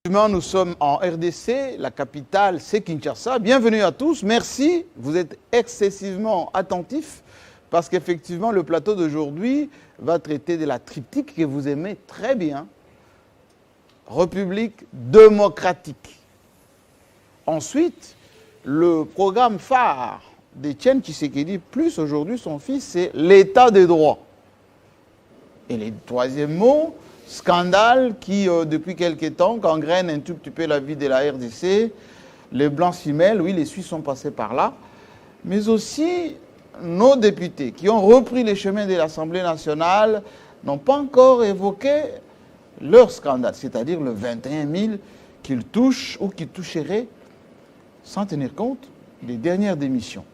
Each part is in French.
Nous sommes en RDC, la capitale c'est Kinshasa. Bienvenue à tous, merci, vous êtes excessivement attentifs parce qu'effectivement le plateau d'aujourd'hui va traiter de la triptyque que vous aimez très bien. République démocratique. Ensuite, le programme phare d'Étienne Tshisekedi, plus aujourd'hui son fils, c'est l'état des droits. Et le troisième mot, scandale qui, depuis quelques temps, gangrène un tout petit peu la vie de la RDC. Les Blancs-Simel, oui, les Suisses sont passés par là. Mais aussi, nos députés qui ont repris les chemins de l'Assemblée nationale n'ont pas encore évoqué leur scandale, c'est-à-dire le 21 000 qu'ils touchent ou qu'ils toucheraient sans tenir compte des dernières démissions.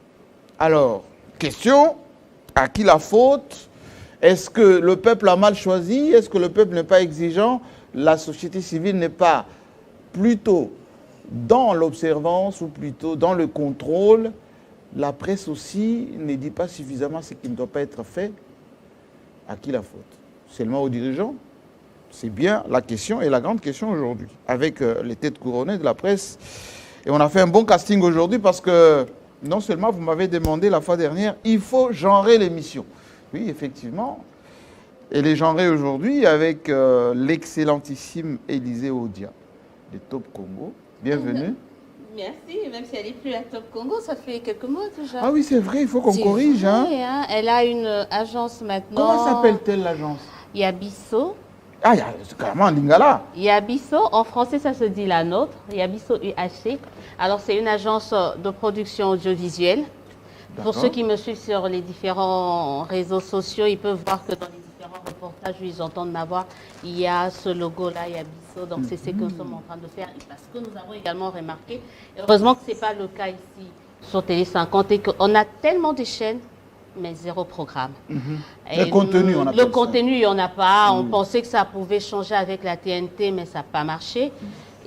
Alors, question, à qui la faute? Est-ce que le peuple a mal choisi? Est-ce que le peuple n'est pas exigeant? La société civile n'est pas plutôt dans l'observance ou plutôt dans le contrôle? La presse aussi ne dit pas suffisamment ce qui ne doit pas être fait. À qui la faute? Seulement aux dirigeants? C'est bien la question et la grande question aujourd'hui, avec les têtes couronnées de la presse. Et on a fait un bon casting aujourd'hui parce que non seulement vous m'avez demandé la fois dernière, il faut genrer l'émission. Oui, effectivement. Et les genrer aujourd'hui avec l'excellentissime Élisée Odia de Top Congo. Bienvenue. Merci, même si elle n'est plus à Top Congo, ça fait quelques mois déjà. Ah oui, c'est vrai, il faut qu'on corrige. Vrai, hein. Elle a une agence maintenant. Comment s'appelle-t-elle l'agence? Yabiso. Ah, c'est carrément en lingala. Yabiso, en français ça se dit la nôtre, Yabiso UHC. Alors c'est une agence de production audiovisuelle. Pour ceux qui me suivent sur les différents réseaux sociaux, ils peuvent voir que dans les différents reportages où ils entendent ma voix, il y a ce logo-là, Yabiso. Donc c'est ce que nous sommes en train de faire. Et parce que nous avons également remarqué, heureusement que ce n'est pas le cas ici sur Télé 50, et qu'on a tellement de chaînes, mais zéro programme. Le contenu, on appelle Le contenu, il n'y en a pas. On Oui. pensait que ça pouvait changer avec la TNT, mais ça n'a pas marché.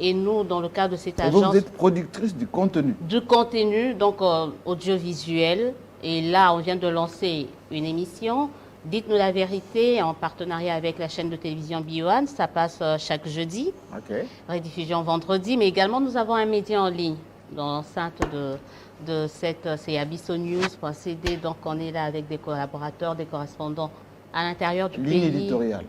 Et nous, dans le cadre de cette Et agence... vous êtes productrice du contenu. Du contenu, donc audiovisuel. Et là, on vient de lancer une émission. Dites-nous la vérité, en partenariat avec la chaîne de télévision Bio1. Ça passe chaque jeudi. OK. Rediffusion vendredi. Mais également, nous avons un média en ligne dans l'enceinte de cette... C'est abyssonnews.cd. Donc, on est là avec des collaborateurs, des correspondants à l'intérieur du pays. Ligne éditoriale.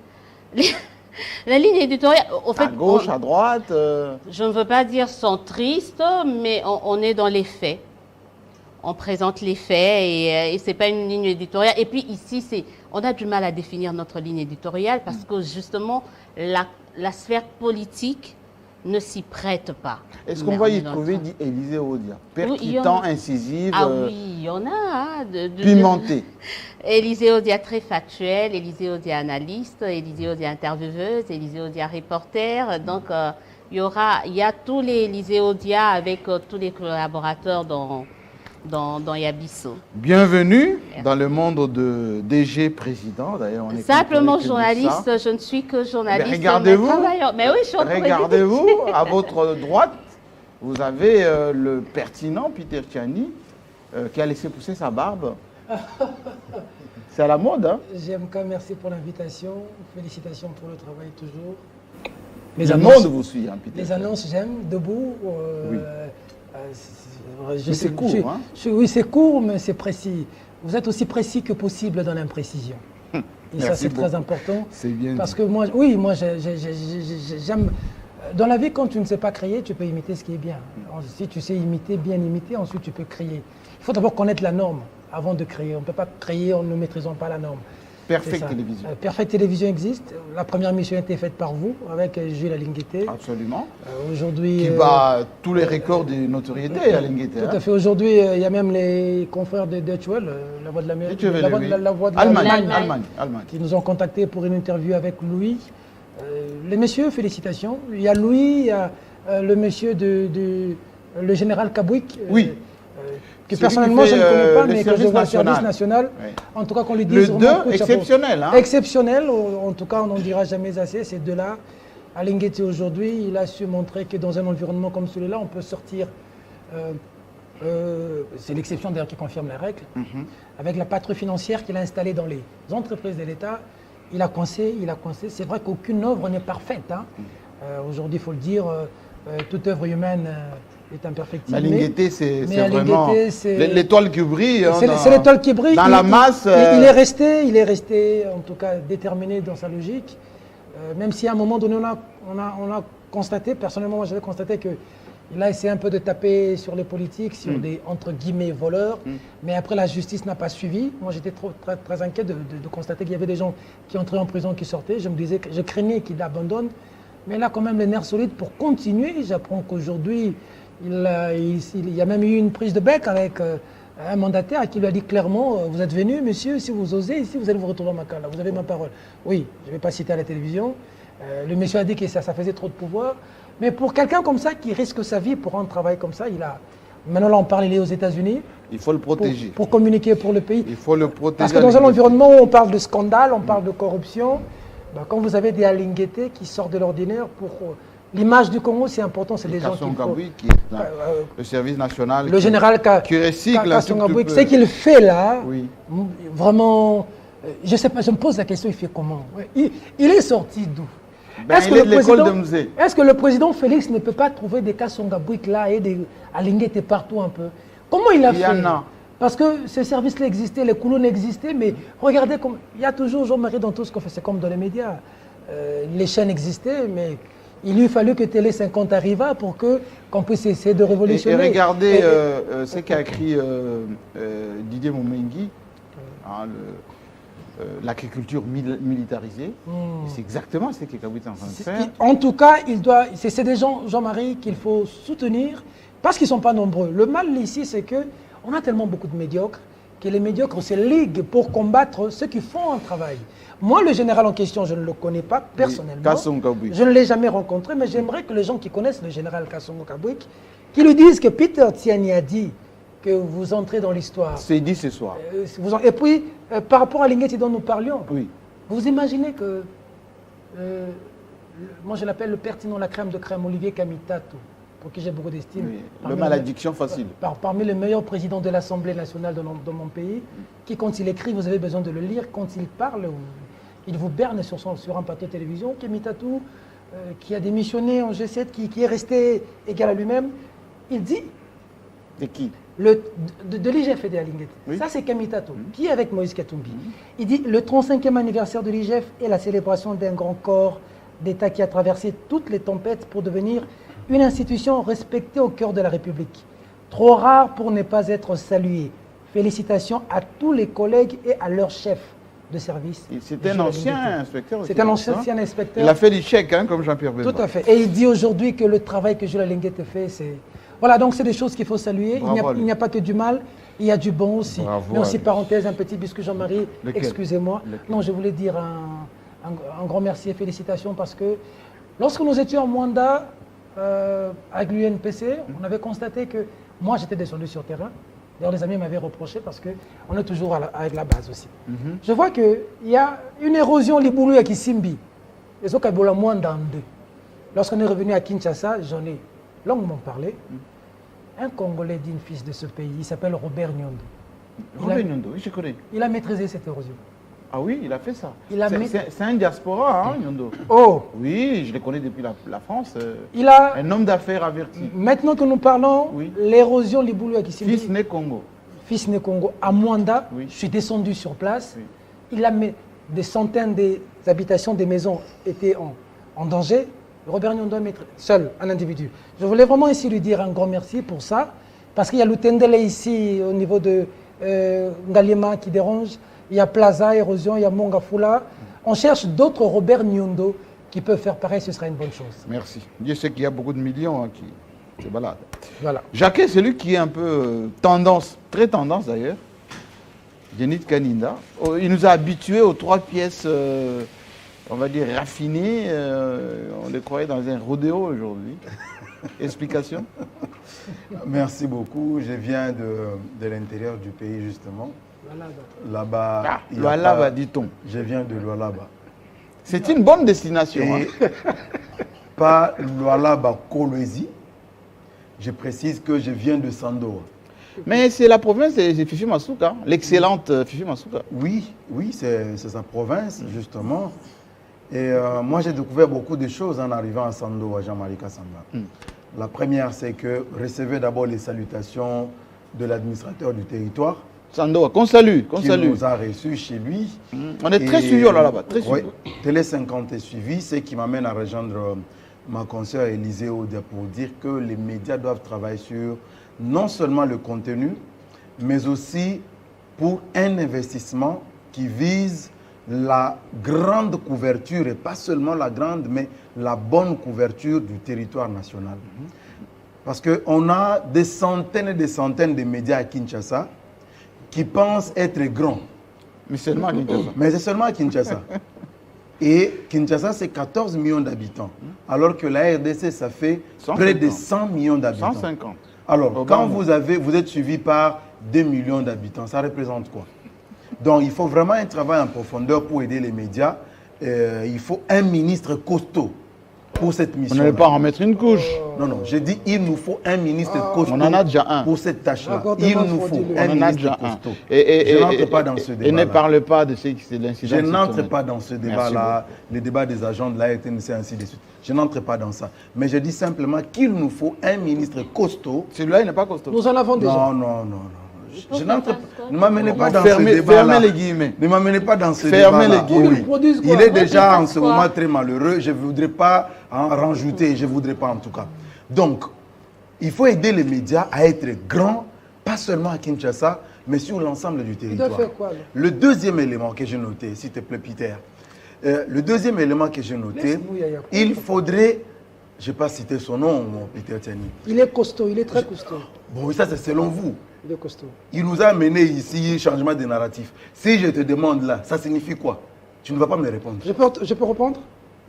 La ligne éditoriale, au fait, À gauche, à droite. je ne veux pas dire centriste, mais on est dans les faits. On présente les faits et ce n'est pas une ligne éditoriale. Et puis ici, on a du mal à définir notre ligne éditoriale parce que justement, la sphère politique ne s'y prête pas. Est-ce qu'on va y trouver, dit Élisée Odia, percutant, incisive, ah oui, il y en a. Hein, pimentée. Élisée Odia très factuelle, Élisée Odia analyste, Élisée Odia intervieweuse, Élisée Odia reporter. Donc, il y a tous les Élisée Odia avec tous les collaborateurs dans Yabiso. Bienvenue dans le monde de DG président. D'ailleurs, on est simplement journaliste, je ne suis que journaliste. Mais regardez-vous, mais oui, je suis regardez-vous, à votre droite, vous avez le pertinent Peter Tchani qui a laissé pousser sa barbe. C'est à la mode, hein? JMK, merci pour l'invitation. Félicitations pour le travail toujours. Le monde vous suit, hein, Peter. Les annonces, j'aime, debout. Oui. Mais c'est court, hein? Oui, c'est court, mais c'est précis. Vous êtes aussi précis que possible dans l'imprécision. Et ça, c'est très important. C'est bien parce dit. que moi, j'aime... Dans la vie, quand tu ne sais pas créer, tu peux imiter ce qui est bien. Si tu sais imiter, bien imiter, ensuite tu peux créer. Il faut d'abord connaître la norme avant de créer. On ne peut pas créer en ne maîtrisant pas la norme. Perfect Télévision. Perfect Télévision existe. La première mission a été faite par vous, avec Gilles Alinguete. Absolument. Aujourd'hui, qui bat tous les records de notoriété, Alinguete. Tout à fait. Aujourd'hui, il y a même les confrères de Deutsche Welle, la voix de l'Amérique, la voix de Allemagne, qui nous ont contactés pour une interview avec Louis. Les messieurs, félicitations. Il y a Louis, il y a le monsieur le général Kabouik. Oui. Que personnellement je ne connais pas, mais que je vois le national. service national. Oui. En tout cas, qu'on lui Le dise... 2, exceptionnel. Hein? Exceptionnel, en tout cas, on n'en dira jamais assez, ces deux-là. Alinguete, aujourd'hui, il a su montrer que dans un environnement comme celui-là, on peut sortir... c'est l'exception d'ailleurs qui confirme la règle. Avec la patrouille financière qu'il a installée dans les entreprises de l'État, il a coincé. C'est vrai qu'aucune œuvre n'est parfaite. Hein. Aujourd'hui, il faut le dire, toute œuvre humaine est imperfectible. Mais Lingueté, c'est mais vraiment l'étoile qui brille. Hein, c'est l'étoile qui brille. Dans la masse. Il est resté, en tout cas, déterminé dans sa logique. Même si à un moment donné, on a constaté, personnellement, moi j'avais constaté qu'il a essayé un peu de taper sur les politiques, sur des, entre guillemets, voleurs. Mais après, la justice n'a pas suivi. Moi, j'étais très, très inquiet de constater qu'il y avait des gens qui entraient en prison, qui sortaient. Je me disais que je craignais qu'il abandonne. Mais là, quand même, les nerfs solides pour continuer. J'apprends qu'aujourd'hui, il y a même eu une prise de bec avec un mandataire qui lui a dit clairement, vous êtes venu, monsieur, si vous osez, ici, vous allez vous retrouver à Makala. Vous avez ma parole. Oui, je ne vais pas citer à la télévision. Le monsieur a dit que ça faisait trop de pouvoir. Mais pour quelqu'un comme ça, qui risque sa vie pour un travail comme ça, maintenant, là, on parle, il est aux États-Unis. Il faut le protéger. Pour communiquer pour le pays. Il faut le protéger. Parce que dans un environnement où on parle de scandale, on parle de corruption, quand vous avez des Alingueté qui sortent de l'ordinaire, pour l'image du Congo, c'est important, c'est des gens qui font... qui est le service national. Le général qui recycle un tout petit peu. Ce qu'il fait là, oui. vraiment, je sais pas, je me pose la question, il fait comment? Il est sorti d'où? Il est de l'école de Mzé. Est-ce que le président Félix ne peut pas trouver des Kasongabouik là et des Alingueté partout un peu? Comment il a fait? Il y en a. Parce que ces services-là existaient, les colons existaient, mais regardez, il y a toujours Jean-Marie dans tout ce qu'on fait, c'est comme dans les médias. Les chaînes existaient, mais il lui fallu que Télé 50 arriva pour qu'on puisse essayer de révolutionner. Et regardez ce qu'a écrit Didier Momengi, hein, l'agriculture militarisée. C'est exactement ce que Kabouit est en train de faire. En tout cas, c'est des gens, Jean-Marie, qu'il faut soutenir, parce qu'ils ne sont pas nombreux. Le mal ici, c'est qu'on a tellement beaucoup de médiocres, que les médiocres se liguent pour combattre ceux qui font un travail. Moi, le général en question, je ne le connais pas personnellement. Je ne l'ai jamais rencontré, mais j'aimerais que les gens qui connaissent le général Kassongo Kabouik, qui lui disent que Peter Tiani a dit que vous entrez dans l'histoire. C'est dit ce soir. Et puis, par rapport à Lingueté dont nous parlions, oui. Vous imaginez que, moi je l'appelle le pertinent, la crème de crème, Olivier Kamitatou, pour qui j'ai beaucoup d'estime. Oui, le malédiction facile. Parmi les meilleurs présidents de l'Assemblée nationale dans mon pays, qui quand il écrit, vous avez besoin de le lire, quand il parle, il vous berne sur un plateau de télévision. Kamitatou, qui a démissionné en G7, qui est resté égal à lui-même, il dit... De qui? De l'IGF et de Alingueté. Oui. Ça, c'est Kamitatou, qui est avec Moïse Katumbi. Il dit le 35e anniversaire de l'IGF est la célébration d'un grand corps d'État qui a traversé toutes les tempêtes pour devenir une institution respectée au cœur de la République. Trop rare pour ne pas être salué. Félicitations à tous les collègues et à leurs chefs de service. C'est un ancien inspecteur. C'est un ancien inspecteur. Il a fait du chèque, hein, comme Jean-Pierre Bemba. Tout à fait. Et il dit aujourd'hui que le travail que Jules Alingueté fait, c'est... Voilà, donc c'est des choses qu'il faut saluer. Il n'y a pas que du mal, il y a du bon aussi. Bravo, mais aussi, parenthèse, un petit biscuit Jean-Marie, excusez-moi. Non, je voulais dire un grand merci et félicitations parce que lorsque nous étions en Mwanda, avec l'UNPC, on avait constaté que moi j'étais descendu sur terrain. D'ailleurs, les amis m'avaient reproché parce qu'on est toujours avec la base aussi. Je vois qu'il y a une érosion Liboulou à Kisimbi. Les autres ont Mwanda en deux. Lorsqu'on est revenu à Kinshasa, j'en ai longuement parlé. Un Congolais digne fils de ce pays, il s'appelle Robert Nyondo. Robert Nyondo, oui, je connais. Il a maîtrisé cette érosion. Ah oui, il a fait ça. C'est un diaspora, hein, Nyondo. Oh! Oui, je le connais depuis la France. Un homme d'affaires averti. Maintenant que nous parlons, oui. L'érosion Liboulou à Kisimbi. Fils né Congo. Fils né Congo. À Mwanda, oui. Je suis descendu sur place. Oui. Il a mis des centaines d'habitations, des maisons étaient en danger. Robert Nyondo est seul, un individu. Je voulais vraiment ici lui dire un grand merci pour ça, parce qu'il y a Lutendele ici au niveau de Ngalema qui dérange, il y a Plaza, Érosion, il y a Mongafula. On cherche d'autres Robert Nyondo qui peuvent faire pareil, ce sera une bonne chose. Merci. Dieu sait qu'il y a beaucoup de millions hein, qui se baladent. Voilà. Jacques, c'est lui qui est un peu tendance, très tendance d'ailleurs, Yenit Kaninda. Il nous a habitués aux 3 pièces... on va dire raffiné, on le croyait dans un rodéo aujourd'hui. Explication? Merci beaucoup. Je viens de l'intérieur du pays, justement. Là-bas. Lualaba, dit-on. Je viens de Lualaba. C'est une bonne destination. Hein. Pas Lualaba, Kolwezi. Je précise que je viens de Sandoa. Mais c'est la province de Fifi Masuka, l'excellente Fifi Masuka. Oui, c'est sa province, justement. Et moi, j'ai découvert beaucoup de choses en arrivant à Sando, à Jean-Marie Kassamba. La première, c'est que recevez d'abord les salutations de l'administrateur du territoire. Sando, qu'on salue, qu'on qui salue. nous a reçus chez lui. On est très suivis là-bas, très suivis. Oui, Télé 50 est suivi, ce qui m'amène à rejoindre ma consoeur Élisée Audia pour dire que les médias doivent travailler sur non seulement le contenu, mais aussi pour un investissement qui vise la grande couverture, et pas seulement la grande, mais la bonne couverture du territoire national. Parce qu'on a des centaines et des centaines de médias à Kinshasa qui pensent être grands. Mais seulement à Kinshasa. Mais c'est seulement à Kinshasa. Et Kinshasa, c'est 14 millions d'habitants. Alors que la RDC, ça fait 150. près de 100 millions d'habitants. 150. Alors, quand vous êtes suivi par 2 millions d'habitants, ça représente quoi? Donc, il faut vraiment un travail en profondeur pour aider les médias. Il faut un ministre costaud pour cette mission. On n'allait pas en mettre une couche. Non, non, j'ai dit il nous faut un ministre costaud on en a déjà un. pour cette tâche-là. Accordement Il nous faut frauduleux. un On en a ministre déjà un. costaud. Et Je n'entre pas dans ce Et ne débat-là. parle pas de l'incident. Je n'entre pas dans ce débat-là, le débat des agents de la RTNC, ainsi de suite. Je n'entre pas dans ça. Mais je dis simplement qu'il nous faut un ministre costaud. Celui-là, il n'est pas costaud. Nous en avons déjà. Non, non, non, non. Je n'entre pas. Ne m'amenez pas dans Fermez- ce débat-là. fermez les guillemets. Ne m'amenez pas dans ce Fermez débat-là. les guillemets. Oui. Produisent quoi? Il est déjà en Produisent ce quoi? moment très malheureux. Je ne voudrais pas en rajouter. Je ne voudrais pas en tout cas. Donc, il faut aider les médias à être grands, pas seulement à Kinshasa, mais sur l'ensemble du Il territoire. doit faire quoi, là? Le deuxième élément que j'ai noté, s'il te plaît, Peter, le deuxième élément que j'ai noté, Laisse-nous, Yaya. il faudrait, je n'ai pas cité son nom, mon Peter Tiani. Il est costaud, il est très costaud. Bon, ça c'est selon vous. Il est costaud. Il nous a amené ici, changement de narratif. Si je te demande là, ça signifie quoi? Tu ne vas pas me répondre. Je peux répondre?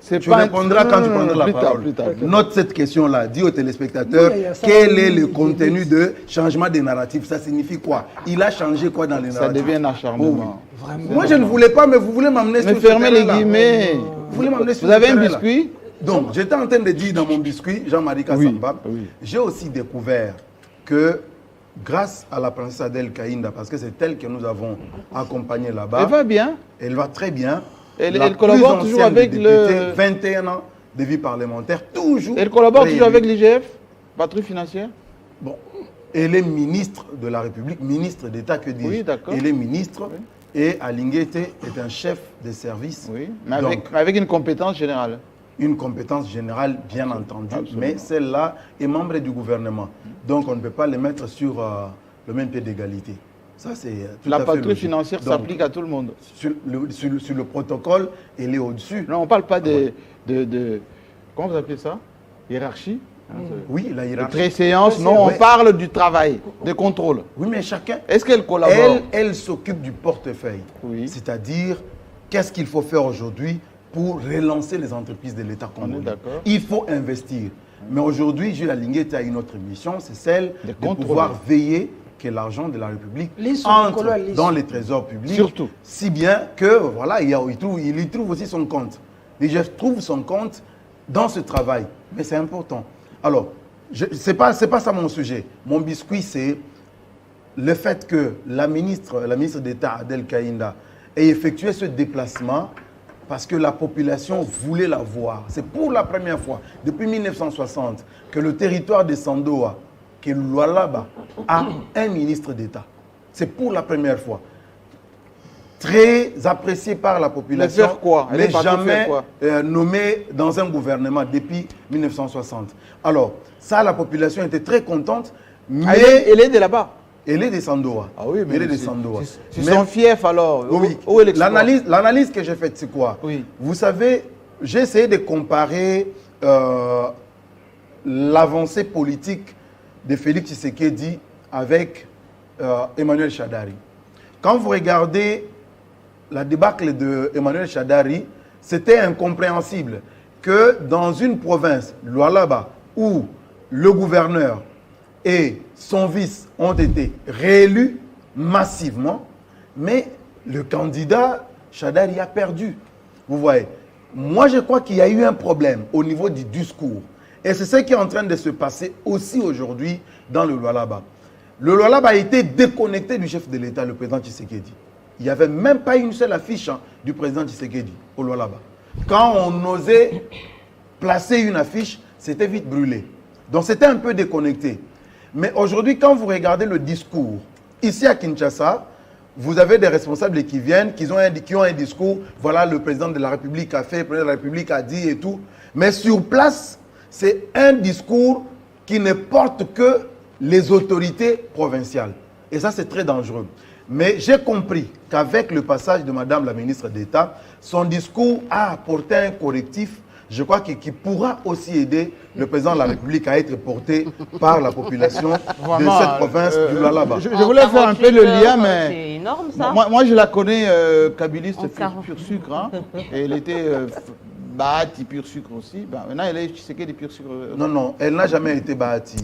Tu répondras quand tu prendras la plus tard, parole. plus tard. Note cette question-là. Dis aux téléspectateurs Oui, ça quel va, est le oui, contenu oui. de changement des narratifs. Ça signifie quoi? Il a changé quoi dans les Ça narratifs? devient un acharnement. Oh, oui. Vraiment. Moi, je ne voulais pas, mais vous voulez m'amener Mais sur ce fermez les terrain-là. guillemets. Vous voulez m'amener sur Vous ce avez un terrain-là. biscuit? Donc, j'étais en train de dire dans mon biscuit, Jean-Marie Kassamba, oui. j'ai aussi découvert que grâce à la princesse Adèle Kaïnda, parce que c'est elle que nous avons accompagnée là-bas, Elle va bien. elle va très bien. Elle La collabore plus toujours ancienne avec des le- députés, 21 ans de vie parlementaire, toujours. Elle collabore toujours réélue. avec l'IGF, patrouille financière. Bon, elle est ministre de la République, ministre d'État, que dis-je. Oui, d'accord. Elle est ministre et Alinguete est un chef de service. Oui, mais Donc, avec une compétence générale. une compétence générale, bien entendu, Absolument. mais celle-là est membre du gouvernement. Donc, on ne peut pas les mettre sur le même pied d'égalité. Ça, c'est tout La à fait patrouille logique. financière Donc, s'applique à tout le monde. sur le protocole, elle est au-dessus. Non, on ne parle pas de, comment vous appelez ça? Hiérarchie? Oui, la De hiérarchie. préséance? Non, Ouais. on parle du travail, de contrôle. Oui, mais chacun, Est-ce qu'elle collabore? elle s'occupe du portefeuille. Oui. C'est-à-dire, qu'est-ce qu'il faut faire aujourd'hui pour relancer les entreprises de l'État congolais? d'accord. Il faut investir. Mais aujourd'hui, Gilles Alinguet a une autre mission, c'est celle De de contrôler. pouvoir veiller que l'argent de la République Lisse, entre Nicolas, lisse. dans les trésors publics. Surtout. Si bien que, voilà, il y trouve aussi son compte. L'IGF trouve son compte dans ce travail. Mais c'est important. Alors, ce n'est pas ça mon sujet. Mon biscuit, c'est le fait que la ministre d'État, Adèle Kaïnda, ait effectué ce déplacement parce que la population voulait la voir. C'est pour la première fois, depuis 1960, que le territoire de Sandoa, que Lualaba, a un ministre d'État. C'est pour la première fois. Très apprécié par la population, Mais faire quoi? Elle mais est partie jamais faire quoi? nommé dans un gouvernement depuis 1960. Alors, ça, la population était très contente, mais Elle est de là-bas. elle est de Sandoa. Ah oui, mais elle est de c'est- Sandoa. c'est Mais- son fief alors. oui. Où est l'exploit? L'analyse que j'ai faite, c'est quoi? Oui. Vous savez, j'ai essayé de comparer l'avancée politique de Félix Tshisekedi avec Emmanuel Shadari. Quand vous regardez la débâcle de Emmanuel Shadari, c'était incompréhensible que dans une province, Lualaba, où le gouverneur et son vice ont été réélus massivement, mais le candidat Shadari a perdu. Vous voyez, moi je crois qu'il y a eu un problème au niveau du discours. Et c'est ce qui est en train de se passer aussi aujourd'hui dans le Lualaba. Le Lualaba a été déconnecté du chef de l'État, le président Tshisekedi. Il n'y avait même pas une seule affiche du président Tshisekedi au Lualaba. quand on osait placer une affiche, c'était vite brûlé. Donc c'était un peu déconnecté. Mais aujourd'hui, quand vous regardez le discours, ici à Kinshasa, vous avez des responsables qui viennent, qui ont un discours, voilà, le président de la République a fait, le président de la République a dit et tout. Mais sur place, c'est un discours qui ne porte que les autorités provinciales. Et ça, c'est très dangereux. Mais j'ai compris qu'avec le passage de Madame la ministre d'État, son discours a apporté un correctif, je crois, qui pourra aussi aider le président de la République à être porté par la population de cette province du Lualaba. Je voulais faire un peu le lien, mais c'est énorme, ça. Moi, je la connais, kabiliste pur sucre. Hein, et elle était Bahati pur sucre aussi. Ben, maintenant, elle est Tshisekedi pur sucre. Non, elle n'a jamais été Bahati.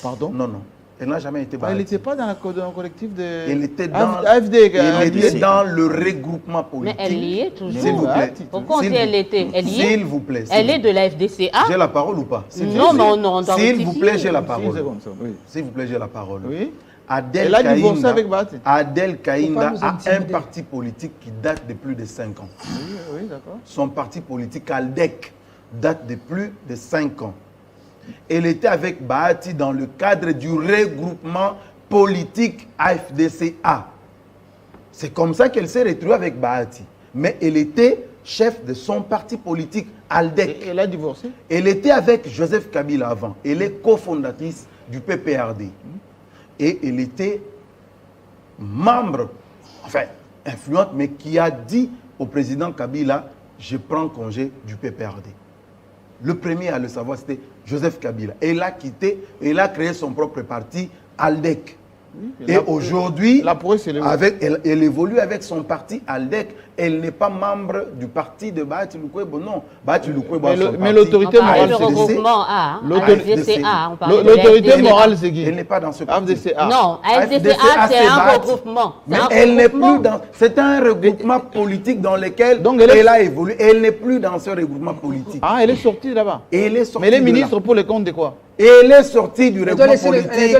Pardon? Non. Elle n'a jamais été Bahati. Elle n'était pas dans le collectif de... Elle était dans, AFD, elle était dans le regroupement politique. Mais elle y est toujours. S'il vous plaît. Pourquoi on dit elle était? Elle y est? S'il vous plaît. Elle est de la FDCA? J'ai la parole ou pas? Non. S'il vous plaît, j'ai la parole. Oui. S'il vous plaît, j'ai la parole. Oui. Adel Elle a divorcé avec Bahati. Adel Kaïnda nous a un intimider. parti politique qui date de plus de 5 ans. Oui, d'accord. Son parti politique, Aldec, date de plus de 5 ans. Elle était avec Bahati dans le cadre du regroupement politique AFDCA. C'est comme ça qu'elle s'est retrouvée avec Bahati. Mais elle était chef de son parti politique, Aldec. Et elle a divorcé? Elle était avec Joseph Kabila avant. Elle est cofondatrice du PPRD. Et elle était membre, enfin influente, mais qui a dit au président Kabila, je prends congé du PPRD. Le premier à le savoir, c'était Joseph Kabila. Elle a quitté, elle a créé son propre parti, Aldec. Oui, et aujourd'hui, elle évolue avec son parti Aldec. Elle n'est pas membre du parti de Bahati Lukwebo, non. Bahati Lukwebo a son parti. Mais l'autorité morale, c'est regroupement A. L'autorité morale, c'est qui? Elle n'est pas dans ce parti. AFDCA. Non, FDCA, c'est un regroupement. Mais elle n'est plus dans... C'est un regroupement politique dans lequel elle a évolué. Elle n'est plus dans ce regroupement politique. Ah, elle est sortie là-bas. Elle est sortie. Mais elle est ministre pour les comptes de quoi? Elle est sortie du regroupement politique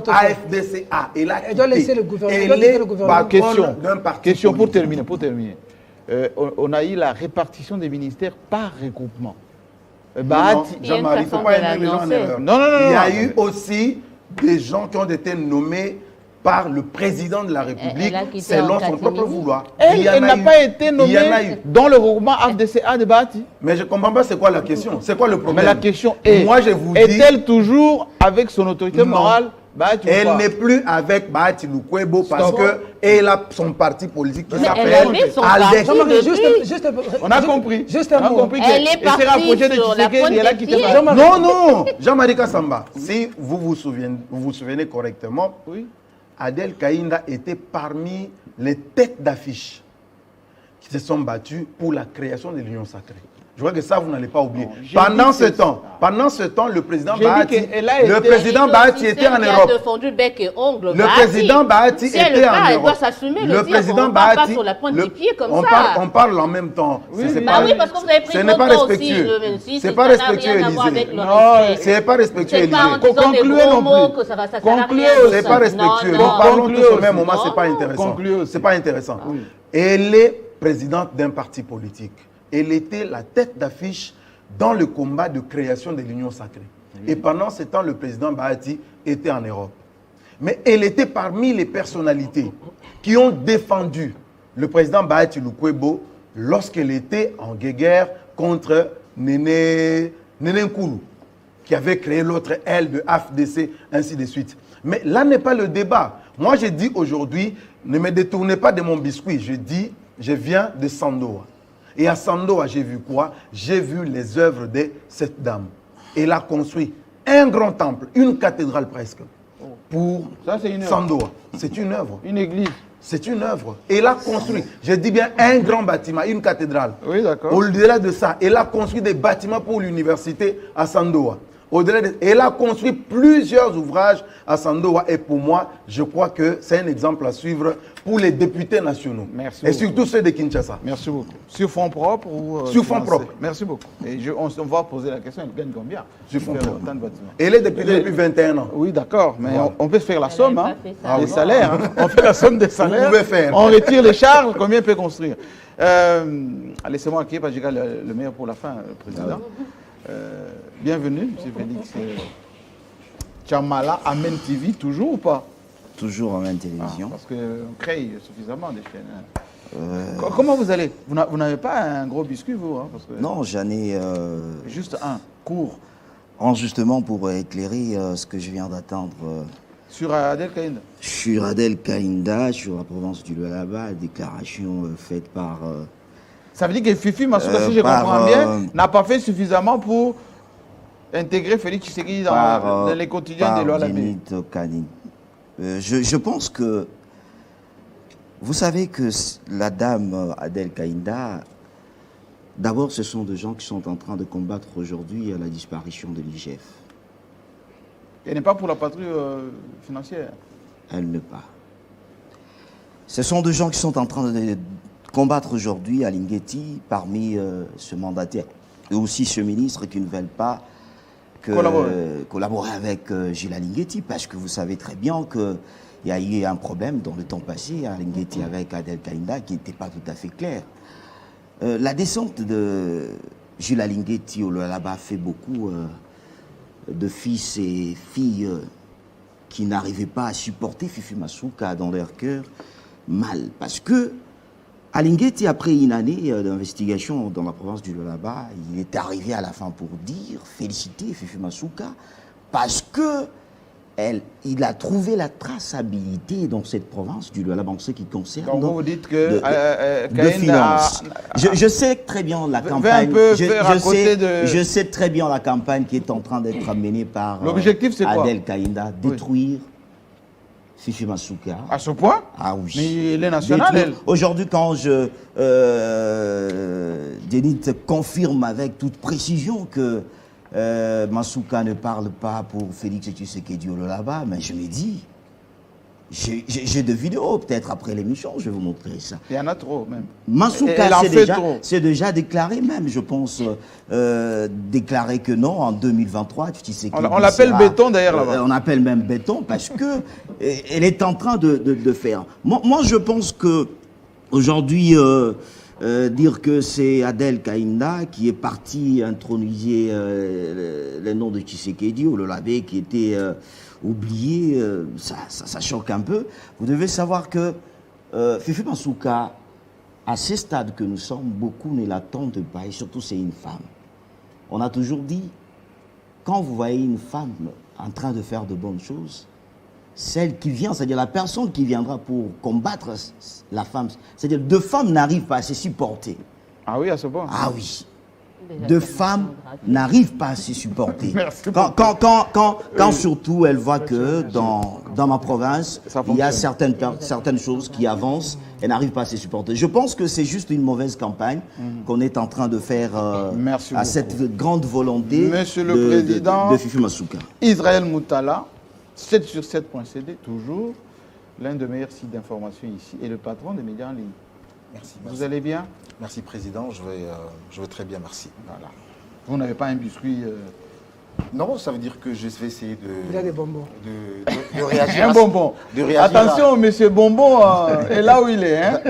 AFDCA. Elle doit laisser le gouvernement. Elle est le gouvernement. Question pour terminer. On a eu la répartition des ministères par regroupement. Jean-Marie, il ne faut pas aimer les gens en erreur. Non. Il y a eu aussi des gens qui ont été nommés par le président de la République selon son propre vouloir. Elle n'a pas été nommée dans le regroupement AFDCA de Bahati. Mais je ne comprends pas c'est quoi la question. C'est quoi le problème? Mais la question est, moi, je vous dis, est-elle toujours avec son autorité morale? Elle n'est plus avec Bahati Lukwebo parce qu'elle a son parti politique qui s'appelle Aldec. On a compris. Juste un mot. Elle est partie sur la pointe des pieds. Non. Jean-Marie Kassamba, si vous vous souvenez correctement, Adel Kaïnda était parmi les têtes d'affiche qui se sont battues pour la création de l'Union sacrée. Je crois que ça, vous n'allez pas oublier. Pendant ce temps, le président Bahati était en Europe. Le président Bahati était en Europe. Le président Bahati, on parle en même temps. Oui, parce que vous avez pris votre temps aussi. C'est pas respectueux, Élisée. C'est pas respectueux, Élisée. Concluez non plus. C'est pas respectueux. Nous parlons tous au même moment, c'est pas intéressant. C'est pas intéressant. Elle est présidente d'un parti politique. Elle était la tête d'affiche dans le combat de création de l'Union sacrée. Et pendant ce temps, le président Bahati était en Europe. Mais elle était parmi les personnalités qui ont défendu le président Bahati Lukwebo lorsqu'elle était en guerre contre Néné Nkoulou, qui avait créé l'autre aile de AFDC, ainsi de suite. Mais là n'est pas le débat. Moi, je dis aujourd'hui, ne me détournez pas de mon biscuit. Je viens de Sandoa. Et à Sandoa, j'ai vu quoi? J'ai vu les œuvres de cette dame. Elle a construit un grand temple, une cathédrale presque, pour Sandoa. C'est une œuvre. Une église. C'est une œuvre. Elle a construit, je dis bien un grand bâtiment, une cathédrale. Oui, d'accord. Au-delà de ça, elle a construit des bâtiments pour l'université à Sandoa. Elle a construit plusieurs ouvrages à Sandoa et pour moi, je crois que c'est un exemple à suivre pour les députés nationaux. Merci et beaucoup. surtout ceux de Kinshasa. Merci beaucoup. Sur fonds propres ou sur fonds propres. Merci beaucoup. Et on va poser la question, elle gagne combien? Sur fonds propres. Elle est députée depuis 21 ans. Oui, d'accord, mais on peut faire la somme des ça. salaires. On fait la somme des salaires. Vous pouvez faire. On retire les charges, combien peut construire? Laissez-moi accueillir, parce que j'ai le meilleur pour la fin, le président. Bienvenue, M. Félix Chamala, Amen TV, toujours ou pas? Toujours Amen Télévision. Parce qu'on crée suffisamment des chaînes. Comment vous allez? Vous n'avez pas un gros biscuit, vous parce que Non, j'en ai... juste un, court. Justement, pour éclairer ce que je viens d'attendre Sur Adel Kaïnda? sur Adel Kaïnda, sur la province du Lualaba, déclaration faite par... Ça veut dire que Fifi Masuka, si je par, comprends bien, n'a pas fait suffisamment pour intégrer Félix Tshisekedi dans les quotidiens de l'Oualabé. Denit Okani. Je pense que... Vous savez que la dame Adel Kaïnda, d'abord, ce sont des gens qui sont en train de combattre aujourd'hui la disparition de l'IGF. Elle n'est pas pour la patrie financière. Elle ne pas. Ce sont des gens qui sont en train de combattre aujourd'hui à Lingeti, parmi ce mandataire et aussi ce ministre qui ne veulent pas collaborer avec Gilles Lingeti, parce que vous savez très bien qu'il y a eu un problème dans le temps passé à Lingeti avec Adel Kaïnda qui n'était pas tout à fait clair. La descente de Gilles Lingeti au Lualaba fait beaucoup de fils et filles qui n'arrivaient pas à supporter Fifi Masuka dans leur cœur mal. Parce que Lingeti, après une année d'investigation dans la province du Lualaba, il est arrivé à la fin pour dire, féliciter Fifi Masuka, parce que il a trouvé la traçabilité dans cette province du Lualaba en ce qui concerne Donc vous dites que de finances. Je sais très bien la campagne. Je sais très bien la campagne qui est en train d'être menée par l'objectif, c'est quoi? Adel Kaïnda, détruire Fifi Masuka. À ce point? Ah oui. Mais elle est nationale. Aujourd'hui, quand Denit confirme avec toute précision que Masuka ne parle pas pour Félix Tshisekedi là-bas, mais je me dis, j'ai des vidéos, peut-être après l'émission, je vais vous montrer ça. Il y en a trop même. Masuka, c'est déjà déclaré même, je pense, déclaré que non, en 2023, Tshisekedi on l'appelle béton d'ailleurs là-bas. On appelle même béton parce que elle est en train de faire. Moi, je pense que aujourd'hui, dire que c'est Adel Kaïnda qui est parti introniser le nom de Tshisekedi ou le Labé qui était oublié, ça choque un peu. Vous devez savoir que Fifi Masuka, à ce stade que nous sommes, beaucoup ne l'attendent pas, et surtout c'est une femme. On a toujours dit, quand vous voyez une femme en train de faire de bonnes choses, celle qui vient, c'est-à-dire la personne qui viendra pour combattre la femme, c'est-à-dire deux femmes n'arrivent pas à se supporter. Ah oui, à ce point? Ah oui. Deux femmes n'arrivent pas à se supporter. Merci quand surtout elle voit que dans ma province, il y a certaines choses qui avancent et n'arrivent pas à se supporter. Je pense que c'est juste une mauvaise campagne qu'on est en train de faire à cette grande volonté de Fifi Masuka. Israël Moutala, 7 sur 7.cd, toujours l'un des meilleurs sites d'information ici et le patron des médias en ligne. Merci. Vous allez bien? Merci, Président. Je vais très bien, merci. Voilà. Vous n'avez pas un biscuit Non, ça veut dire que je vais essayer de... Il a des bonbons. De réagir. Un bonbon. De réagir Attention, monsieur Bonbon est là où il est. Hein.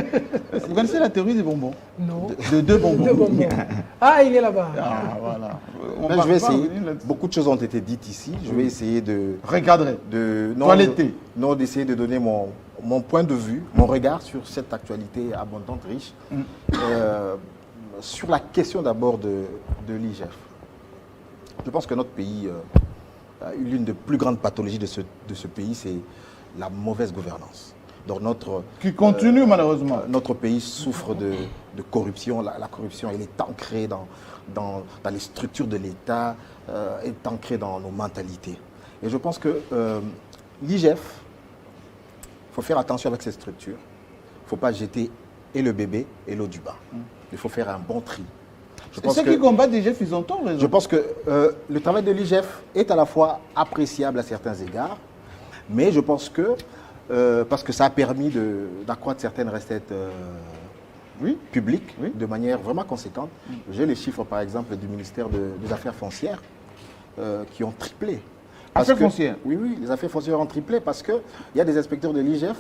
Vous connaissez la théorie des bonbons? Non. De deux bonbons. Deux bonbons. Ah, il est là-bas. Ah, voilà. Là, je vais essayer. Beaucoup de choses ont été dites ici. Je vais essayer de... Recadrer. Toiletter. Non, d'essayer de donner mon point de vue, mon regard sur cette actualité abondante, riche. Sur la question d'abord de l'IGF. Je pense que notre pays, l'une des plus grandes pathologies de ce pays, c'est la mauvaise gouvernance. Donc qui continue malheureusement. Notre pays souffre de corruption. La corruption, elle est ancrée dans les structures de l'État, est ancrée dans nos mentalités. Et je pense que l'IGF, il faut faire attention avec ces structures. Il ne faut pas jeter et le bébé et l'eau du bain. Il faut faire un bon tri. Ceux qui combattent l'IGF, ils ont tort raison. Je pense que le travail de l'IGF est à la fois appréciable à certains égards, mais je pense que, parce que ça a permis d'accroître certaines recettes publiques de manière vraiment conséquente. J'ai les chiffres, par exemple, du ministère des Affaires foncières qui ont triplé. Affaires foncières? Oui, les affaires foncières ont triplé parce qu'il y a des inspecteurs de l'IGF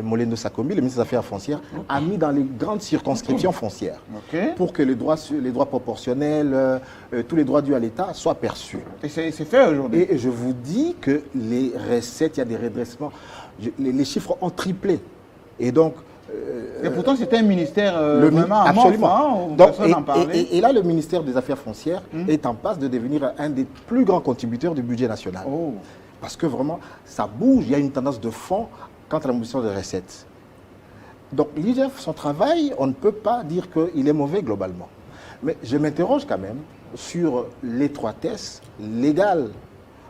Molendo Sakombi, le ministre des Affaires foncières, a mis dans les grandes circonscriptions foncières pour que les droits proportionnels, tous les droits dus à l'État soient perçus. Et c'est fait aujourd'hui. Et je vous dis que les recettes, il y a des redressements. Les chiffres ont triplé. Et donc... et pourtant, c'était un ministère vraiment absolument. amorphe, personne n'en parlait. Et là, le ministère des Affaires foncières est en passe de devenir un des plus grands contributeurs du budget national. Oh. Parce que vraiment, ça bouge, il y a une tendance de fond quant à la mobilisation des recettes. Donc l'IGF, son travail, on ne peut pas dire qu'il est mauvais globalement. Mais je m'interroge quand même sur l'étroitesse légale,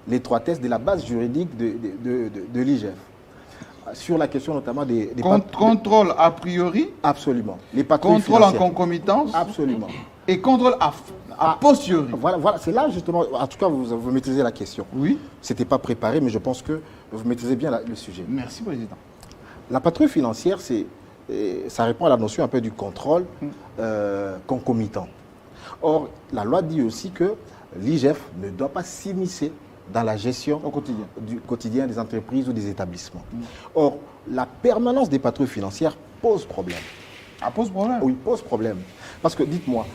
l'étroitesse de la base juridique de l'IGF. Sur la question notamment des contrôle a priori. Absolument. Les patrouilles contrôle en financières. concomitance. Absolument. Et contrôle a posteriori. Voilà, c'est là justement, en tout cas vous maîtrisez la question. Oui. Ce n'était pas préparé, mais je pense que vous maîtrisez bien le sujet. Merci, Président. La patrouille financière, ça répond à la notion un peu du contrôle concomitant. Or, la loi dit aussi que l'IGF ne doit pas s'immiscer dans la gestion du quotidien des entreprises ou des établissements. Or, la permanence des patrouilles financières pose problème. Ah, pose problème? Oui, pose problème. Parce que, dites-moi,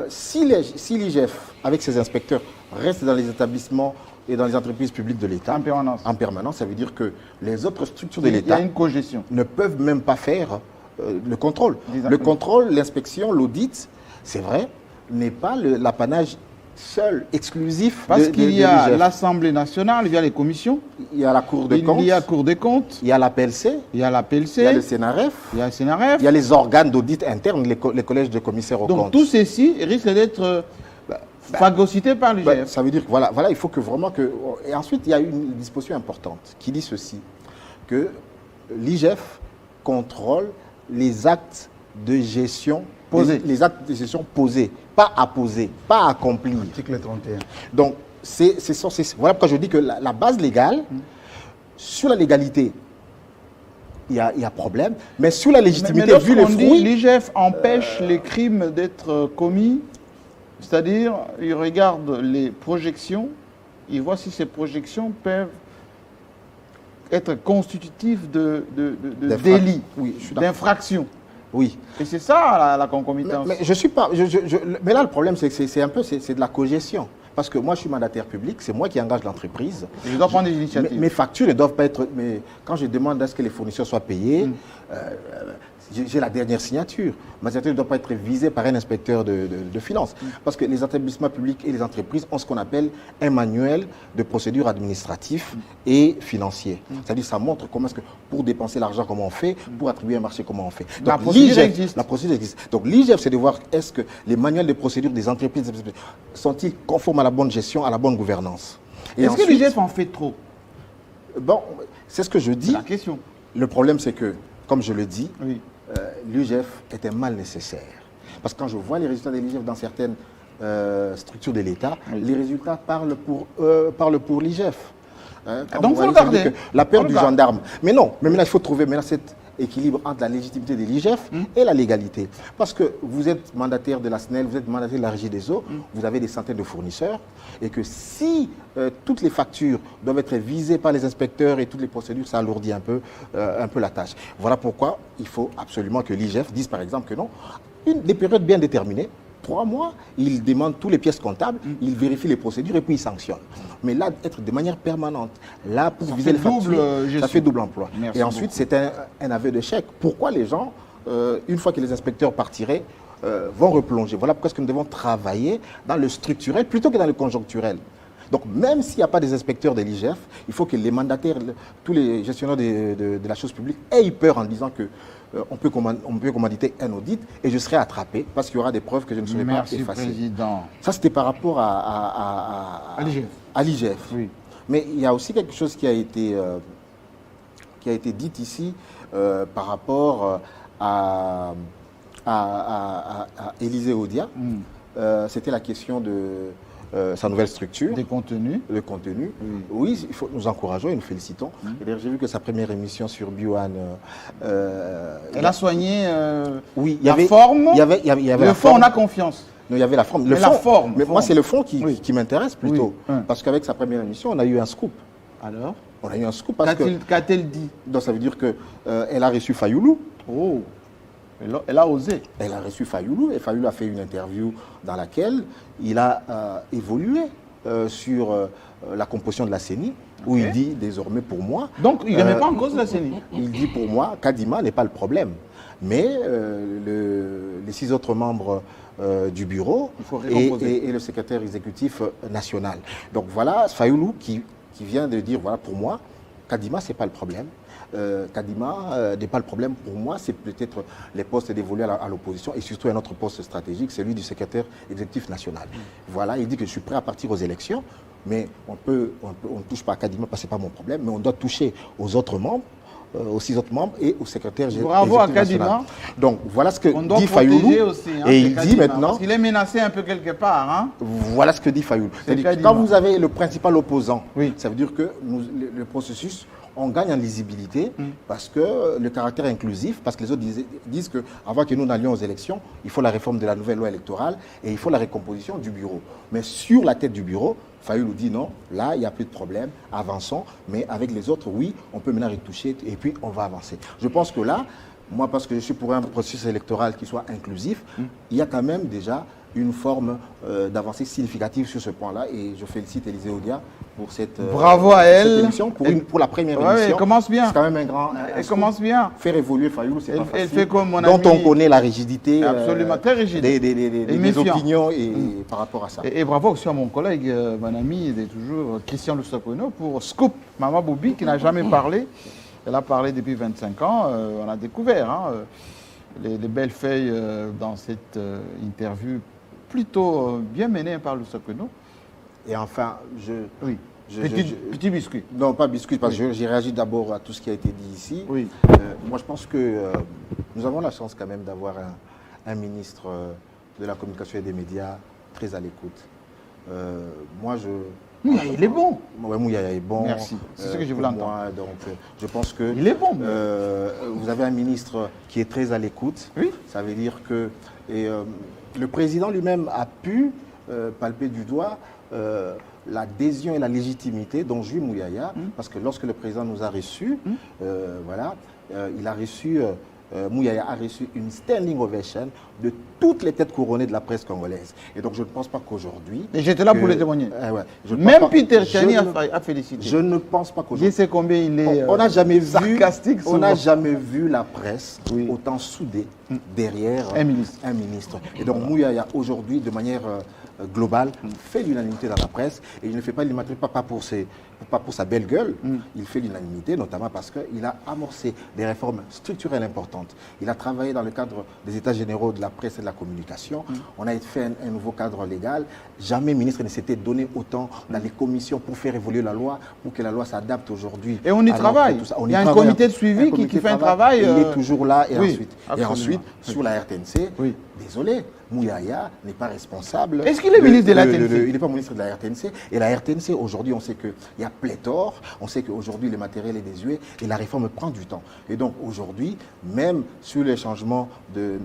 si l'IGF, avec ses inspecteurs, reste dans les établissements et dans les entreprises publiques de l'État, en permanence, ça veut dire que les autres structures de l'État ne peuvent même pas faire le contrôle. Le contrôle, l'inspection, l'audit, c'est vrai, n'est pas l'apanage seul, exclusif parce qu'il y a l'Assemblée nationale, il y a les commissions, il y a la Cour des comptes, il y a la Cour des comptes, il y a la PLC, il y a la PLC, il y a le CNRF, il y a le CNRF, il y a les organes d'audit internes, les collèges de commissaires aux comptes. Donc tous ceux-ci risquent d'être phagocytés par l'IGF. Ça veut dire que voilà, il faut que vraiment que... Et ensuite, il y a une disposition importante qui dit ceci, que l'IGF contrôle les actes de gestion posés. Les actes de gestion posés, pas apposés, pas accomplis. Article 31. Donc, voilà pourquoi je dis que la base légale, sur la légalité, il y a problème, mais sur la légitimité, vu les fruits... L'IGF empêche les crimes d'être commis, c'est-à-dire, il regarde les projections, il voit si ces projections peuvent être constitutives de délits, d'infractions. Oui. Et c'est ça la concomitance. Mais je suis pas. Mais là, le problème, c'est que c'est de la cogestion. Parce que moi, je suis mandataire public, c'est moi qui engage l'entreprise. Je dois prendre des initiatives. Mes factures ne doivent pas être. Mais quand je demande à ce que les fournisseurs soient payés, j'ai la dernière signature. Ma signature ne doit pas être visée par un inspecteur de finances. Parce que les établissements publics et les entreprises ont ce qu'on appelle un manuel de procédure administrative et financier. C'est-à-dire ça montre comment est-ce que pour dépenser l'argent, comment on fait, pour attribuer un marché, comment on fait. Donc, la procédure existe. La procédure existe. Donc l'IGF, c'est de voir est-ce que les manuels de procédure des entreprises sont-ils conformes à la bonne gestion, à la bonne gouvernance. Est-ce que l'IGF en fait trop? Bon, c'est ce que je dis. C'est la question. Le problème, c'est que, comme je le dis, oui. L'IGF est un mal nécessaire. Parce que quand je vois les résultats de l'IGF dans certaines structures de l'État, les résultats parlent pour l'IGF. Donc il faut le garder. La peur du gendarme. Mais non, mais là, il faut trouver cet équilibre entre la légitimité de l'IGF et la légalité. Parce que vous êtes mandataire de la SNEL, vous êtes mandataire de la Régie des eaux, vous avez des centaines de fournisseurs, et que si toutes les factures doivent être visées par les inspecteurs et toutes les procédures, ça alourdit un peu la tâche. Voilà pourquoi il faut absolument que l'IGF dise par exemple que non, des périodes bien déterminées, 3 mois, il demande toutes les pièces comptables, il vérifie les procédures et puis il sanctionne. Mais là, être de manière permanente, là, pour viser les factures, ça fait double emploi. Merci et ensuite, c'est un aveu de chèque. Pourquoi les gens, une fois que les inspecteurs partiraient, vont replonger? Voilà pourquoi est-ce que nous devons travailler dans le structurel plutôt que dans le conjoncturel. Donc, même s'il n'y a pas des inspecteurs de l'IGF, il faut que les mandataires, tous les gestionnaires de la chose publique aient peur en disant que on peut commanditer un audit et je serai attrapé parce qu'il y aura des preuves que je ne saurais pas effacer. Merci, Président. Ça, c'était par rapport à l'IGF. Oui. Mais il y a aussi quelque chose qui a été dit ici par rapport à Élisée Odia. C'était la question de sa nouvelle structure. Des contenus. Le contenu. Oui, nous encourageons et nous félicitons. D'ailleurs, j'ai vu que sa première émission sur Bioan... elle a soigné oui, la forme. Il y avait le fond, on a confiance. Non, il y avait la forme. Moi, c'est le fond qui m'intéresse plutôt. Oui. Parce qu'avec sa première émission, on a eu un scoop. Alors? On a eu un scoop parce que... Qu'a-t-elle dit? Donc ça veut dire qu'elle a reçu Fayoulou. Oh, elle a osé. Elle a reçu Fayoulou et Fayoulou a fait une interview dans laquelle il a évolué sur la composition de la CENI, où il dit désormais pour moi... Donc il ne remet pas en cause la CENI. Il dit pour moi, Kadima n'est pas le problème. Mais les 6 autres membres du bureau et le secrétaire exécutif national. Donc voilà, Fayoulou qui vient de dire, voilà, pour moi, Kadima, ce n'est pas le problème. Kadima n'est pas le problème pour moi, c'est peut-être les postes dévolus à l'opposition et surtout un autre poste stratégique, celui du secrétaire exécutif national. Voilà, il dit que je suis prêt à partir aux élections, mais on ne touche pas à Kadima parce que ce n'est pas mon problème, mais on doit toucher aux autres membres, aux 6 autres membres et au secrétaire exécutif national. Bravo à Kadima. Donc voilà ce que dit Fayoulou. Aussi, hein, et il Kadima, dit maintenant... Parce qu'il est menacé un peu quelque part. Hein. Voilà ce que dit Fayoulou. Quand vous avez le principal opposant, ça veut dire que le processus... On gagne en lisibilité parce que le caractère inclusif, parce que les autres disent qu'avant que nous n'allions aux élections, il faut la réforme de la nouvelle loi électorale et il faut la recomposition du bureau. Mais sur la tête du bureau, Fayoulou dit non, là, il n'y a plus de problème, avançons. Mais avec les autres, oui, on peut maintenant retoucher et puis on va avancer. Je pense que là, moi, parce que je suis pour un processus électoral qui soit inclusif, il y a quand même déjà une forme d'avancée significative sur ce point-là. Et je félicite Élisée Odia pour cette, bravo à elle. Cette émission, pour la première émission. Elle commence bien. C'est quand même un grand... Elle commence bien. Faire évoluer Fayoulou, c'est pas facile. Elle fait comme mon dont ami. on connaît la rigidité. Absolument, très rigide. Des opinions et par rapport à ça. Et bravo aussi à mon collègue, mon ami, il est toujours Christian Lusakono pour Scoop, Maman Boubi, qui n'a jamais parlé. Elle a parlé depuis 25 ans. On a découvert les belles feuilles dans cette interview plutôt bien menée par Lusakono. Et enfin, Petit biscuit. Non, pas biscuit, parce que j'ai réagi d'abord à tout ce qui a été dit ici. Oui. Moi, je pense que nous avons la chance quand même d'avoir un ministre de la communication et des médias très à l'écoute. Mouyaya, il est bon. Ouais, Mouyaya est bon. Merci. C'est ce que je voulais entendre. Donc, je pense que... Il est bon. Vous avez un ministre qui est très à l'écoute. Oui. Ça veut dire que... Et, le président lui-même a pu palper du doigt l'adhésion et la légitimité dont jouit Mouyaya, parce que lorsque le président nous a reçus, il a reçu... Mouyaya a reçu une standing ovation de toutes les têtes couronnées de la presse congolaise. Et donc je ne pense pas qu'aujourd'hui... Et j'étais là pour le témoigner. Même Peter Chani a félicité. Je ne pense pas qu'aujourd'hui... Je sais combien il est on n'a jamais sarcastique. On n'a jamais vu la presse autant soudée derrière un ministre. Et donc Mouyaya aujourd'hui, de manière globale, fait l'unanimité dans la presse. Et il ne fait pas l'unanimité pas pour sa belle gueule, il fait l'unanimité, notamment parce qu'il a amorcé des réformes structurelles importantes. Il a travaillé dans le cadre des états généraux de la presse et de la communication. On a fait un nouveau cadre légal. Jamais ministre ne s'était donné autant dans les commissions pour faire évoluer la loi, pour que la loi s'adapte aujourd'hui. Et on y travaille. Il y a un comité de suivi qui fait un travail. Il est toujours là. Et absolument. ensuite, sur la RTNC, désolé, Mouyaya n'est pas responsable. Est-ce qu'il est ministre de la RTNC? Il n'est pas ministre de la RTNC. Et la RTNC, aujourd'hui, on sait qu'il y a pléthore. On sait qu'aujourd'hui, le matériel est désuet et la réforme prend du temps. Et donc, aujourd'hui, même sur les changements du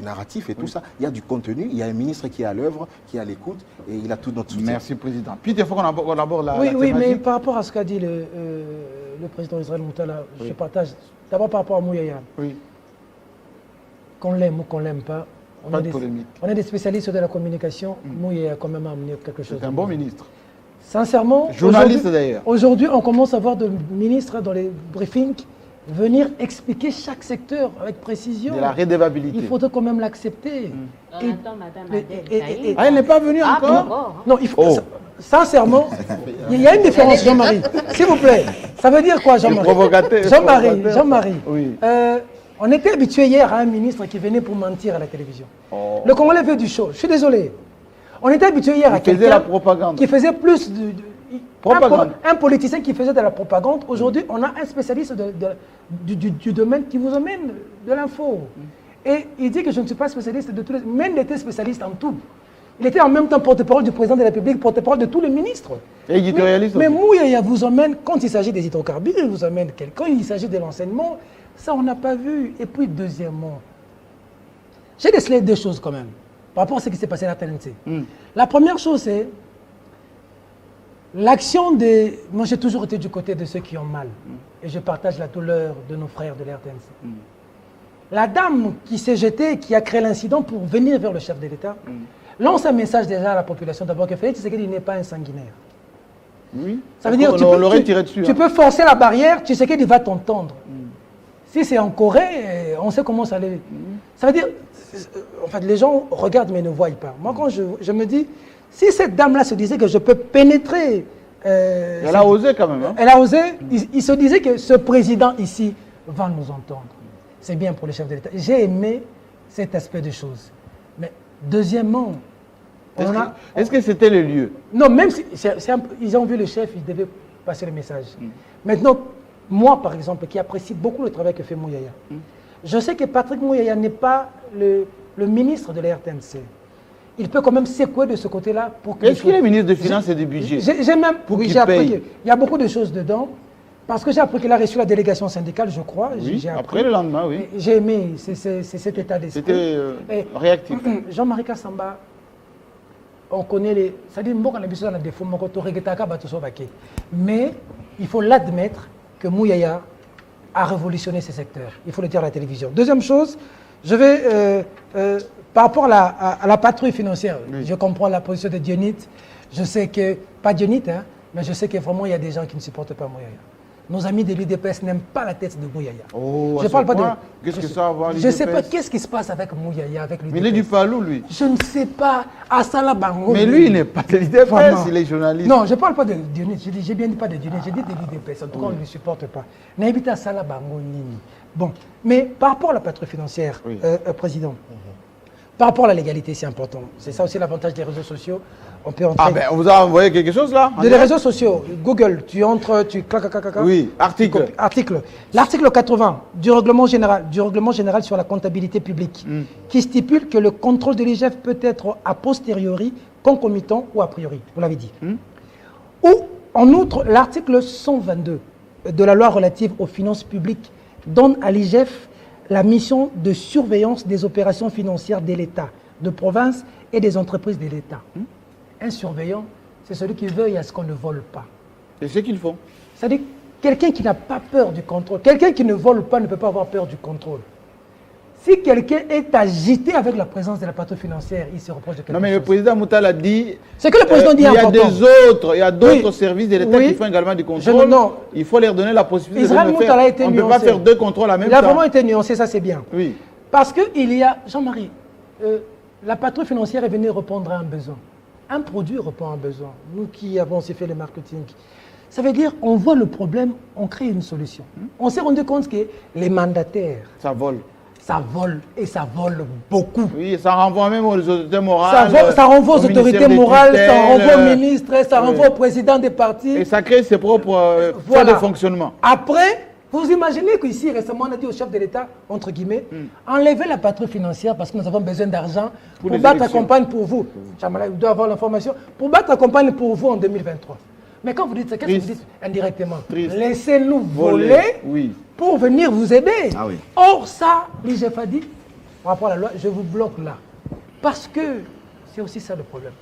narratif et tout ça, il y a du contenu. Il y a un ministre qui est à l'œuvre, qui est à l'écoute et il a tout notre soutien. Merci, Président. Puis, il faut qu'on aborde la Oui, mais par rapport à ce qu'a dit le président Israël Moutala, je partage. D'abord, par rapport à Mouyaya. Oui. Qu'on l'aime ou qu'on ne l'aime pas, on est des spécialistes de la communication. Mouyaya a quand même amené quelque chose. C'est un bon ministre. Sincèrement, journaliste d'ailleurs. Aujourd'hui, on commence à voir des ministres dans les briefings venir expliquer chaque secteur avec précision. De la redevabilité. Il faudrait quand même l'accepter. Attends, madame Adèle. Elle n'est pas venue encore. Non, il faut. Sincèrement, il y a une différence, Jean-Marie. S'il vous plaît. Ça veut dire quoi, Jean-Marie? Jean-Marie. Oui. On était habitué hier à un ministre qui venait pour mentir à la télévision. Le Congolais veut du show. Je suis désolé. On était habitué hier à quelqu'un qui faisait plus de propagande. Un politicien qui faisait de la propagande. Aujourd'hui, on a un spécialiste du domaine qui vous emmène de l'info. Et il dit que je ne suis pas spécialiste de tous les... Même il était spécialiste en tout. Il était en même temps porte-parole du président de la République, porte-parole de tous les ministres. Et éditorialiste mais Mouyaya vous emmène, quand il s'agit des hydrocarbures, il vous emmène quelqu'un, il s'agit de l'enseignement. Ça, on n'a pas vu. Et puis, deuxièmement, j'ai décelé deux choses quand même, par rapport à ce qui s'est passé à la TNC. La première chose, c'est L'action des... Moi, j'ai toujours été du côté de ceux qui ont mal. Et je partage la douleur de nos frères de l'RTNC. La dame qui s'est jetée, qui a créé l'incident pour venir vers le chef de l'État, lance un message déjà à la population d'abord que Félix Tshisekedi n'est pas un sanguinaire. Oui. Ça veut dire que tu peux forcer la barrière, Tshisekedi va t'entendre. Si c'est en Corée, on sait comment ça allait. Ça veut dire, en fait, les gens regardent mais ne voient pas. Moi, quand je me dis, si cette dame-là se disait que je peux pénétrer... elle a osé quand même. Hein. Elle a osé. Il se disait que ce président ici va nous entendre. C'est bien pour le chef de l'État. J'ai aimé cet aspect des choses. Mais deuxièmement, est-ce que c'était le lieu? Non, même si ils ont vu le chef, ils devaient passer le message. Maintenant, moi, par exemple, qui apprécie beaucoup le travail que fait Mouyaya, je sais que Patrick Mouyaya n'est pas le ministre de la RTNC. Il peut quand même secouer de ce côté-là pour que... Est-ce qu'il est ministre des Finances et du Budget? J'ai même... Oui, j'ai appris qu'il y a beaucoup de choses dedans. Parce que j'ai appris qu'il a reçu la délégation syndicale, je crois. Oui, après le lendemain, oui. J'ai aimé cet état d'esprit. C'était réactif. Jean-Marie Kassamba, on connaît les... C'est-à-dire, mais il faut l'admettre que Mouyaya a révolutionné ce secteur. Il faut le dire à la télévision. Deuxième chose, je vais... par rapport à la patrouille financière, je comprends la position de Dionit. Je sais que... Pas Dionit, hein, mais je sais que vraiment, il y a des gens qui ne supportent pas Mouyaya. Nos amis de l'UDPS n'aiment pas la tête de Mouyaya. Oh, je parle pas de... Qu'est-ce que ça va avoir Je ne sais pas qu'est-ce qui se passe avec Mouyaya, avec l'UDPS. Mais il est du Palou, lui. Je ne sais pas. Asala Bango. Mais lui, il n'est pas de l'UDPS, il est journaliste. Non, je ne parle pas de Dionit. J'ai bien dit pas de Dionit, j'ai dit de l'UDPS. En tout cas, on ne le supporte pas. N'habite Asala Bango Nini. Bon, mais par rapport à la patrouille financière, Président, par rapport à la légalité, c'est important. C'est ça aussi l'avantage des réseaux sociaux. On peut entrer... Ah ben, on vous a envoyé quelque chose là? Les réseaux sociaux, Google, tu entres, tu clac. Oui, article. L'article 80 du règlement général sur la comptabilité publique, qui stipule que le contrôle de l'IGF peut être a posteriori, concomitant ou a priori. Vous l'avez dit. Ou, en outre, l'article 122 de la loi relative aux finances publiques donne à l'IGF la mission de surveillance des opérations financières de l'État, de province et des entreprises de l'État. Un surveillant, c'est celui qui veille à ce qu'on ne vole pas. C'est ce qu'ils font. C'est-à-dire quelqu'un qui n'a pas peur du contrôle. Quelqu'un qui ne vole pas ne peut pas avoir peur du contrôle. Si quelqu'un est agité avec la présence de la patrouille financière, il se reproche de quelque chose. Non, mais le président Moutal a dit... C'est que le président dit important. Il y a d'autres services de l'État qui font également du contrôle. Il faut leur donner la possibilité de le faire. On ne peut pas faire deux contrôles en même temps. Il a vraiment été nuancé, ça c'est bien. Oui. Parce qu'il y a... Jean-Marie, la patrouille financière est venue répondre à un besoin. Un produit répond à un besoin. Nous qui avons aussi fait le marketing. Ça veut dire on voit le problème, on crée une solution. On s'est rendu compte que les mandataires... Ça vole. Ça vole et ça vole beaucoup. Oui, ça renvoie même aux autorités morales. Ça renvoie aux autorités morales, ça renvoie aux ministres, ça renvoie au président des partis. Et ça crée ses propres voies de fonctionnement. Après, vous imaginez qu'ici, récemment, on a dit au chef de l'État, entre guillemets, enlevez la patrouille financière parce que nous avons besoin d'argent pour battre la campagne pour vous. Chamala, il doit avoir l'information. Pour battre la campagne pour vous en 2023. Mais quand vous dites ça, qu'est-ce que vous dites indirectement? Laissez-nous voler pour venir vous aider. Ah oui. Or, ça, l'IGF a dit, par rapport à la loi, je vous bloque là. Parce que c'est aussi ça le problème.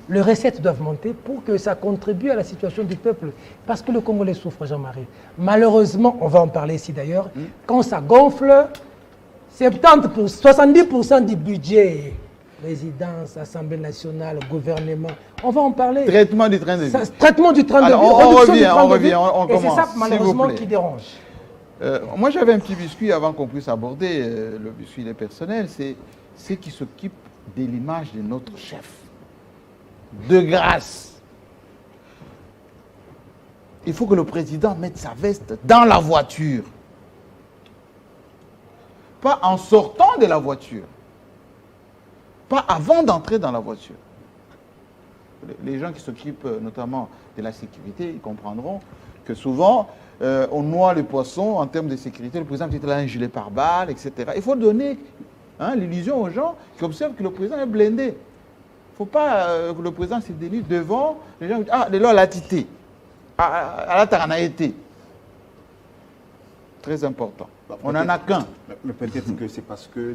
Les recettes doivent monter pour que ça contribue à la situation du peuple. Parce que le Congolais souffre, Jean-Marie. Malheureusement, on va en parler ici d'ailleurs, quand ça gonfle, 70% du budget, résidence, Assemblée nationale, gouvernement, on va en parler. Traitement du train de vie. Traitement du train de vie. On revient, on commence. Et c'est ça, malheureusement, qui dérange. Moi, j'avais un petit biscuit avant qu'on puisse aborder le biscuit des personnels. C'est ceux qui s'occupent de l'image de notre chef. De grâce. Il faut que le président mette sa veste dans la voiture. Pas en sortant de la voiture. Pas avant d'entrer dans la voiture. Les gens qui s'occupent notamment de la sécurité, ils comprendront que souvent, on noie les poissons en termes de sécurité. Le président était là un gilet pare-balles, etc. Il faut donner l'illusion aux gens qui observent que le président est blindé. Il ne faut pas que le président se délie devant les gens qui disent « Ah, de là, la tité. Ah, là, t'en as été. » Très important. On n'en a qu'un. Mais peut-être que c'est parce que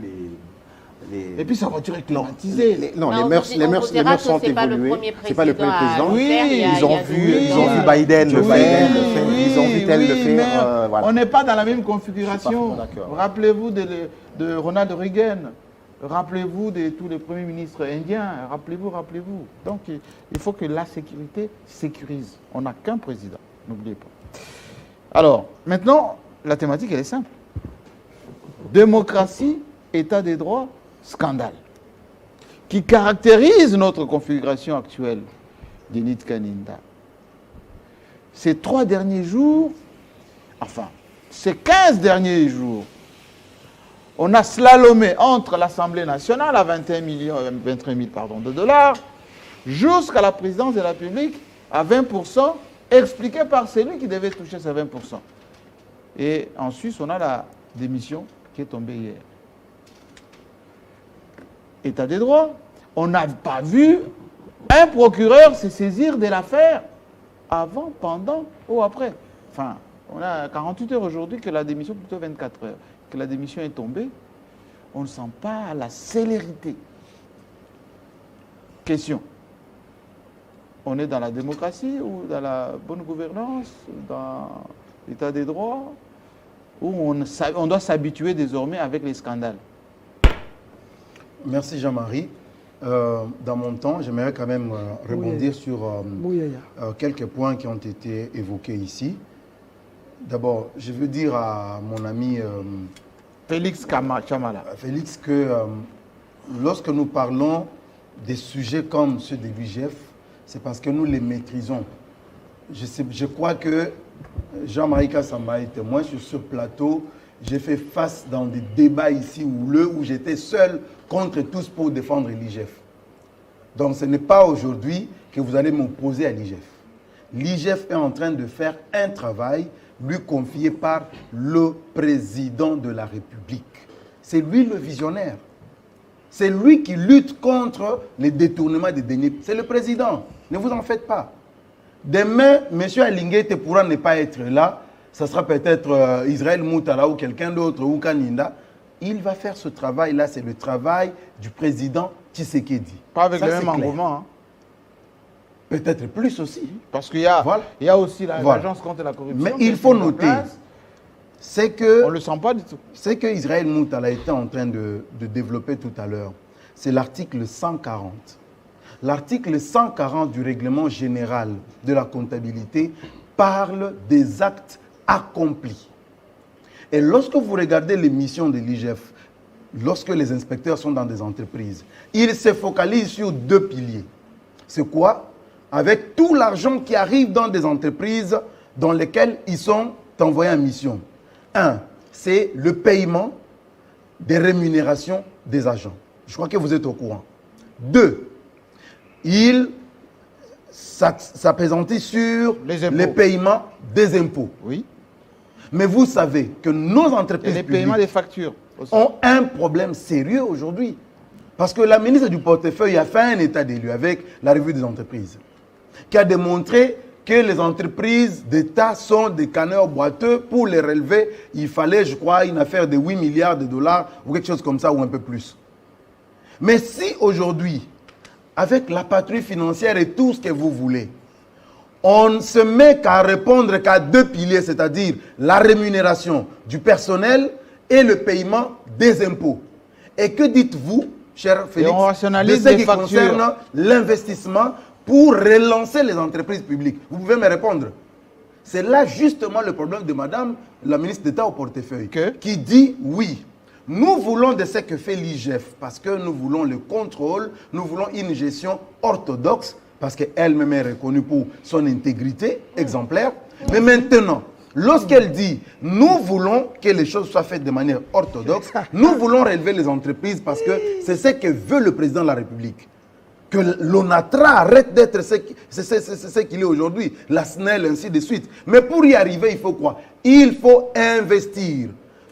Et puis sa voiture est climatisée. Non, Mais les on mœurs, vous les mœurs, dira les mœurs que sont c'est pas le évoluées. premier C'est pas le premier président à président. le faire, il y a- Ils ont il y a vu, des- ils ont vu Biden le faire. Ils ont vu tel le mais faire. Voilà. on n'est pas dans la même Je suis configuration. pas d'accord. Rappelez-vous de Ronald Reagan. Rappelez-vous de tous les premiers ministres indiens. Rappelez-vous. Donc, il faut que la sécurité sécurise. On n'a qu'un président, n'oubliez pas. Alors, maintenant, la thématique, elle est simple. Démocratie, état des droits, scandale. Qui caractérise notre configuration actuelle d'Enid Kaninda. Ces 3 derniers jours, enfin, ces 15 derniers jours, on a slalomé entre l'Assemblée nationale à 23 000 de dollars jusqu'à la présidence de la République à 20%, expliqué par celui qui devait toucher ces 20%. Et en Suisse, on a la démission qui est tombée hier. État des droits. On n'a pas vu un procureur se saisir de l'affaire avant, pendant ou après. Enfin, on a 48 heures aujourd'hui que la démission, plutôt 24 heures, que la démission est tombée. On ne sent pas la célérité. Question. On est dans la démocratie ou dans la bonne gouvernance, dans l'état des droits, où on doit s'habituer désormais avec les scandales? Merci Jean-Marie. Dans mon temps, j'aimerais quand même rebondir sur quelques points qui ont été évoqués ici. D'abord, je veux dire à mon ami Félix Chamala. Félix que lorsque nous parlons des sujets comme ceux de l'IGF, c'est parce que nous les maîtrisons. Je crois que Jean-Marie Kassamba est témoin sur ce plateau. J'ai fait face dans des débats ici où j'étais seul contre tous pour défendre l'IGF. Donc ce n'est pas aujourd'hui que vous allez m'opposer à l'IGF. L'IGF est en train de faire un travail lui confié par le président de la République. C'est lui le visionnaire. C'est lui qui lutte contre les détournements des deniers. C'est le président. Ne vous en faites pas. Demain, M. Alinguete pourra ne pas être là. Ça sera peut-être Israël Moutala ou quelqu'un d'autre, ou Kaninda. Il va faire ce travail-là. C'est le travail du président Tshisekedi. Pas avec ça, le même c'est clair. engouement. Hein. Peut-être plus aussi. Parce qu'il y a, Voilà. il y a aussi Voilà. l'agence contre la corruption. Mais qui il est faut mise en noter, place. c'est que... On ne le sent pas du tout. Ce que Israël Moutala était en train de développer tout à l'heure, c'est l'article 140. L'article 140 du règlement général de la comptabilité parle des actes accomplis. Et lorsque vous regardez les missions de l'IGF, lorsque les inspecteurs sont dans des entreprises, ils se focalisent sur 2 piliers. C'est quoi? Avec tout l'argent qui arrive dans des entreprises dans lesquelles ils sont envoyés en mission. 1, c'est le paiement des rémunérations des agents. Je crois que vous êtes au courant. 2, il s'appesantit sur les paiements des impôts. Oui. Mais vous savez que nos Et entreprises les publiques paiements des factures aussi. ont un problème sérieux aujourd'hui. Parce que la ministre du portefeuille a fait un état des lieux avec la revue des entreprises, qui a démontré que les entreprises d'État sont des canneurs boiteux. Pour les relever, il fallait, je crois, une affaire de 8 milliards de dollars ou quelque chose comme ça, ou un peu plus. Mais si aujourd'hui, avec la patrouille financière et tout ce que vous voulez, on ne se met qu'à répondre qu'à 2 piliers, c'est-à-dire la rémunération du personnel et le paiement des impôts. Et que dites-vous, cher Félix, on rationalise de ce les qui factures. concerne l'investissement pour relancer les entreprises publiques? Vous pouvez me répondre. C'est là justement le problème de madame la ministre d'État au portefeuille, qui dit oui. Nous voulons de ce que fait l'IGF, parce que nous voulons le contrôle, nous voulons une gestion orthodoxe, parce qu'elle-même est reconnue pour son intégrité exemplaire. Mais maintenant, lorsqu'elle dit « nous voulons que les choses soient faites de manière orthodoxe, nous voulons relever les entreprises parce que c'est ce que veut le président de la République. » Que l'ONATRA arrête d'être ce qu'il est aujourd'hui, la SNEL, ainsi de suite. Mais pour y arriver, il faut quoi? Il faut investir.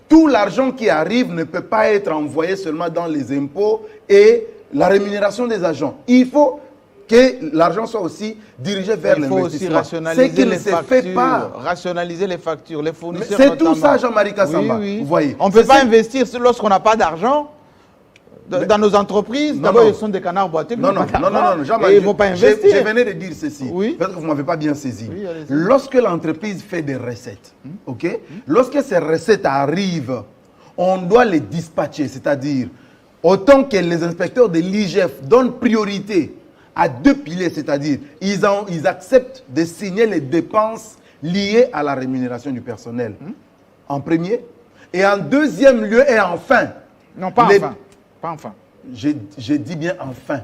Tout l'argent qui arrive ne peut pas être envoyé seulement dans les impôts et la rémunération des agents. Il faut que l'argent soit aussi dirigé vers l'investissement. Il faut aussi rationaliser les factures. Fait pas. Rationaliser les factures, les fournisseurs. C'est tout ça, Jean-Marie Kassamba. Oui, oui. Vous voyez. On ne peut pas investir lorsqu'on n'a pas d'argent Dans nos entreprises, d'abord, ils sont des canards boiteux. Non, Jean-Marie, ils ne vont pas investir. Je venais de dire ceci. Oui. Peut-être que vous ne m'avez pas bien saisi. Oui, lorsque l'entreprise fait des recettes, ok, lorsque ces recettes arrivent, on doit les dispatcher, c'est-à-dire, autant que les inspecteurs de l'IGF donnent priorité à 2 piliers, c'est-à-dire, ils acceptent de signer les dépenses liées à la rémunération du personnel, en premier, et en deuxième lieu, et enfin. Non, pas enfin. Pas enfin. J'ai dit bien enfin.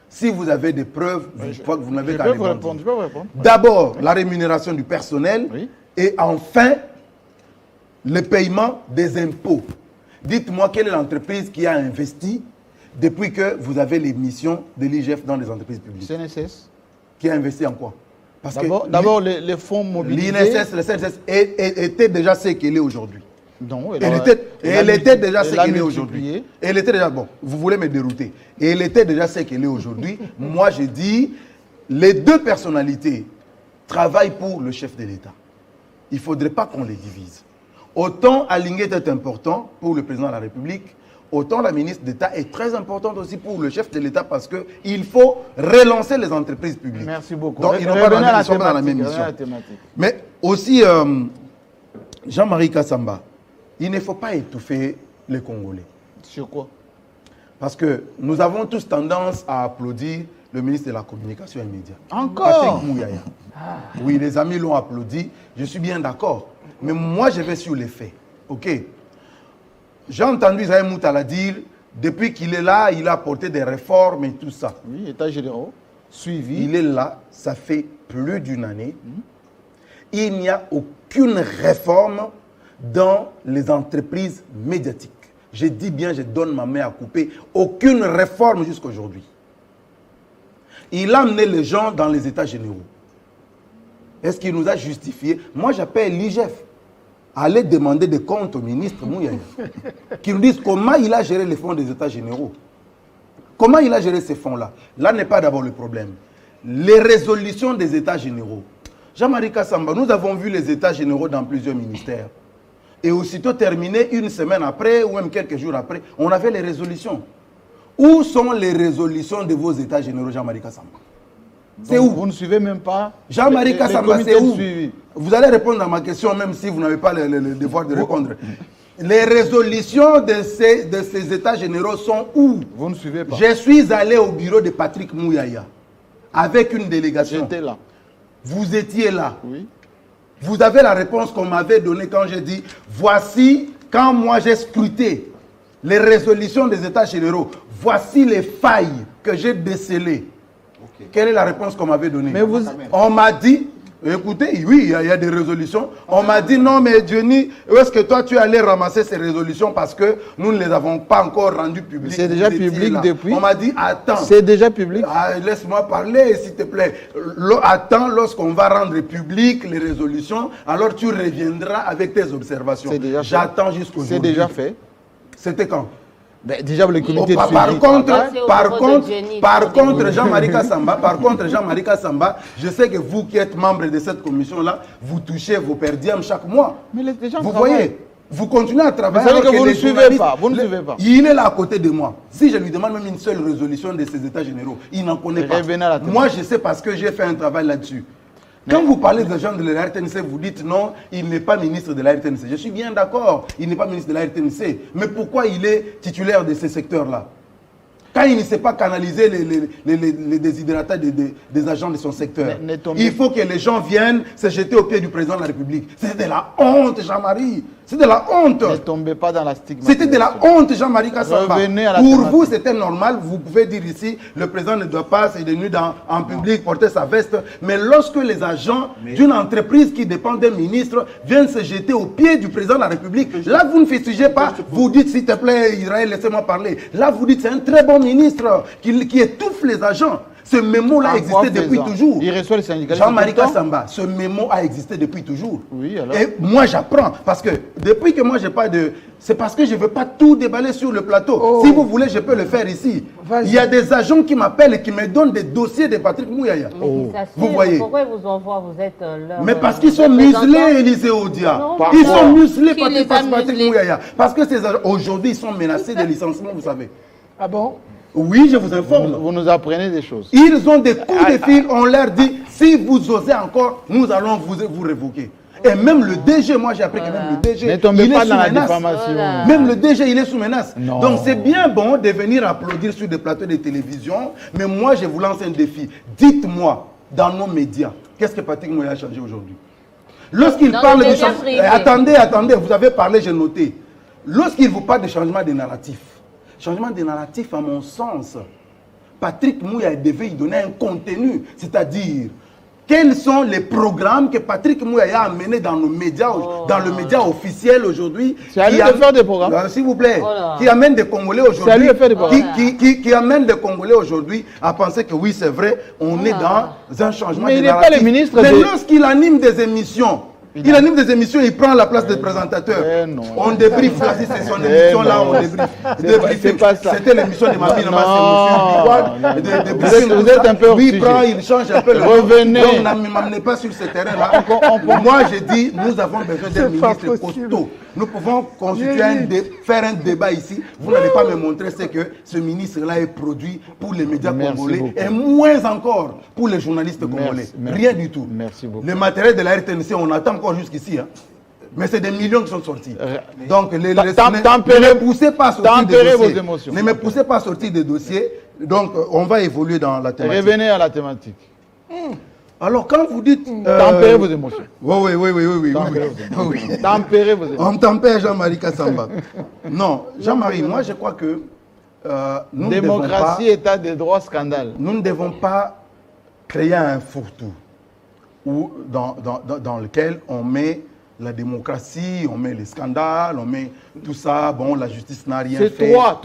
Si vous avez des preuves, vous n'avez qu'à les répondre. Je peux vous répondre. D'abord, la rémunération du personnel, et enfin, le paiement des impôts. Dites-moi quelle est l'entreprise qui a investi depuis que vous avez les missions de l'IGF dans les entreprises publiques. CNSS. Qui a investi en quoi? D'abord, les fonds mobilisés. L'INSS, le CNSS était déjà ce qu'elle est aujourd'hui. Non, elle était déjà ce qu'elle est aujourd'hui. Elle était déjà, bon, vous voulez me dérouter. Et elle était déjà ce qu'elle est aujourd'hui. Moi, je dis, les 2 personnalités travaillent pour le chef de l'État. Il ne faudrait pas qu'on les divise. Autant Alinguet est important pour le président de la République, autant la ministre d'État est très importante aussi pour le chef de l'État parce qu'il faut relancer les entreprises publiques. Merci beaucoup. Donc, ils n'ont pas dans la même mission. Mais aussi, Jean-Marie Kassamba, il ne faut pas étouffer les Congolais. Sur quoi? Parce que nous avons tous tendance à applaudir le ministre de la Communication et Médias. Encore Patrick Mouyaya. Oui, les amis l'ont applaudi. Je suis bien d'accord. Mais moi, je vais sur les faits. OK? J'ai entendu Israël Moutala dire, depuis qu'il est là, il a apporté des réformes et tout ça. Oui, État généraux, suivi. Il est là, ça fait plus d'une année. Il n'y a aucune réforme dans les entreprises médiatiques. Je dis bien, je donne ma main à couper. Aucune réforme jusqu'à aujourd'hui. Il a amené les gens dans les états généraux. Est-ce qu'il nous a justifié? Moi, j'appelle l'IGF. Allez demander des comptes au ministre Mouyaya. Qui nous dise comment il a géré les fonds des états généraux. Comment il a géré ces fonds-là? Là n'est pas d'abord le problème. Les résolutions des états généraux. Jean-Marie Kassamba, nous avons vu les états généraux dans plusieurs ministères. Et aussitôt terminé, une semaine après, ou même quelques jours après, on avait les résolutions. Où sont les résolutions de vos états généraux, Jean-Marie Kassamba? C'est où? Vous ne suivez même pas. Jean-Marie Kassamba, c'est où? Vous allez répondre à ma question, même si vous n'avez pas le devoir de répondre. Les résolutions de ces états généraux sont où? Vous ne suivez pas. Je suis allé au bureau de Patrick Mouyaya avec une délégation. J'étais là. Vous étiez là. Oui. Vous avez la réponse qu'on m'avait donnée quand j'ai dit, voici, quand moi j'ai scruté les résolutions des états généraux, voici les failles que j'ai décelées. Okay. Quelle est la réponse qu'on m'avait donnée? Mais vous... On m'a dit, écoutez, oui, il y a des résolutions. On m'a dit, non, mais Johnny, où est-ce que toi tu es allé ramasser ces résolutions parce que nous ne les avons pas encore rendues publiques? C'est déjà public depuis. On m'a dit, attends. C'est déjà public. Laisse-moi parler, s'il te plaît. Attends, lorsqu'on va rendre public les résolutions, alors tu reviendras avec tes observations. J'attends jusqu'aujourd'hui. C'est déjà fait. C'était quand? Ben, déjà le comité de suivi. Par contre, Jean-Marie Kassamba, je sais que vous qui êtes membre de cette commission-là, vous touchez vos per diem chaque mois. Mais les gens vous voyez, vous continuez à travailler. Vous savez que vous ne suivez pas. Vous ne suivez pas. Il est là à côté de moi. Si je lui demande même une seule résolution de ces états généraux, il n'en connaît pas. Moi, je sais parce que j'ai fait un travail là-dessus. Quand vous parlez de gens de la RTNC, vous dites non, il n'est pas ministre de la RTNC. Je suis bien d'accord, il n'est pas ministre de la RTNC. Mais pourquoi il est titulaire de ces secteurs-là? Quand il ne sait pas canaliser les désidératas des agents de son secteur, il faut que les gens viennent se jeter au pied du président de la République. C'est de la honte, Jean-Marie. C'est de la honte. Ne tombez pas dans la stigmatisation. C'était de la honte, Jean-Marie Kassamba. Pour vous, c'était normal. Vous pouvez dire ici, le président ne doit pas se tenir en public, porter sa veste. Mais lorsque les agents d'une entreprise qui dépend d'un ministre viennent se jeter au pied du président de la République, là, vous ne fustigez pas. Vous dites, s'il te plaît, Israël, laissez-moi parler. Là, vous dites, c'est un très bon ministre qui étouffe les agents. Ce mémo-là existait depuis toujours. Il reçoit les syndicalistes. Jean-Marie Kassamba, ce mémo a existé depuis toujours. Oui, alors. Et moi, j'apprends. Parce que depuis que moi, j'ai pas de... C'est parce que je ne veux pas tout déballer sur le plateau. Oh. Si vous voulez, je peux le faire ici. Il y a des agents qui m'appellent et qui me donnent des dossiers de Patrick Mouyaya. Vous voyez. Pourquoi ils vous envoient? Vous êtes leur... Mais parce qu'ils sont muselés, Élisée Odia. Ils sont muselés par Patrick Mouyaya. Parce que ces agents, aujourd'hui, ils sont menacés de licenciement, vous savez. Ah bon? Oui, je vous informe. Vous nous apprenez des choses. Ils ont des coups de fil, on leur dit, si vous osez encore, nous allons vous révoquer. Et même le DG, moi j'ai appris que même le DG, Ne tombez il pas est dans sous la menace. diffamation. Voilà. Même le DG, il est sous menace. Non. Donc c'est bien bon de venir applaudir sur des plateaux de télévision, mais moi je vous lance un défi. Dites-moi, dans nos médias, qu'est-ce que Patrick Moya a changé aujourd'hui? Lorsqu'il Dans parle les de médias changement... privés. Attendez, vous avez parlé, j'ai noté. Lorsqu'il vous parle de changement de narratif, à mon sens, Patrick Moya devait y donner un contenu, c'est-à-dire quels sont les programmes que Patrick Moya a amenés dans nos médias, dans le média officiel aujourd'hui. C'est à lui de faire des programmes. S'il vous plaît, Oh là. qui amène des Congolais C'est à lui aujourd'hui, de faire des programmes. qui amène des Congolais aujourd'hui à penser que oui, c'est vrai, on est dans un changement Mais de il n'est pas narratif. le ministre Mais de- lorsqu'il anime des émissions, il prend la place de présentateur. non. On débriefe là, si c'est son Eh émission là, non. on débriefe. C'est pas ça. C'était l'émission de Mamie Non. Nama, c'est monsieur Biwal. Vous êtes un peu hors Oui, sujet. il prend, il change un peu le Revenez. Donc, ne m'amenez pas sur ce terrain-là. Moi, je dis, nous avons besoin d'un ministre costaud. Nous pouvons constituer faire un débat ici. Vous n'allez pas me montrer ce que ce ministre-là est produit pour les médias Merci congolais beaucoup. et moins encore pour les journalistes congolais. Merci. Rien du tout. Merci beaucoup. Le matériel de la RTNC, on attend encore jusqu'ici. Hein. Mais c'est des millions qui sont sortis. Donc, ne me poussez pas à sortir des tempérez vos dossiers. émotions. Ne me poussez pas à sortir des dossiers. Donc, on va évoluer dans la thématique. Revenez à la thématique. Alors, quand vous dites... Tempérez vos émotions. Oui. Tempérez vos émotions. On tempère Jean-Marie Kassamba. Non, Jean-Marie, moi je crois que nous ne devons pas... Démocratie, état de droit, scandale. Nous ne devons pas créer un fourre-tout dans lequel on met la démocratie, on met les scandales, on met tout ça. Bon, la justice n'a rien fait. C'est trois.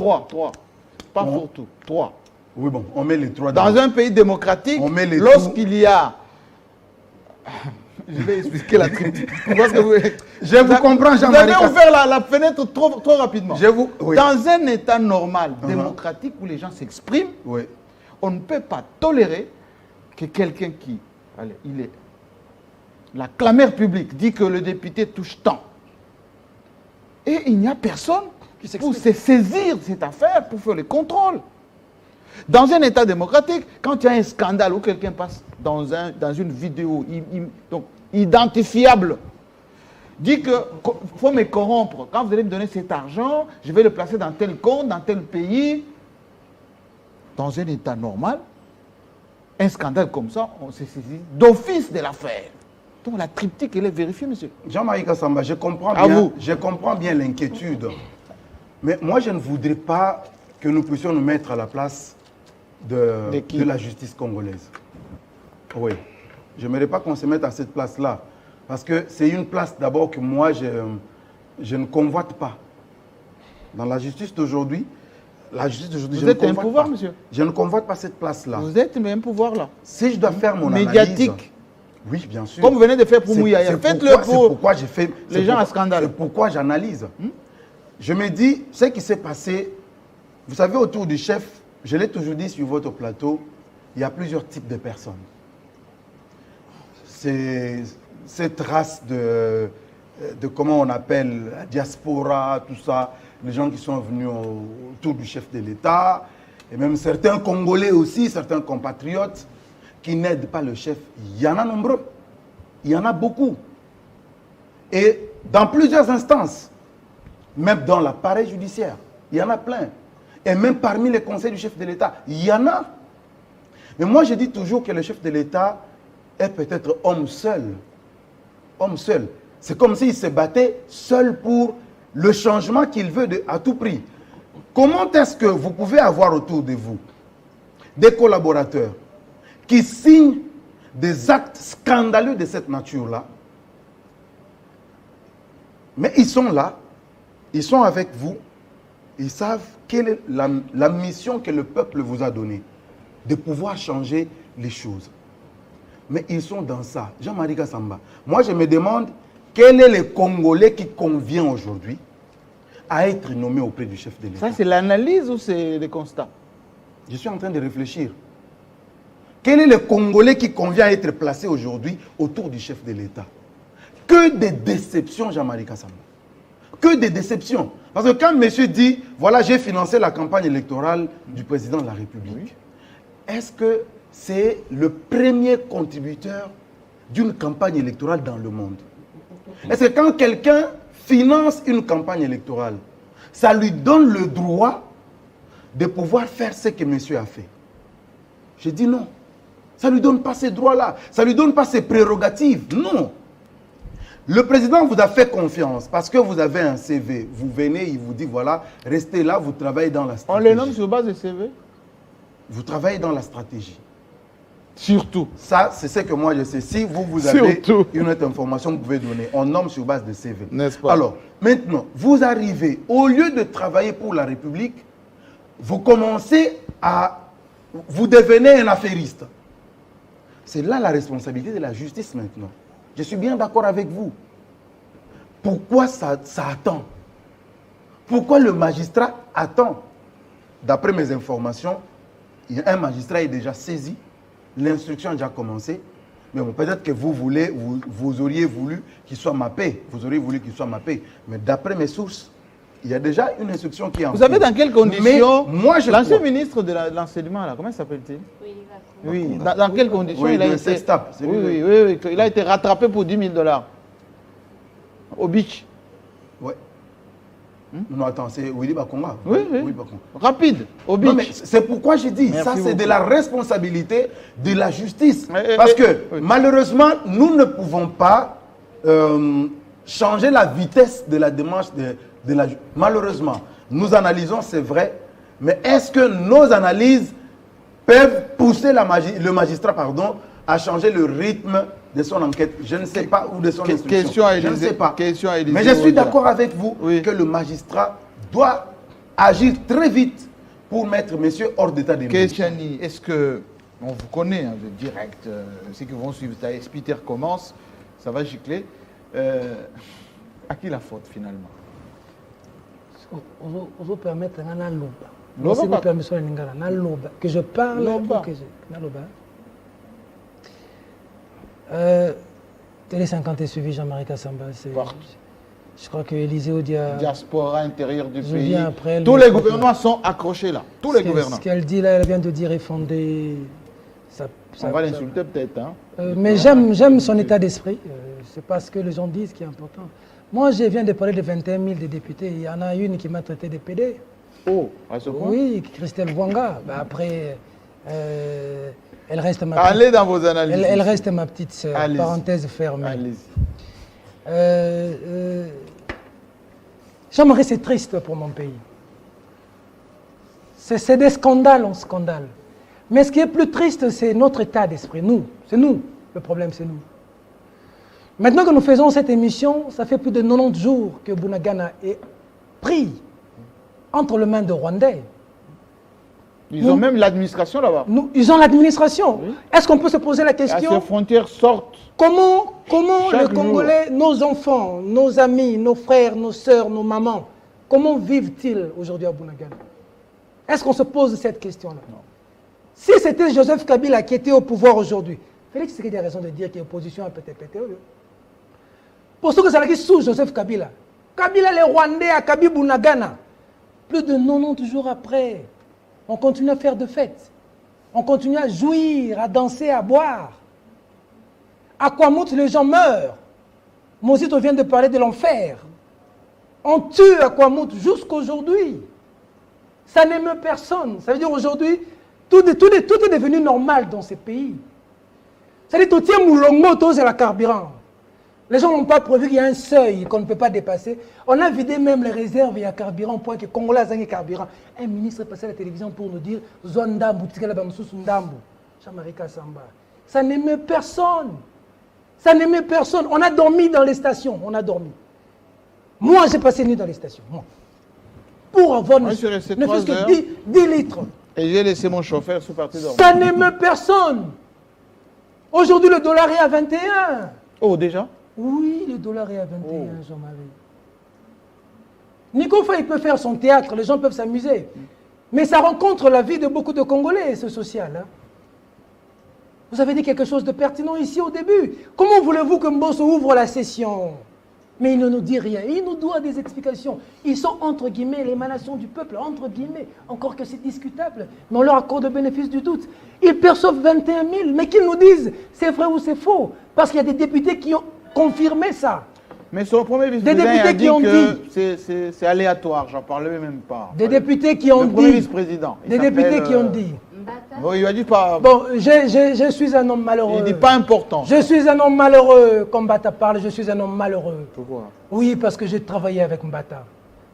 Pas Bon. pour tout. 3. Oui, bon, on met les trois Dans un pays démocratique, On met les lorsqu'il y a... Je vais expliquer la critique. Parce que Je vous comprends, vous Jean-Marie avez Kassamba. ouvert la fenêtre trop rapidement. Oui. Dans un état normal, démocratique, où les gens s'expriment, Oui. on ne peut pas tolérer que quelqu'un qui... Allez, il est... La clameur publique dit que le député touche tant. Et il n'y a personne pour se saisir de cette affaire, pour faire le contrôle. Dans un état démocratique, quand il y a un scandale ou quelqu'un passe dans une vidéo donc identifiable, dit que faut me corrompre. Quand vous allez me donner cet argent, je vais le placer dans tel compte, dans tel pays. Dans un état normal, un scandale comme ça, on se saisit d'office de l'affaire. Donc la triptyque, elle est vérifiée, monsieur. Jean-Marie Kassamba, je comprends À bien, vous. je comprends bien l'inquiétude. Mais moi, je ne voudrais pas que nous puissions nous mettre à la place De qui? de la justice congolaise. Oui. Je n'aimerais pas qu'on se mette à cette place-là. Parce que c'est une place d'abord que moi, je ne convoite pas. Dans la justice d'aujourd'hui, Vous je ne êtes un convoite pouvoir, pas. monsieur. Je ne convoite pas cette place-là. Vous êtes même pouvoir là. Si je dois faire mon Médiatique. analyse... Oui, bien sûr. Comme vous venez de faire pour C'est- Mouyaya. c'est Faites-le pourquoi- c'est pour pourquoi j'ai fait les c'est gens à pourquoi- scandale. C'est pourquoi j'analyse. Je me dis, ce qui s'est passé, vous savez, autour du chef, je l'ai toujours dit sur votre plateau, il y a plusieurs types de personnes. C'est cette race de comment on appelle, la diaspora, tout ça, les gens qui sont venus autour du chef de l'État, et même certains Congolais aussi, certains compatriotes, qui n'aident pas le chef. Il y en a nombreux. Il y en a beaucoup. Et dans plusieurs instances, même dans l'appareil judiciaire, il y en a plein. Et même parmi les conseils du chef de l'État, il y en a. Mais moi, je dis toujours que le chef de l'État est peut-être homme seul. Homme seul. C'est comme s'il se battait seul pour le changement qu'il veut à tout prix. Comment est-ce que vous pouvez avoir autour de vous des collaborateurs qui signent des actes scandaleux de cette nature-là, mais ils sont là, ils sont avec vous, ils savent quelle est la mission que le peuple vous a donnée, de pouvoir changer les choses. Mais ils sont dans ça. Jean-Marie Kassamba, moi je me demande quel est le Congolais qui convient aujourd'hui à être nommé auprès du chef de l'État. Ça, c'est l'analyse ou c'est le constat? Je suis en train de réfléchir. Quel est le Congolais qui convient à être placé aujourd'hui autour du chef de l'État? Que de déceptions, Jean-Marie Kassamba. que des déceptions. Parce que quand monsieur dit, voilà, j'ai financé la campagne électorale du président de la République, est-ce que c'est le premier contributeur d'une campagne électorale dans le monde? Est-ce que quand quelqu'un finance une campagne électorale, ça lui donne le droit de pouvoir faire ce que monsieur a fait? Je dis non. Ça ne lui donne pas ces droits-là. Ça ne lui donne pas ces prérogatives. Non. Le président vous a fait confiance parce que vous avez un CV. Vous venez, il vous dit, voilà, restez là, vous travaillez dans la stratégie. On les nomme sur base de CV? Vous travaillez dans la stratégie. Surtout. Ça, c'est ce que moi je sais. Si vous avez Surtout. une autre information que vous pouvez donner, on nomme sur base de CV. N'est-ce pas? Alors, maintenant, vous arrivez, au lieu de travailler pour la République, vous commencez à... Vous devenez un affairiste. C'est là la responsabilité de la justice maintenant. Je suis bien d'accord avec vous. Pourquoi ça attend? Pourquoi le magistrat attend? D'après mes informations, un magistrat est déjà saisi. L'instruction a déjà commencé. Mais bon, peut-être que vous auriez voulu qu'il soit mappé. Vous auriez voulu qu'il soit mappé. Mais d'après mes sources, il y a déjà une instruction qui est en cours. Vous savez dans quelles conditions moi, je l'ancien crois- ministre de l'enseignement, là, comment s'appelle-t-il? Oui, Oui, dans quelles conditions Oui, il a de été... Sextap, c'est Oui, lui. oui, il a été rattrapé pour 10 000 $ au beach. Ouais. Non, attends, c'est Willy Bakonga. Oui, oui. Willy Bakonga. Rapide, au Non, mais beach. c'est pourquoi j'ai dit, Merci ça c'est beaucoup. de la responsabilité de la justice. Mais, Parce que oui. malheureusement, nous ne pouvons pas changer la vitesse de la démarche de la justice. Malheureusement, nous analysons, c'est vrai, mais est-ce que nos analyses peuvent pousser le magistrat à changer le rythme de son enquête? Je ne sais pas, ou de son instruction. Question à Je ne Élysée- sais pas. question à Élysée Mais je suis Odia. d'accord avec vous Oui. que le magistrat doit agir très vite pour mettre monsieur hors d'état de nuire. Kessiani, est-ce que, on vous connaît, hein, de direct, ceux qui vont suivre Thaïs, Peter commence, ça va gicler. À qui la faute finalement? On vous permettre un loba. Loba Si vous pas- permettez un loba. Que je parle. Loba. Que je... Un loba. Télé 50 est suivi Jean-Marie Kassamba. Porte. Je crois que Élysée Odia. Diaspora intérieure du Je pays. viens après, Tous le- les gouvernements sont accrochés là. Tous les gouvernants. Ce qu'elle dit là, elle vient de dire est fondé. On va l'insulter peut-être. Hein. Mais j'aime son état d'esprit. C'est parce que les gens disent qui est important. Moi, je viens de parler de 21 000 de députés. Il y en a une qui m'a traité de PD. Oh, à ce point. Oui, Christelle Wanga. Bah, après, elle reste ma Allez dans vos analyses. elle reste ma petite sœur. Allez-y. Parenthèse fermée. Allez-y. Jean-Marie, c'est triste pour mon pays. C'est des scandales en scandale. Mais ce qui est plus triste, c'est notre état d'esprit. Nous, c'est nous. Le problème, c'est nous. Maintenant que nous faisons cette émission, ça fait plus de 90 jours que Bunagana est pris entre les mains de Rwandais. Ils ont même l'administration là-bas. Ils ont l'administration. Oui. Est-ce qu'on peut se poser la À ces question frontières sortent. comment Chaque les Congolais, nos enfants, nos amis, nos frères, nos sœurs, nos mamans, comment vivent-ils aujourd'hui à Bunagana? Est-ce qu'on se pose cette question-là? Si c'était Joseph Kabila qui était au pouvoir aujourd'hui, Félix Tshisekedi a raison de dire qu'il y a opposition à PTPT. Pour ce que ça dit sous Joseph Kabila. Kabila, les Rwandais à Kabi Bunagana. Plus de 90 jours après, on continue à faire de fêtes. On continue à jouir, à danser, à boire. À Kwamout, les gens meurent. Mosito vient de parler de l'enfer. On tue à Kwamout jusqu'aujourd'hui. Ça n'émeut personne. Ça veut dire aujourd'hui, tout est devenu normal dans ces pays. Ça veut dire tout tient moulongo, c'est la carburant. Les gens n'ont pas prévu qu'il y a un seuil qu'on ne peut pas dépasser. On a vidé même les réserves, il y a carburant, au point que Congolais a un carburant. Un ministre est passé à la télévision pour nous dire Zondambu, Ndambu, Jean-Marie Kassamba. Ça n'émeut personne. Ça n'émeut personne. On a dormi dans les stations. On a dormi. Moi, j'ai passé une nuit dans les stations. Moi. Pour avoir Moi, je suis resté ne 3 fût-ce heures. que 10 litres. Et j'ai laissé mon chauffeur sous parti dormir. Ça n'émeut personne. Aujourd'hui, le dollar est à 21. Oh, déjà? Oui, le dollar est à 21, Oh. Jean-Marie. Nico Faye peut faire son théâtre, les gens peuvent s'amuser. Mais ça rencontre la vie de beaucoup de Congolais, ce social. Hein. Vous avez dit quelque chose de pertinent ici au début. Comment voulez-vous que Mbosso ouvre la session? Mais il ne nous dit rien. Il nous doit des explications. Ils sont, entre guillemets, l'émanation du peuple, entre guillemets. Encore que c'est discutable. Mais on leur accorde le bénéfice du doute. Ils perçoivent 21 000. Mais qu'ils nous disent c'est vrai ou c'est faux. Parce qu'il y a des députés qui ont confirmé ça. Mais son premier vice-président a dit que c'est aléatoire. J'en parlais même pas. Des députés qui ont dit. Le premier vice-président. Des députés qui ont dit. Bon, il a dit pas. Bon, je suis un homme malheureux. Il dit pas important. Je suis un homme malheureux, comme Mbata parle, je suis un homme malheureux. Pourquoi? Oui, parce que j'ai travaillé avec Mbata.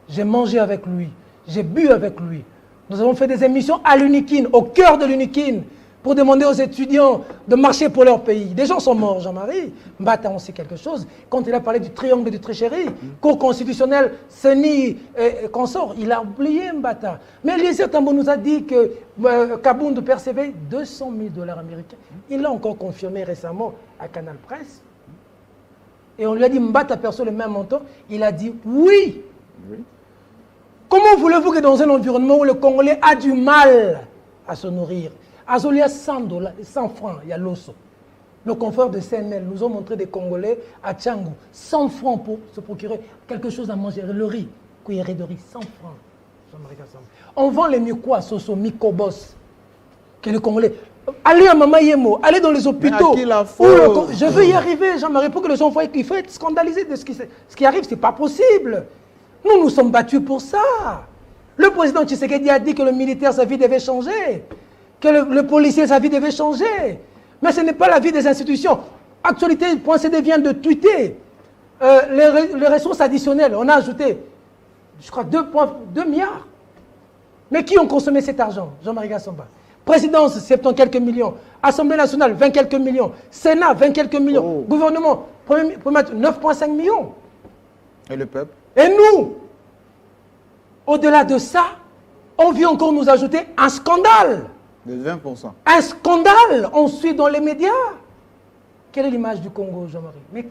J'ai mangé avec lui. J'ai bu avec lui. Nous avons fait des émissions à l'Unikine, au cœur de l'Unikine, pour demander aux étudiants de marcher pour leur pays. Des gens sont morts, Jean-Marie. Mbata, on sait quelque chose. Quand il a parlé du triangle de tricherie, Cour constitutionnelle, CENI et consort, il a oublié Mbata. Mais Eliezer Tambo nous a dit que Kabound percevait 200 000 $ américains. Il l'a encore confirmé récemment à Canal Presse. Et on lui a dit, Mbata perçoit le même montant. Il a dit oui. Comment voulez-vous que dans un environnement où le Congolais a du mal à se nourrir, à Zolia 100 francs, il y a l'osso. Nos confrères de CNL nous ont montré des Congolais à Tchangou, 100 francs pour se procurer quelque chose à manger, le riz, cuillerée de riz, 100 francs. On vend les Miko à Soso, Mikobos, que les Congolais. Allez à Mamayemo, allez dans les hôpitaux. Je veux y arriver, Jean-Marie, pour que les gens voient qu'il faut être scandalisé de ce qui arrive, c'est pas possible. Nous nous sommes battus pour ça. Le président Tshisekedi a dit que le militaire, sa vie devait changer. Que le policier, sa vie devait changer. Mais ce n'est pas la vie des institutions. Actualité.cd vient de tweeter les ressources additionnelles. On a ajouté, je crois, 2 milliards. Mais qui ont consommé cet argent? Jean-Marie Gassamba. Présidence, 70 quelques millions. Assemblée nationale, 20 quelques millions. Sénat, 20 quelques millions. Gouvernement, 9,5 millions. Et le peuple? Et nous, au-delà de ça, on vient encore nous ajouter un scandale. De 20%. Un scandale, on suit dans les médias. Quelle est l'image du Congo, Jean-Marie? Mais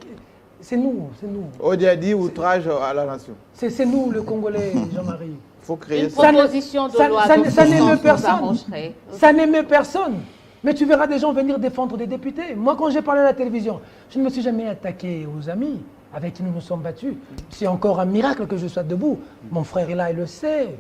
c'est nous, c'est nous. Odi a dit outrage à la nation. C'est nous, le Congolais, Jean-Marie. Il faut créer une proposition de loi. Ça n'émeut personne. Ça n'émeut personne. Mais tu verras des gens venir défendre des députés. Moi, quand j'ai parlé à la télévision, je ne me suis jamais attaqué aux amis avec qui nous nous sommes battus. C'est encore un miracle que je sois debout. Mon frère est là, il le sait.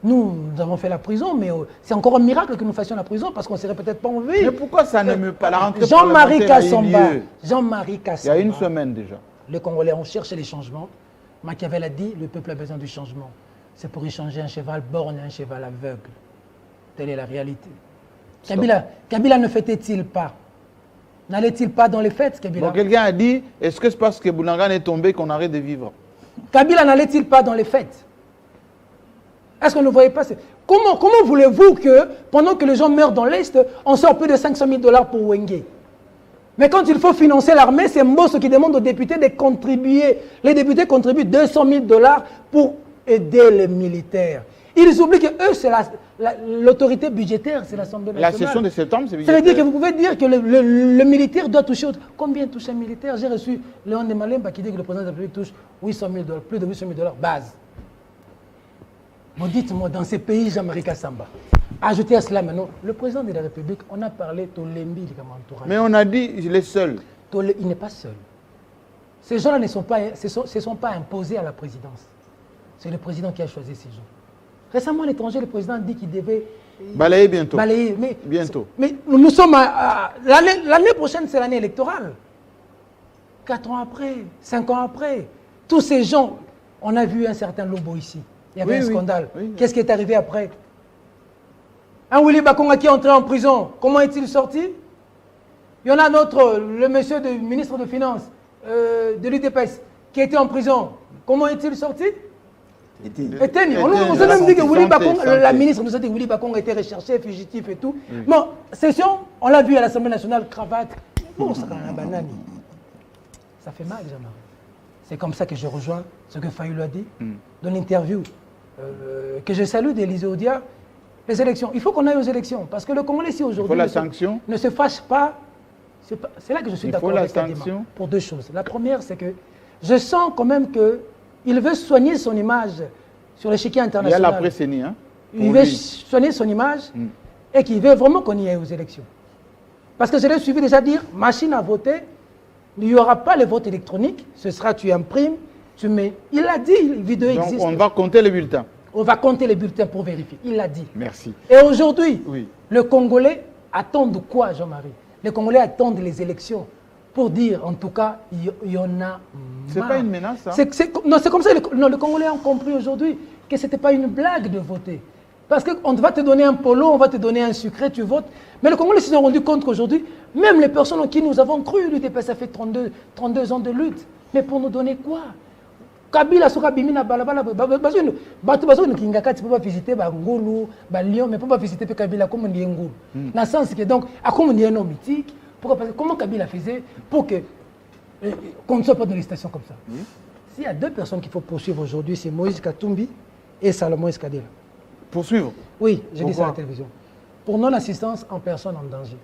Nous avons fait la prison, mais c'est encore un miracle que nous fassions la prison parce qu'on ne serait peut-être pas en vie. Mais pourquoi ça n'émeut pas la rentrée? Jean-Marie Kassamba. Il y a une semaine déjà. Les Congolais ont cherché les changements. Machiavel a dit, le peuple a besoin du changement. C'est pour échanger un cheval borgne et un cheval aveugle. Telle est la réalité. Kabila ne fêtait-il pas? N'allait-il pas dans les fêtes, Kabila? Donc quelqu'un a dit, est-ce que c'est parce que Boulanga est tombé qu'on arrête de vivre? Kabila n'allait-il pas dans les fêtes? Est-ce qu'on ne voyait pas? Comment voulez-vous que, pendant que les gens meurent dans l'Est, on sort plus de 500 000 $ pour Wenge? Mais quand il faut financer l'armée, c'est Mbosso qui demande aux députés de contribuer. Les députés contribuent 200 000 $ pour aider les militaires. Ils oublient que eux, c'est l'autorité budgétaire, c'est l'Assemblée nationale. La session de septembre, c'est budgétaire. Ça veut dire que vous pouvez dire que le militaire doit toucher... Combien touche un militaire? J'ai reçu Léon de Malemba qui dit que le président de la République touche 800 000 $, plus de 800 000 $ base. Bon, dites-moi, dans ces pays, Jean-Marie Kassamba, ajoutez à cela maintenant, le président de la République, on a parlé Tolembi, mais on a dit, il est seul. Il n'est pas seul. Ces gens-là ne se sont pas imposés à la présidence. C'est le président qui a choisi ces gens. Récemment, à l'étranger, le président dit qu'il devait... Balayer bientôt. Balayer, bientôt. Mais nous sommes l'année prochaine, c'est l'année électorale. 4 ans après, 5 ans après, tous ces gens, on a vu un certain Lobo ici. Il y avait un scandale. Qu'est-ce qui est arrivé après? Un Willy Bakonga qui est entré en prison, comment est-il sorti? Il y en a un autre, le monsieur du ministre de Finances, de l'UDPS, qui était en prison. Comment est-il sorti? Eteni. On nous a même dit que Willy Bakonga, la ministre nous a dit que Willy Bakonga était recherché, fugitif et tout. Bon, session, on l'a vu à l'Assemblée nationale, cravate. Bon, ça a un banane. Ça fait mal, Jean-Marie. C'est comme ça que je rejoins ce que Fayulu a dit dans l'interview que je salue d'Élysée Odia. Les élections, il faut qu'on aille aux élections parce que le Congolais ici aujourd'hui ne se fâche pas. C'est là que je suis d'accord avec Kadima pour 2 choses. La première, c'est que je sens quand même qu'il veut soigner son image sur l'échiquier international. Il y a la précédie, hein? Il veut soigner son image et qu'il veut vraiment qu'on y aille aux élections. Parce que je l'ai suivi déjà dire, machine à voter, il n'y aura pas le vote électronique, ce sera tu imprimes tu mets. Il a dit, la vidéo Donc existe. on va compter les bulletins. On va compter les bulletins pour vérifier. Il l'a dit. Merci. Et aujourd'hui, Oui. le Congolais attendent quoi, Jean-Marie? Les Congolais attendent les élections pour dire, en tout cas, il y en a. C'est marre. pas une menace, ça? Non, c'est comme ça. Les Congolais ont compris aujourd'hui que ce n'était pas une blague de voter. Parce qu'on va te donner un polo, on va te donner un sucré, tu votes. Mais les Congolais se sont rendus compte qu'aujourd'hui, même les personnes en qui nous avons cru, l'UDP, ça fait 32 ans de lutte. Mais pour nous donner quoi? Kabila soka bimina balabala bato bazo no kingaka tu peux pas visiter ba ngulu ba Lyon mais peut pas visiter Kabila comme on dit ngulu dans le sens que donc à comme on dit un homme mythique pourquoi comment Kabila faisait pour que qu'on ne soit pas dans les stations comme ça. S'il y a deux personnes qu'il faut poursuivre aujourd'hui, c'est Moïse Katumbi et Salomon Escadela. Poursuivre? Oui, j'ai dit ça à la Pourquoi? télévision. Pour non-assistance en personne en danger.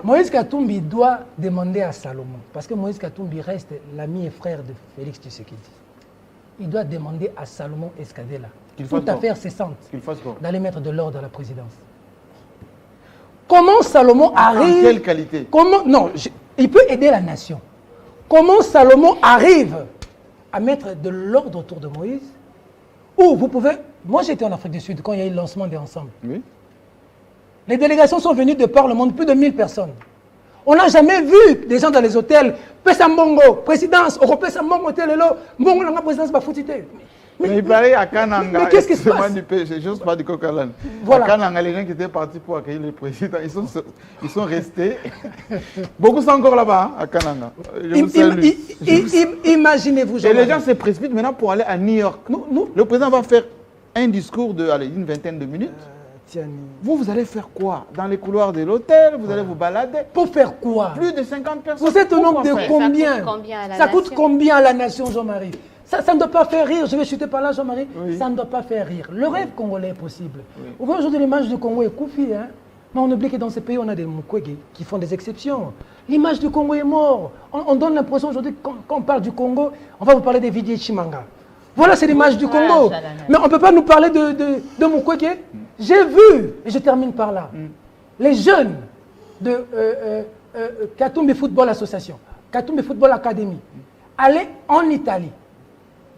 Moïse Katumbi doit demander à Salomon, parce que Moïse Katumbi reste l'ami et frère de Félix Tshisekedi. Il doit demander à Salomon Escadela, Qu'il fasse toute quoi? affaire cessante, Qu'il fasse quoi? d'aller mettre de l'ordre à la présidence. Comment Salomon En arrive... quelle qualité? Comment, non, il peut aider la nation. Comment Salomon arrive à mettre de l'ordre autour de Moïse? Ou vous pouvez... Moi, j'étais en Afrique du Sud quand il y a eu le lancement des Ensembles. Oui. Les délégations sont venues de par le monde, plus de 1000 personnes. On n'a jamais vu des gens dans les hôtels. Pesambongo, présidence, Européen Sambongo, hôtel, Mbongo, la présidence, va foutre. Mais il paraît à Kananga, mais qu'est-ce qui se passe? J'ose pas du Coca-Cola. Voilà. À Kananga, les gens qui étaient partis pour accueillir le président, ils sont restés. Beaucoup sont encore là-bas, hein, à Kananga. Je vous salue. Imaginez-vous, Et les Jean-Marie. gens se précipitent maintenant pour aller à New York. Nous- Le président va faire un discours de une vingtaine de minutes. Tiens, Vous allez faire quoi? Dans les couloirs de l'hôtel, vous allez vous balader. pour faire quoi? Plus de 50 personnes. Vous êtes au nombre de Pourquoi faire? combien? Ça coûte combien à la Ça coûte nation? combien à la nation, Jean-Marie? Ça ne doit pas faire rire. Je vais chuter par là, Jean-Marie. Oui. Ça ne doit pas faire rire. Le rêve congolais est possible. Vous voyez aujourd'hui l'image du Congo est Koufi. Hein? Mais on oublie que dans ces pays, on a des Mukwege qui font des exceptions. L'image du Congo est mort. On donne l'impression aujourd'hui, quand on parle du Congo, on va vous parler des Vidi Chimanga. Voilà, c'est l'image du Congo. Mais on ne peut pas nous parler de Mukwege. J'ai vu, et je termine par là, les jeunes de Katumbi Football Association, Katumbi Football Academy, aller en Italie,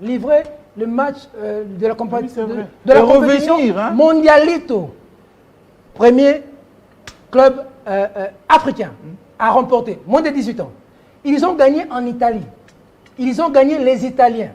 livrer le match de la, c'est vrai. de la Et compétition revenir, hein. Mondialito, premier club africain à remporter, moins de 18 ans. Ils ont gagné en Italie. Ils ont gagné les Italiens.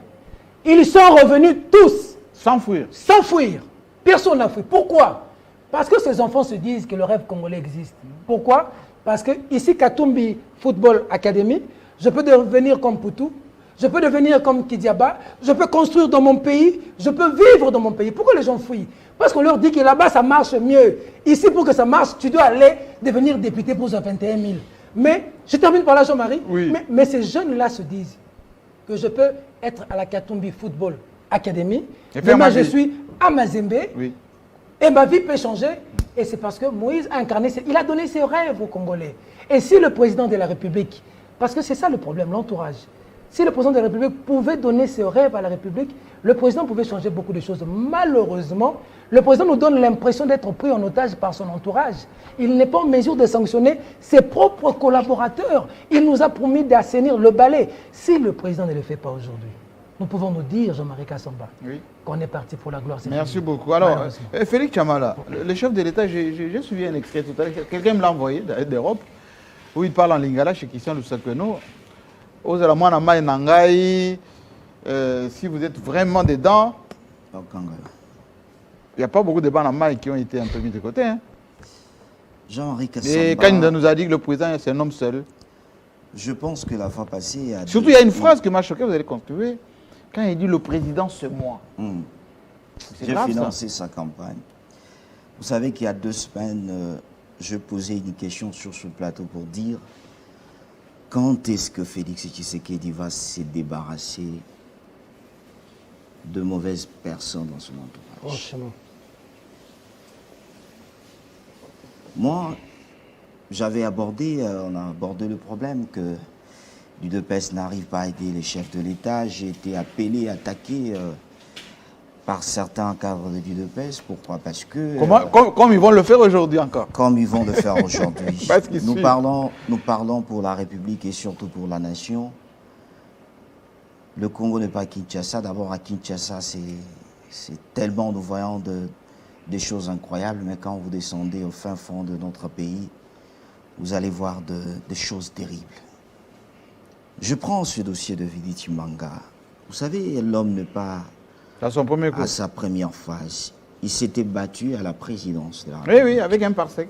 Ils sont revenus tous, S'enfuir. sans fuir. Personne n'a fui. Pourquoi? Parce que ces enfants se disent que le rêve congolais existe. Pourquoi? Parce que ici, Katumbi Football Academy, je peux devenir comme Poutou, je peux devenir comme Kidiaba, je peux construire dans mon pays, je peux vivre dans mon pays. Pourquoi les gens fuient? Parce qu'on leur dit que là-bas, ça marche mieux. Ici, pour que ça marche, tu dois aller devenir député pour 21 000. Mais, je termine par là, Jean-Marie, Oui. mais ces jeunes-là se disent que je peux être à la Katumbi Football Academy, Et faire demain ma je vie. suis à Mazembe, Oui. et ma vie peut changer. Et c'est parce que Moïse a incarné, il a donné ses rêves aux Congolais. Et si le président de la République, parce que c'est ça le problème, l'entourage, si le président de la République pouvait donner ses rêves à la République, le président pouvait changer beaucoup de choses. Malheureusement, le président nous donne l'impression d'être pris en otage par son entourage. Il n'est pas en mesure de sanctionner ses propres collaborateurs. Il nous a promis d'assainir le balai. Si le président ne le fait pas aujourd'hui, nous pouvons nous dire, Jean-Marie Kassamba, Oui. qu'on est parti pour la gloire. Merci beaucoup. Alors, Malheureusement. Félix Chamala, le chef de l'État, j'ai suivi un extrait tout à l'heure. Quelqu'un me l'a envoyé d'Europe, où il parle en lingala chez Christian Lusakeno. Si vous êtes vraiment dedans, il n'y a pas beaucoup de bancs en maille qui ont été un peu mis de côté. Hein. Jean-Henri Et Kassamba, quand il nous a dit que le président c'est un homme seul. je pense que la fois passée... Surtout, il y a une phrase qui m'a choqué, vous allez construire. Quand il dit le président c'est moi. C'est J'ai grave, financé sa campagne. Vous savez qu'il y a 2 semaines, je posais une question sur ce plateau pour dire quand est-ce que Félix Tshisekedi va se débarrasser de mauvaises personnes dans son entourage. Franchement. Moi, j'avais abordé, on a abordé le problème que l'UDPS n'arrive pas à aider les chefs de l'État. J'ai été appelé, attaqué par certains cadres de l'UDPS. Pourquoi? Parce que... Comme ils vont le faire aujourd'hui encore. Comme ils vont le faire aujourd'hui. Parce qu'ils nous suivent. parlons pour la République et surtout pour la nation. Le Congo n'est pas Kinshasa. D'abord, à Kinshasa, c'est tellement, nous voyons des choses incroyables, mais quand vous descendez au fin fond de notre pays, vous allez voir des choses terribles. Je prends ce dossier de Vili Chimanga. Vous savez, l'homme n'est pas À son premier coup. à sa première phase. Il s'était battu à la présidence de la Oui, oui, avec un parsec.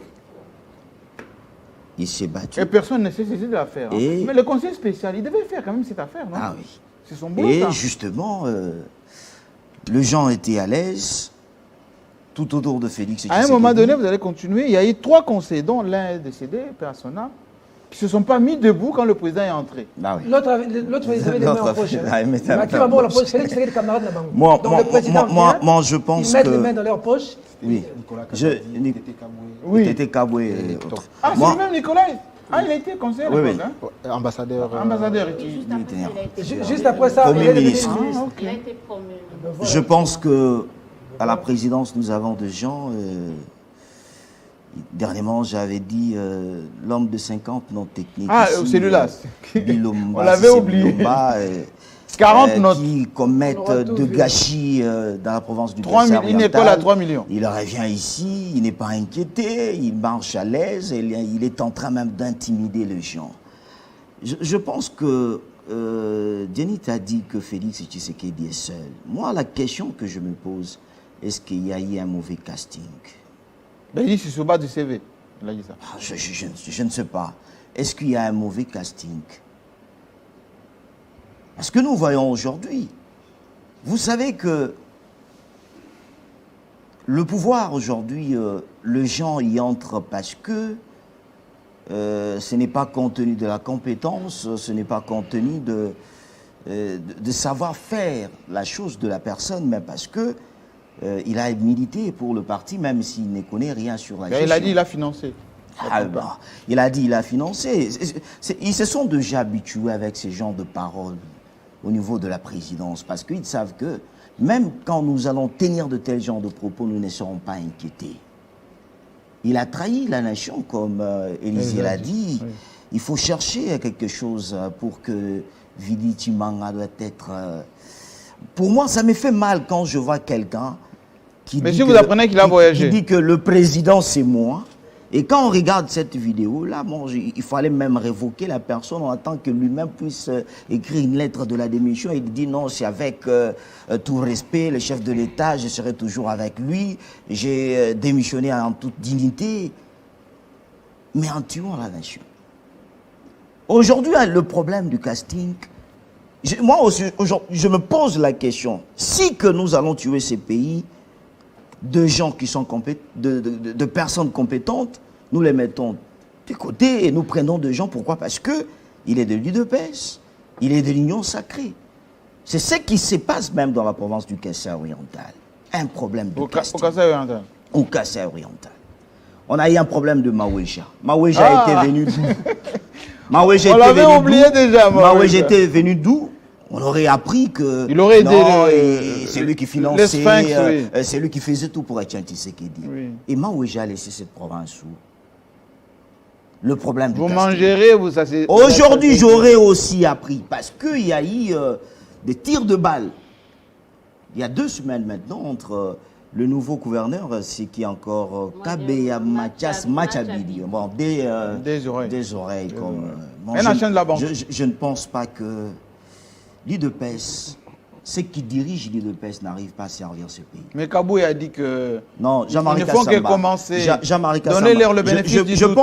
Il s'est battu. Et personne ne s'est saisi de l'affaire. Hein. Et- Mais le conseil spécial, il devait faire quand même cette affaire, non? Ah oui. C'est son boulot, Et ça. justement, le gens étaient à l'aise tout autour de Félix. À un moment donné, vous allez continuer. Il y a eu 3 conseillers, dont l'un est décédé, personnel, qui ne se sont pas mis debout quand le président est entré. Ah oui. L'autre, ils avaient les mains en poche. Ah, il mettait la Maki main va en voir la poche. poche, Félix, c'est les camarades là-bas. Moi, Donc le président vient, je pense ils mettent les que... mains dans leur poche. Oui. Nicolas Je- Kazadi, Ni- Tété Kaboué, Oui. Tété Kaboué et autres. Ah, c'est Moi- lui-même Nicolas. Ah, il a été conseiller à Oui, l'époque, oui. hein? ambassadeur. Ambassadeur. Et juste Il après, était il a été Juste après ça, Premier il est devenu ministre. ministre. Ah, ok. Il a été promu. Je pense que à la présidence, nous avons des gens... dernièrement, j'avais dit l'homme de 50 notes techniques. Ah, ici, celui-là. Bilomba, On l'avait Cissé oublié. Bilomba, 40 notes. qui commettent On aura tout de vu. gâchis dans la province du 3 Kassai millions, une école à oriental. 3 millions. Il revient ici, il n'est pas inquiété, il marche à l'aise, et il est en train même d'intimider les gens. Je pense que Dianit a dit que Félix Tshisekedi est seul. Moi, la question que je me pose, est-ce qu'il y a eu un mauvais casting? Ben, il dit c'est sur bas du CV. Il a dit ça. Ah, je ne sais pas. Est-ce qu'il y a un mauvais casting? Parce que nous voyons aujourd'hui, vous savez que le pouvoir aujourd'hui, les gens y entrent parce que ce n'est pas compte tenu de la compétence, ce n'est pas compte tenu de savoir faire la chose de la personne, mais parce que il a milité pour le parti, même s'il ne connaît rien sur la Ben, gestion. il a dit il a financé. Ah, bah, il a dit il a financé. Ils se sont déjà habitués avec ces genres de paroles au niveau de la présidence, parce qu'ils savent que même quand nous allons tenir de tels genres de propos, nous ne serons pas inquiétés. Il a trahi la nation, comme Élisée l'a dit. Oui. Il faut chercher quelque chose pour que Vili Chimanga doit être... Pour moi, ça me fait mal quand je vois quelqu'un qui Mais dit si vous que- apprenez qu'il a qui- voyagé. qui dit que le président, c'est moi. Et quand on regarde cette vidéo-là, bon, il fallait même révoquer la personne en attendant que lui-même puisse écrire une lettre de la démission. Il dit non, c'est avec tout respect, le chef de l'État, je serai toujours avec lui. J'ai démissionné en toute dignité, mais en tuant la nation. Aujourd'hui, le problème du casting, moi aussi, aujourd'hui, je me pose la question, si que nous allons tuer ces pays, de gens qui sont de personnes compétentes, nous les mettons de côté et nous prenons de gens. Pourquoi? Parce que il est de l'UDPS, il est de l'Union sacrée. C'est ce qui se passe même dans la province du Kassai oriental. Un problème de Au casting. Kassai oriental. Au Kassai oriental. On a eu un problème de Maouéja. Maouéja était venu d'où? Maouéja On était l'avait venu oublié d'où? déjà, Maouéja. Maouéja était venu d'où? On aurait appris que... Il aurait aidé non, le- c'est lui qui les finançait, Sphinx, oui. c'est lui qui faisait tout pour Etienne Tshisekedi. Oui. Et Maouéja a laissé cette province où le problème du Vous casting. mangerez, vous ça c'est. Aujourd'hui, j'aurais aussi appris, parce qu'il y a eu des tirs de balles. Il y a 2 semaines maintenant, entre le nouveau gouverneur, c'est qui encore Kabeya Mathias Machabidi. Bon, des oreilles. Comme, bon, Un ancien de la banque. je ne pense pas que l'UDPS, ceux qui dirigent l'UDPS n'arrivent pas à servir ce pays. Mais Kaboué a dit que. Non, Jean-Marie Ils ne font que Kassamba. commencer. Jean-Marie Kassamba. Donnez-leur le bénéfice du je doute.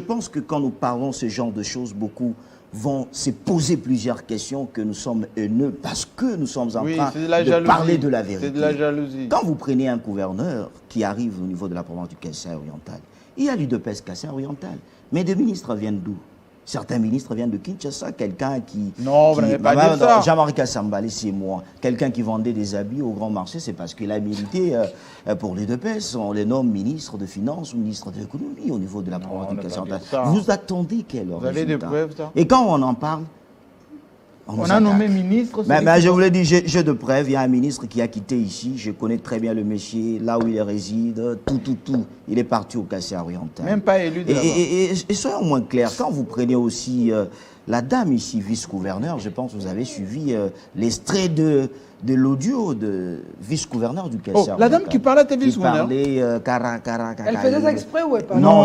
pense que quand nous parlons ce genre de choses, beaucoup vont se poser plusieurs questions que nous sommes haineux parce que nous sommes en Oui, train c'est de la de jalousie. parler de la vérité. C'est de la jalousie. Quand vous prenez un gouverneur qui arrive au niveau de la province du Kassai oriental, il y a l'UDPS Kassai oriental, mais des ministres viennent d'où? Certains ministres viennent de Kinshasa, quelqu'un qui... Non, vous n'avez pas dit ça. Jean-Marie Kassamba, c'est moi. Quelqu'un qui vendait des habits au grand marché, c'est parce qu'il a milité pour les l'UDPS. On les nomme ministre de Finances ou ministre de l'Économie au niveau de la province on du n'a Kassai pas dit oriental. ça. Vous attendez quel Vous avez des résultat? preuves, ça? Et quand on en parle, On a nommé ministre. Mais je vous l'ai dit, j'ai de preuves. Il y a un ministre qui a quitté ici. Je connais très bien le monsieur, là où il réside, tout. Il est parti au Kassai oriental. Même pas élu de là-bas. Et soyons moins clairs, quand vous prenez aussi la dame ici, vice-gouverneur, je pense que vous avez suivi l'extrait de l'audio de vice-gouverneur du Kassai oriental. La dame qui parlait était vice-gouverneur. Qui parlait Elle faisait ça exprès ou elle parlait? Non,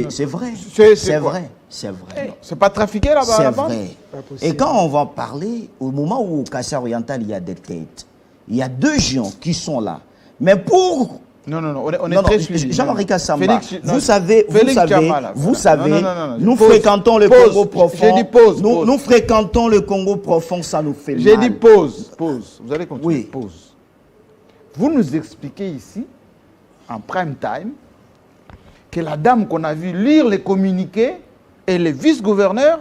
c'est vrai. C'est vrai. C'est vrai. C'est pas trafiqué là-bas. C'est vrai. Et quand on va parler, au moment où au Kassai oriental, il y a des têtes, il y a 2 gens qui sont là. Mais pour... Non, on est très suivi. Jean-Marie Kassamba, Félix, vous savez, nous fréquentons le Congo profond. J'ai dit pause. Nous fréquentons le Congo profond, ça nous fait mal. J'ai dit pause. Vous allez continuer. Oui. Pause. Vous nous expliquez ici, en prime time, que la dame qu'on a vu lire les communiqués et les vice-gouverneurs.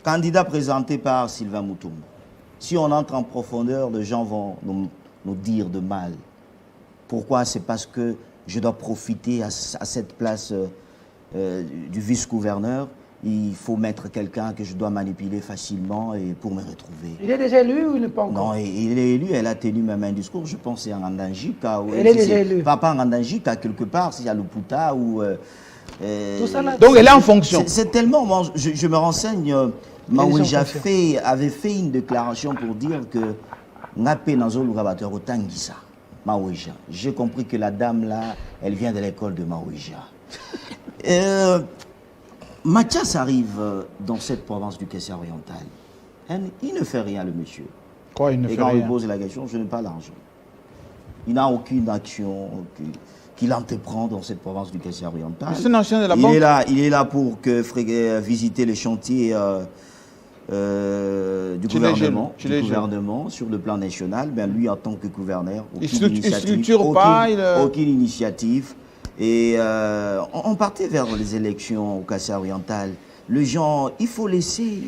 Candidat présenté par Sylvain Moutoumbo. Si on entre en profondeur, les gens vont nous dire de mal. Pourquoi? C'est parce que je dois profiter à cette place du vice-gouverneur. Il faut mettre quelqu'un que je dois manipuler facilement et pour me retrouver. Il est déjà élu ou il n'est pas encore? Non, il est élu. Elle a tenu même un discours, je pense, c'est en Andanjika. Elle est déjà élue. Pas en Andanjika, quelque part, c'est à Luputa ou... Tout ça là. Donc elle est en fonction. C'est tellement... Moi, je me renseigne. Maouija avait fait une déclaration pour dire que Ngapé Nazo Lugabateur Otangisa. Maouija. J'ai compris que la dame là, elle vient de l'école de Maouija. Mathias arrive dans cette province du Kassai oriental. Il ne fait rien, le monsieur. Quoi, il ne Et fait quand on lui rien? pose la question, je n'ai pas l'argent. Il n'a aucune action qu'il entreprend dans cette province du Kassai oriental. C'est un ancien de la banque. Il est là pour visiter les chantiers du gouvernement sur le plan national. Ben, lui, en tant que gouverneur, aucune initiative. Et on partait vers les élections au Kassai oriental. Les gens, il faut laisser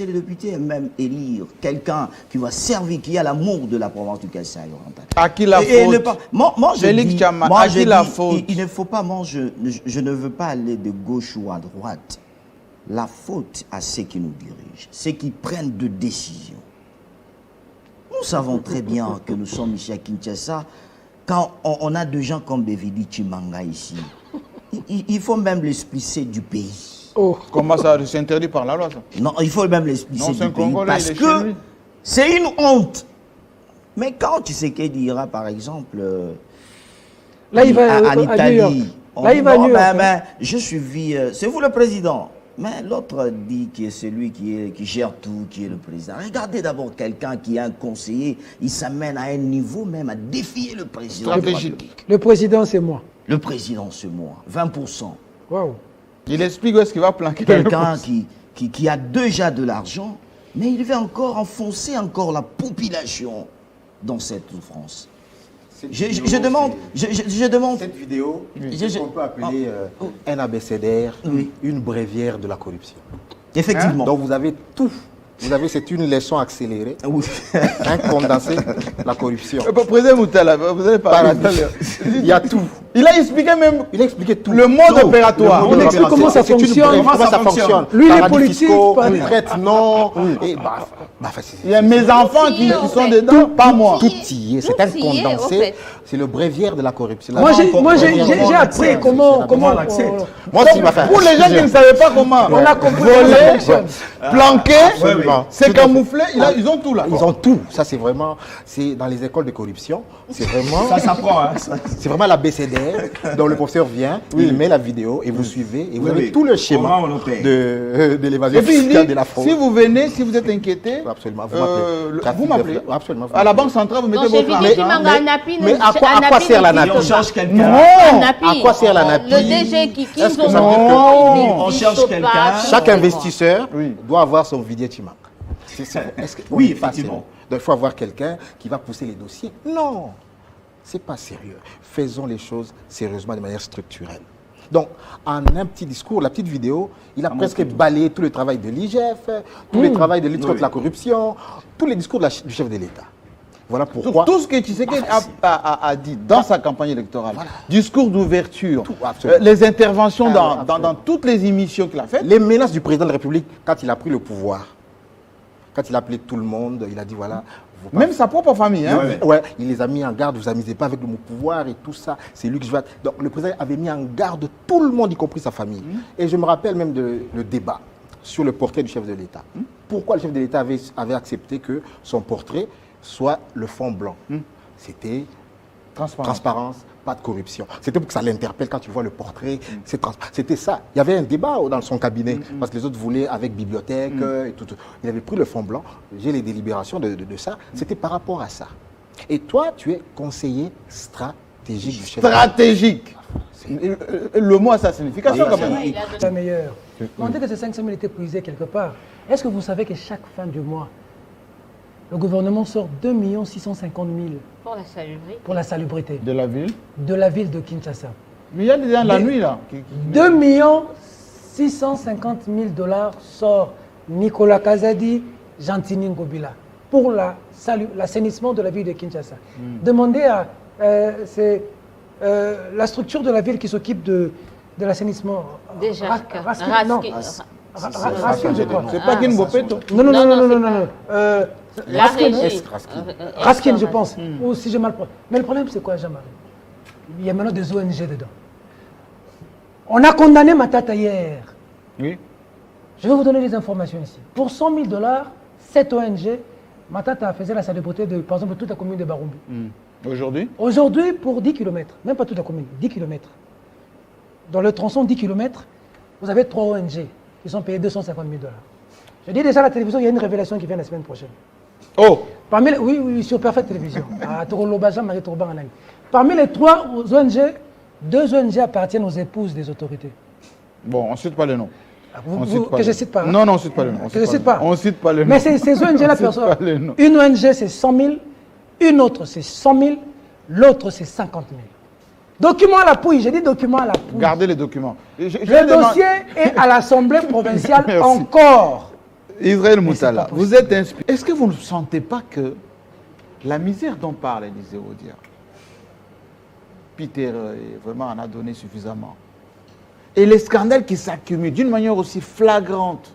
les députés même élire quelqu'un qui va servir, qui a l'amour de la province du Kassai oriental. À qui la faute? Moi, je dis, à qui la faute? Il ne faut pas, moi, je ne veux pas aller de gauche ou à droite. La faute à ceux qui nous dirigent, ceux qui prennent de décisions. Nous savons très bien que nous sommes ici à Kinshasa. Quand on a des gens comme Davidi Chimanga ici, il faut même l'expulser du pays. Oh, comment ça? C'est interdit par la loi, ça? Non, il faut même l'expulser du pays Congolais, parce que c'est une honte. Mais quand tu sais qu'il dira, par exemple, là, il va en Italie, là, il va à New York. je suis c'est vous le président. Mais l'autre dit que c'est lui qui gère tout, qui est le président. Regardez d'abord quelqu'un qui est un conseiller, il s'amène à un niveau même à défier le président. Stratégique. Le président, c'est moi. Le président, c'est moi. 20%. Waouh. Il explique où est-ce qu'il va planquer. Quelqu'un qui a déjà de l'argent, mais il veut encore enfoncer encore la population dans cette souffrance. Je demande... Cette vidéo, c'est ce qu'on peut appeler un abécédaire, une bréviaire de la corruption. Effectivement. Donc vous avez tout. Vous avez, c'est une leçon accélérée. Oui. Un condensé, la corruption. Président Moutala, vous allez parler. Il y a tout. Il a expliqué même. Il a expliqué tout. Le mode opératoire. Il explique comment ça fonctionne. Comment ça fonctionne. Lui, il est Paradis politique. fiscaux, prête, non. Et il y a mes enfants qui sont dedans, pas moi. Tout y est. C'est un Tout y est, condensé. au fait. C'est le bréviaire de la corruption. Moi, j'ai appris comment on l'accepte. Moi aussi, ma femme. Pour les gens qui ne savaient pas comment. On a compris Voler, planquer, Absolument. c'est camouflé. Ils ont tout là. Ils ont tout. Ça, c'est vraiment, c'est dans les écoles de corruption. C'est vraiment, Ça s'apprend, hein. c'est vraiment l'abécédaire dont le professeur vient, il met la vidéo et vous suivez et vous avez tout le schéma Comment on opère. de l'évasion Et puis il fiscale, dit, de la fraude. si vous venez, si vous êtes inquiété, Absolument, vous m'appelez. Absolument. À la banque centrale, vous mettez Donc, j'ai votre vidé argent. Timanga Anapi. mais à quoi sert la NAPI? On cherche quelqu'un. Non. À quoi sert la NAPI? Le DG qui Est-ce que nous ça veut dire que- On cherche quelqu'un. Chaque investisseur Oui. doit avoir son Vidier Timang. Oui, effectivement. Donc il faut avoir quelqu'un qui va pousser les dossiers. Non, c'est pas sérieux. Faisons les choses sérieusement de manière structurelle. Donc, en un petit discours, la petite vidéo, il a presque balayé tout le travail de l'IGF, tout le travail de lutte contre la corruption, tous les discours du chef de l'État. Voilà pourquoi. Tout ce que Tshisekedi a dit dans sa campagne électorale, discours d'ouverture, Tout, absolument. les interventions dans absolument. toutes les émissions qu'il a faites, Les menaces du président de la République quand il a pris le pouvoir. Quand il a appelé tout le monde, il a dit voilà. Même sa propre famille. Hein? Ouais, il les a mis en garde, vous amusez pas avec mon pouvoir et tout ça. C'est lui que je vais. Donc le président avait mis en garde tout le monde, y compris sa famille. Et je me rappelle même le débat sur le portrait du chef de l'État. Pourquoi le chef de l'État avait accepté que son portrait soit le fond blanc? C'était transparence, pas de corruption. C'était pour que ça l'interpelle quand tu vois le portrait. C'était ça. Il y avait un débat dans son cabinet, parce que les autres voulaient avec bibliothèque et tout. Il avait pris le fond blanc. J'ai les délibérations de ça. C'était par rapport à ça. Et toi, tu es conseiller stratégique du chef. Stratégique. Le mot a sa signification quand même. C'est la meilleure. On dit que ces 500 000 étaient puisés quelque part. Est-ce que vous savez que chaque fin du mois, le gouvernement sort 2 650 000 Pour la salubrité. pour la salubrité De la ville. de la ville de Kinshasa? Mais il y a des gens la nuit là. 2 650 000 $ sort Nicolas Kazadi, Gentini Ngobila pour l'assainissement de la ville de Kinshasa. Demandez à la structure de la ville qui s'occupe de l'assainissement. Déjà, Raskin, non. Raskin, je crois. C'est pas Guine Bopeto. Non. La régie. Raskin, je pense. Ou si j'ai mal pris. Mais le problème, c'est quoi, Jean-Marie? Il y a maintenant des ONG dedans. On a condamné Matata hier. Oui. Je vais vous donner des informations ici. Pour 100 000 $, cette ONG, Matata faisait la salubrité de, par exemple, toute la commune de Barumbi. Aujourd'hui. Aujourd'hui, pour 10 km, même pas toute la commune, 10 km. Dans le tronçon 10 km, vous avez 3 ONG qui sont payés 250 000 $. Je dis déjà à la télévision, il y a une révélation qui vient la semaine prochaine. Oh. Oui, sur Perfect Télévision. À Toroloba, Jean-Marie Tourban, en Allemagne. Parmi les 3 ONG, 2 ONG appartiennent aux épouses des autorités. Bon, on ne cite pas les noms. Que je ne cite pas. Non, on ne cite pas les noms. Que je ne cite pas. On ne cite pas les noms. Mais ces ONG-là, personne. Une ONG, c'est 100 000, une autre, c'est 100 000, l'autre, c'est 50 000. Document à l'appui, j'ai dit document à l'appui. Gardez les documents. Le dossier est à l'Assemblée provinciale encore. Israël Moussala, vous êtes inspiré. Est-ce que vous ne sentez pas que la misère dont parle Élisée Odia, Peter vraiment en a donné suffisamment, et les scandales qui s'accumulent d'une manière aussi flagrante,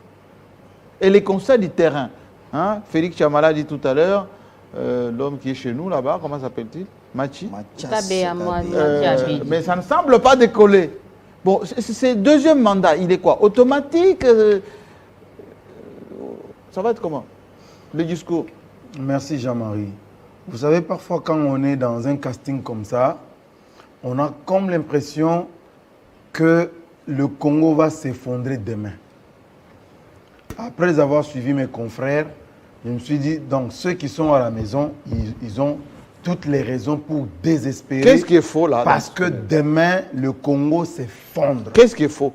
et les constats du terrain, hein? Félix Chamala dit tout à l'heure, l'homme qui est chez nous là-bas, comment s'appelle-t-il? Machi. Mais ça ne semble pas décoller. Bon, c'est deuxième mandat, il est quoi? Automatique? Ça va être comment? Le discours? Merci Jean-Marie. Vous savez, parfois quand on est dans un casting comme ça, on a comme l'impression que le Congo va s'effondrer demain. Après avoir suivi mes confrères, je me suis dit, donc ceux qui sont à la maison, ils ont toutes les raisons pour désespérer. Qu'est-ce qui est faux là? Parce que demain, le Congo s'effondre. Qu'est-ce qui est faux?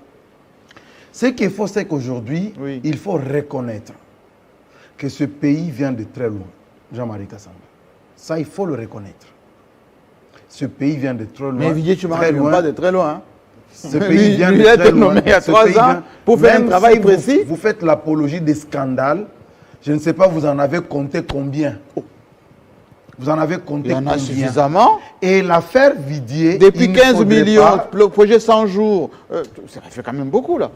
Ce qui est faux, c'est qu'aujourd'hui, il faut reconnaître que ce pays vient de très loin. Jean-Marie Kassamba. Ça, il faut le reconnaître. Ce pays vient de très loin. Mais Vidier, tu ne vient pas de très loin. Hein? Ce pays vient de très loin. Nommé il y a 3 ans pour faire un travail précis. Vous faites l'apologie des scandales. Je ne sais pas, vous en avez compté combien? Vous en avez compté combien? Il y en a suffisamment. Et l'affaire Vidier... Depuis 15 millions, le projet 100 jours, ça fait quand même beaucoup là.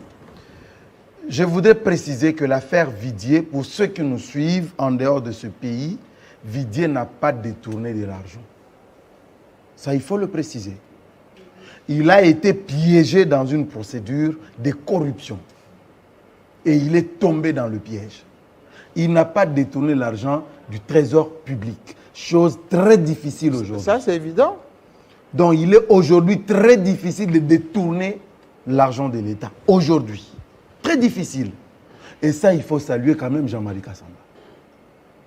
Je voudrais préciser que l'affaire Vidier, pour ceux qui nous suivent en dehors de ce pays, Vidier n'a pas détourné de l'argent. Ça, il faut le préciser. Il a été piégé dans une procédure de corruption. Et il est tombé dans le piège. Il n'a pas détourné l'argent du trésor public. Chose très difficile aujourd'hui. Ça, c'est évident. Donc, il est aujourd'hui très difficile de détourner l'argent de l'État. Aujourd'hui. Très difficile. Et ça, il faut saluer quand même Jean-Marie Kassamba.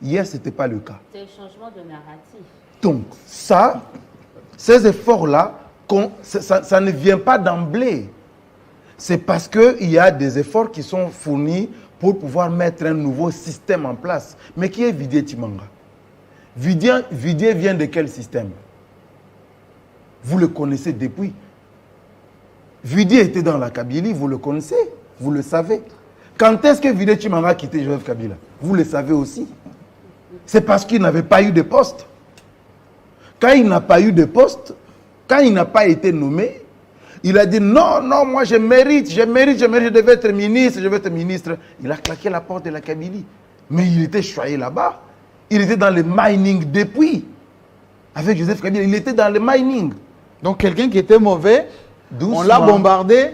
Hier, ce n'était pas le cas. C'est le changement de narratif. Donc, ça, ces efforts-là, ça ne vient pas d'emblée. C'est parce qu'il y a des efforts qui sont fournis pour pouvoir mettre un nouveau système en place. Mais qui est Vidier Timanga? Vidier vient de quel système? Vous le connaissez depuis. Vidier était dans la Kabylie, vous le connaissez, vous le savez. Quand est-ce que Vidier Timanga a quitté Joseph Kabila? Vous le savez aussi. C'est parce qu'il n'avait pas eu de poste. Quand il n'a pas eu de poste, quand il n'a pas été nommé, il a dit non, moi je mérite, je devais être ministre, je vais être ministre. Il a claqué la porte de la Kabylie. Mais il était choyé là-bas. Il était dans le mining depuis. Avec Joseph Kabila, il était dans le mining. Donc quelqu'un qui était mauvais, Doucement. on l'a bombardé,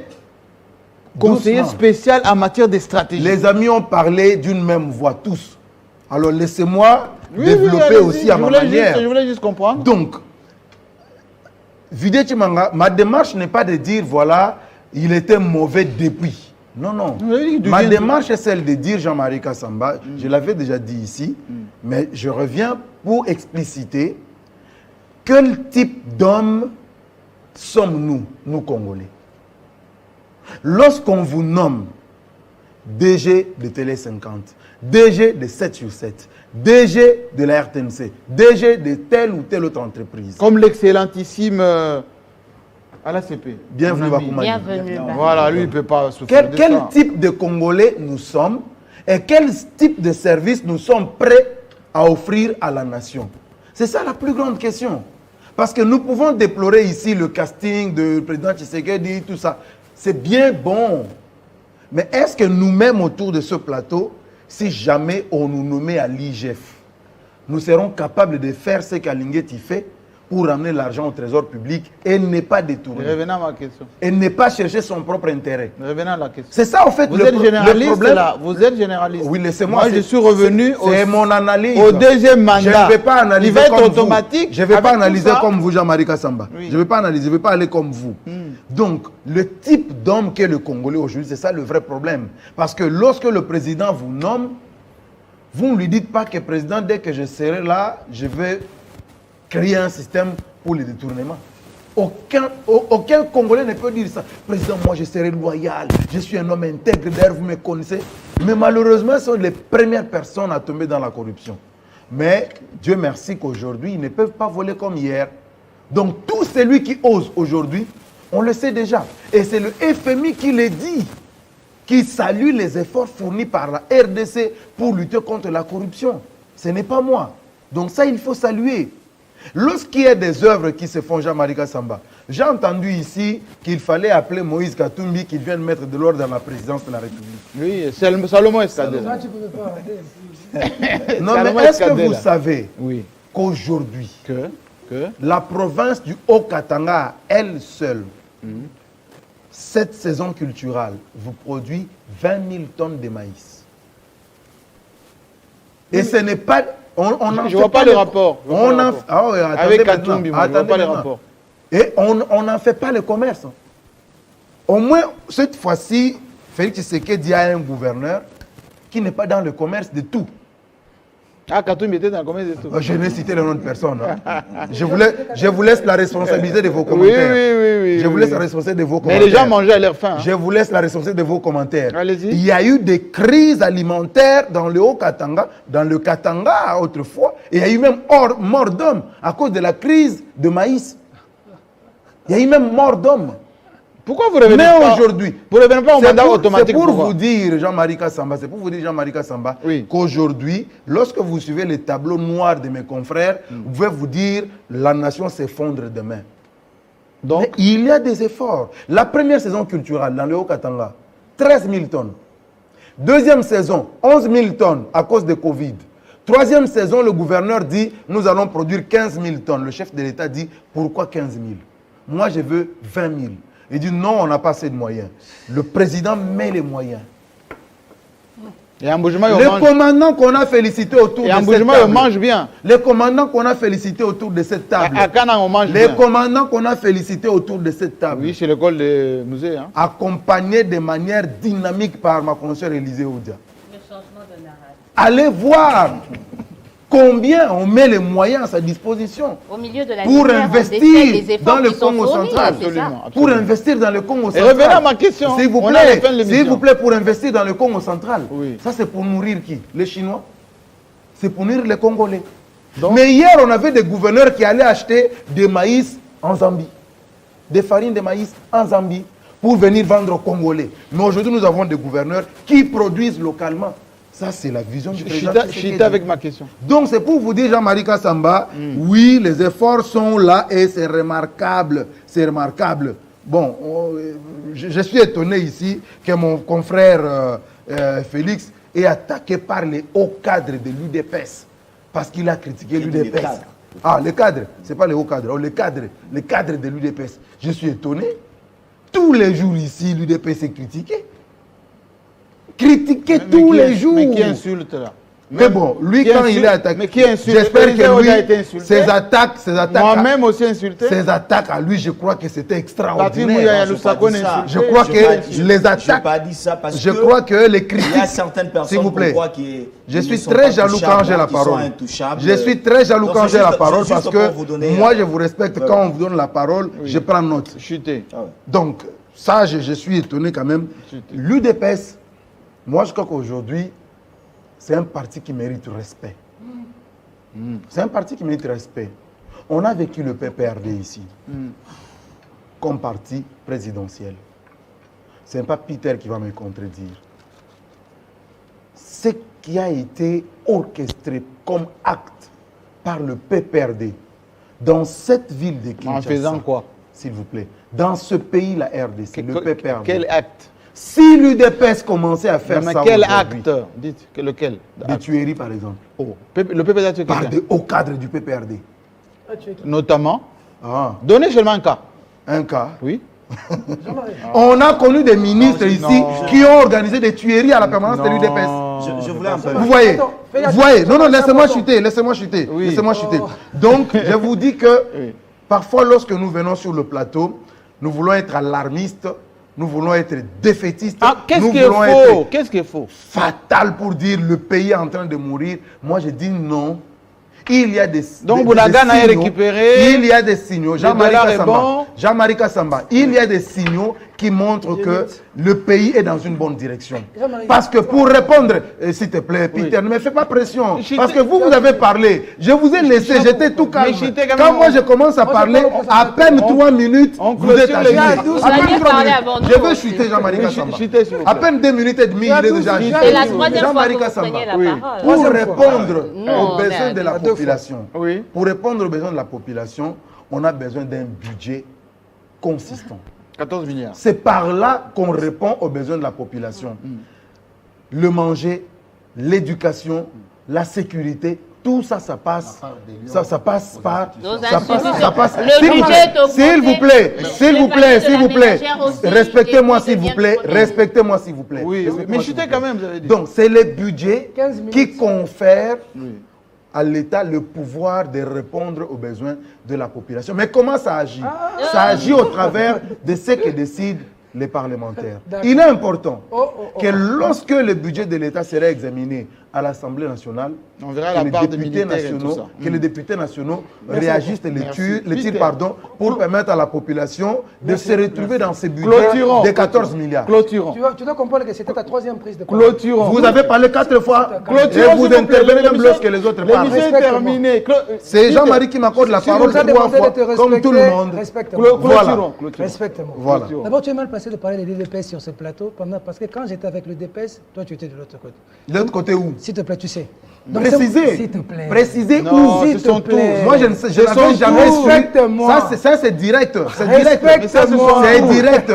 conseiller Doucement. spécial en matière de stratégie. Les amis ont parlé d'une même voix, tous. Alors laissez-moi Oui, développer allez-y. aussi à ma manière. Je voulais juste comprendre. Donc, Vidé Chimanga, ma démarche n'est pas de dire, voilà, il était mauvais depuis. Non, non. Vous avez dit qu'il Ma devient- démarche est celle de dire Jean-Marie Kassamba, je l'avais déjà dit ici, mais je reviens pour expliciter quel type d'homme sommes-nous, nous Congolais. Lorsqu'on vous nomme DG de Télé 50, DG de 7 sur 7, DG de la RTNC, DG de telle ou telle autre entreprise. Comme l'excellentissime à l'ACP. Bienvenue, Mon ami. Bakoumani. Bienvenue. Voilà, lui, il ne peut pas souffrir de Quel ça. type de Congolais nous sommes et quel type de service nous sommes prêts à offrir à la nation? C'est ça la plus grande question. Parce que nous pouvons déplorer ici le casting du président Tshisekedi, tout ça. C'est bien bon. Mais est-ce que nous-mêmes autour de ce plateau, si jamais on nous nommait à l'IGF, nous serons capables de faire ce qu'Alingueti fait pour ramener l'argent au trésor public et ne pas détourner, Revenons à ma question. et ne pas chercher son propre intérêt? Revenons à la question. C'est ça, en fait, Vous êtes le généraliste problème. là. Vous êtes généraliste. Oui, laissez-moi. Moi, je suis revenu C'est mon analyse. au deuxième mandat. Je ne vais pas analyser Il va être comme automatique. vous. Je ne vais avec pas tout analyser ça. comme vous, Jean-Marie Kassamba. Oui. Je ne vais pas analyser, je ne vais pas aller comme vous. Donc, le type d'homme qu'est le Congolais aujourd'hui, c'est ça le vrai problème. Parce que lorsque le président vous nomme, vous ne lui dites pas que président, dès que je serai là, je vais créer un système pour les détournements. Aucun Congolais ne peut dire ça. Président, moi je serai loyal, je suis un homme intègre, d'ailleurs vous me connaissez. Mais malheureusement, ce sont les premières personnes à tomber dans la corruption. Mais Dieu merci qu'aujourd'hui, ils ne peuvent pas voler comme hier. Donc tout celui qui ose aujourd'hui, on le sait déjà. Et c'est le FMI qui le dit, qui salue les efforts fournis par la RDC pour lutter contre la corruption. Ce n'est pas moi. Donc ça, il faut saluer. Lorsqu'il y a des œuvres qui se font, Jean-Marie Kassamba, j'ai entendu ici qu'il fallait appeler Moïse Katumbi qui vienne mettre de l'ordre dans la présidence de la République. Oui, c'est Salomon Escadé. Là, tu peux pas arrêter. Non, Salomon mais est-ce que Escadé, vous là. savez Oui. qu'aujourd'hui, Que la province du Haut-Katanga, à elle seule, cette saison culturelle, vous produit 20 000 tonnes de maïs. Et ce n'est pas... On en Je fait vois pas le- le rapport. Je vois pas On le en rapport. ah ouais, attendez Avec maintenant, Katumbi, moi, je vois attendez pas les maintenant. rapports. Et on n'en fait pas le commerce. Au moins, cette fois-ci, Félix Tshisekedi a un gouverneur qui n'est pas dans le commerce de tout. Ah, Katumbi était dans combien de tout? Je n'ai cité le nom de personne. Hein. Je vous laisse la responsabilité de vos Oui, commentaires. oui. Je vous laisse la responsabilité de vos Mais commentaires. les gens mangeaient à leur faim. hein. Je vous laisse la responsabilité de vos commentaires. Allez-y. Il y a eu des crises alimentaires dans le Haut-Katanga, dans le Katanga autrefois, et il y a eu même mort d'hommes à cause de la crise de maïs. Il y a eu même mort d'hommes. Pourquoi vous revenez Mais pas aujourd'hui, Vous revenez pas au c'est mandat pour, automatique? c'est pour pourquoi vous dire, Jean-Marie Kassamba, c'est pour vous dire, Jean-Marie Kassamba, Oui. qu'aujourd'hui, lorsque vous suivez les tableaux noirs de mes confrères, vous pouvez vous dire, la nation s'effondre demain. Donc, Mais il y a des efforts. La première saison culturelle dans le Haut-Katanga, 13 000 tonnes. Deuxième saison, 11 000 tonnes à cause de Covid. Troisième saison, le gouverneur dit, nous allons produire 15 000 tonnes. Le chef de l'État dit, pourquoi 15 000? Moi, je veux 20 000. Il dit, non, on n'a pas assez de moyens. Le président met les moyens. et en Boujima, Les commandants qu'on a félicités autour de cette Boujima, on table. mange bien. Les commandants qu'on a félicités autour de cette table. À Kana, on mange Les bien. commandants qu'on a félicités autour de cette table. Oui, chez l'école de musée. Hein. Accompagné de manière dynamique par ma consoeur Élisée Oudia. Le changement de narratif. Allez voir combien on met les moyens à sa disposition Au milieu de la pour lumière, on investir décèle les efforts dans le qui sont Congo fournis, central. c'est ça. Absolument. Pour investir dans le Congo Et central. revenez à ma question. S'il vous On est à la plaît, fin de l'émission. s'il vous plaît, pour investir dans le Congo central. Oui. Ça, c'est pour nourrir qui? Les Chinois. C'est pour nourrir les Congolais. Donc- Mais hier, on avait des gouverneurs qui allaient acheter des maïs en Zambie. Des farines de maïs en Zambie pour venir vendre aux Congolais. Mais aujourd'hui, nous avons des gouverneurs qui produisent localement. Ça, c'est la vision du président Je Tshisekedi. suis avec ma question. Donc c'est pour vous dire, Jean-Marie Kassamba, oui, les efforts sont là et c'est remarquable. C'est remarquable. Bon, je suis étonné ici que mon confrère Félix est attaqué par les hauts cadres de l'UDPS parce qu'il a critiqué l'UDPS. Ah, les cadres, ce n'est pas les hauts cadres, oh, les cadres de l'UDPS. Je suis étonné. Tous les jours ici, l'UDPS est critiqué. Critiqué tous les jours. Mais qui insulte là? Mais bon, lui, quand il est attaqué, mais qui insulte? j'espère que lui, a été insulté. ses attaques, Moi-même aussi insulté. ses attaques à lui, je crois que c'était Patrick Mouya extraordinaire. Lusako Je insulté. Je crois que les Je n'ai attaques, pas dit ça parce je que crois que les il y a critiques, certaines s'il personnes vous plaît, qui je ne suis sont très pas jaloux touchables, quand j'ai la qui sont parole. intouchables. Je suis très jaloux Donc, quand c'est j'ai la juste- parole c'est parce juste pour que vous donner, moi, je vous respecte quand on vous donne la parole, je prends note. Chuté. Ah ouais. Donc, ça, je suis étonné quand même. L'UDPS, moi, je crois qu'aujourd'hui, c'est un parti qui mérite respect. C'est un parti qui mérite respect. On a vécu le PPRD ici, comme parti présidentiel. Ce n'est pas Peter qui va me contredire. Ce qui a été orchestré comme acte par le PPRD dans cette ville de Kinshasa. En faisant quoi? S'il vous plaît. Dans ce pays, la RDC, le PPRD. Quel acte? Si l'UDPS commençait à faire Mais ça quel aujourd'hui, acte? Dites, lequel? des tueries par exemple, Oh. Le PPD a tué par quelqu'un. des hauts cadres du PPRD. Notamment. Ah, Donnez seulement un cas. un cas. Oui. On a connu des ministres ici non. qui ont organisé des tueries à la permanence de l'UDPS. Je voulais un peu. Vous voyez, Attends, fais vous voyez. Non, non, laissez-moi attention. chuter, laissez-moi chuter, Oui. laissez-moi chuter. Donc, je vous dis que Oui. parfois, lorsque nous venons sur le plateau, nous voulons être alarmistes, nous voulons être défaitistes, Ah, qu'est-ce nous qui est voulons faux? être Qu'est-ce qui est faux? fatal pour dire le pays est en train de mourir. Moi, je dis non. Il y a des Donc, des Boulagan a signaux. récupéré. Il y a des signaux. dollar est Kassamba. bon. Jean-Marie Kassamba. Il y a des signaux qui montrent que le pays est dans une bonne direction. Jean-Marie. Parce que pour répondre, s'il te plaît, Peter, ne me fais pas pression. Chité- Parce que vous avez parlé. Je vous ai laissé, j'étais tout calme. Mais Chité, quand Quand même, moi je commence à Moi, parler, je parle à peine 3 minutes, on vous êtes clôture agité. les À gars. peine Vous 3 alliez parler minutes. avant nous Je veux aussi. chuter Jean-Marie Oui, Kassamba. chutez, s'il vous À plaît. peine 2 minutes et demie, il est déjà agité. C'est la troisième fois Jean-Marie que vous Kassamba. prenez la Oui. parole. Pour Troisième répondre Non, aux on est besoins à de la deux fois. population, Oui. pour répondre aux besoins de la population, on a besoin d'un budget consistant. 14 milliards. C'est par là qu'on répond aux besoins de la population. Le manger, l'éducation, la sécurité, tout ça, ça passe. Ça passe par. Nos Ça passe. institutions. Ça passe. Le S'il vous budget plaît, est augmenté. s'il vous plaît, s'il vous plaît, s'il vous plaît. ménagère aussi, Respectez-moi, les s'il vous coûts plaît. deviennent Respectez-moi, s'il vous plaît. Oui, Respectez-moi, mais s'il chutez vous quand plaît. même, vous avez dit. Donc, c'est le budget 15 minutes. qui confère Oui. à l'État le pouvoir de répondre aux besoins de la population. Mais comment ça agit? Ça agit au travers de ce que décident les parlementaires. D'accord. Il est important oh, que lorsque le budget de l'État sera examiné à l'Assemblée nationale, On verra que la les part des députés militaires et tout nationaux, ça. que les députés nationaux réagissent et les Merci. tirent, Peter. pardon, pour permettre à la population de se retrouver dans ces budgets Clôturons. de 14 milliards. Clôturons. Tu dois comprendre que c'était ta troisième prise de parole. Clôturons. Vous avez parlé 4 fois Clôturons, et vous s'il vous plaît. intervenez même L'émission- lorsque les autres parlent. L'émission est Respecte-moi. terminée. C'est Jean-Marie qui m'accorde la Si on parole t'a 3 demandé fois, de te comme tout le respecter, monde. respecte-moi. Voilà. Clôturons. Clôturons. Respecte-moi. Voilà. D'abord, tu es mal passé de parler des DPS sur ce plateau parce que quand j'étais avec le DPS, toi tu étais de l'autre côté. De l'autre côté où? S'il te plaît, tu sais. Donc, Précisez. S'il te plaît. Précisez Non, où? S'il ce sont te plaît. Moi, je ne sais, je Ce n'avais sont jamais tous. su. Respecte-moi. Ça, c'est direct. C'est direct. Respecte-moi. C'est direct.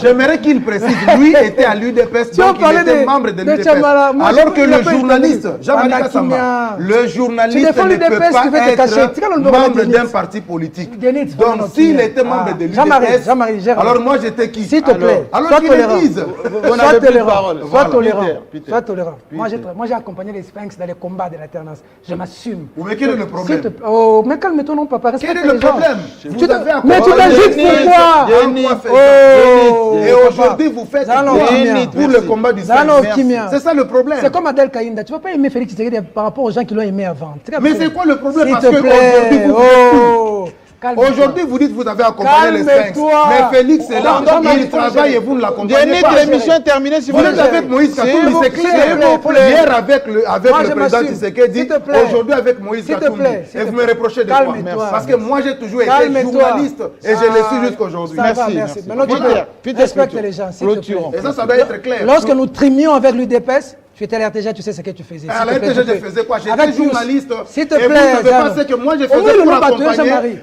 J'aimerais qu'il précise. Lui était à l'UDPS, Tu as donc il parlé était de- membre de de l'UDPS. Tchamala. Moi, Alors je- que il a le pas journaliste, été Jean-Marie Anakinia. Kassamba, le Tu journaliste défends ne l'UDPS, peut tu veux te cacher. pas Tu vois le être nom de membre Denit. d'un parti politique. Denit, Donc, voilà, s'il Anakinia. était membre Ah. de Jean-Marie, Jean-Marie, l'UDPS, gère. alors moi, j'étais qui? S'il te plaît, Alors sois qu'il tolérant. le dise. Vous Sois n'avez plus de tolérant. parole. Sois Voilà. tolérant. Peter. Sois tolérant. Moi, Peter. j'ai accompagné les Sphinx dans les combats de l'alternance. Je m'assume. Mais quel est le S'il te problème? plaît. Oh, mais calme-toi, non, papa. Quel Respecte est le les gens. problème? Vous Tu te- avez Mais tu accompagné- t'agites pourquoi? Denit. Oh. Et aujourd'hui, vous faites Zalo, quoi Kimia. pour le combat du Zalo, Sphinx? Kimia. C'est ça le problème. C'est comme Adel Kaïnda. Tu ne vas pas aimer Félix Tshisekedi par rapport aux gens qui l'ont aimé avant. Mais c'est quoi le problème? S'il Parce te que aujourd'hui, plaît. vous Oh. Calme-toi. aujourd'hui, vous dites que vous avez accompagné les Sphinx. Calme-toi. Mais Félix est là, Non, non, il non, travaille et vous ne l'accompagnez Denit, pas. l'émission est terminée. Si Vous êtes avec Moïse Katumbi, c'est clair. s'il vous plaît. Hier avec le Moi, je président m'assume. Tshisekedi, S'il te plaît. aujourd'hui avec Moïse S'il te Katumbi. plaît, s'il Et te vous plaît. me reprochez de quoi? Calme-toi. Parce que moi, j'ai toujours été Calme-toi. journaliste et je le suis jusqu'aujourd'hui. Ça va, Merci, merci. merci. Maintenant, tu Peter, peux Peter, respecte Peter. les gens, s'il te plaît. Clôturons. Et ça doit être clair. Lorsque nous trimions avec l'UDPS, Tu étais à la RTG, tu sais ce que tu faisais. À la RTG, je faisais quoi? J'étais Avec journaliste. S'il te Et vous plaît, ne savez pas Jeanne. ce que moi je Au faisais moins,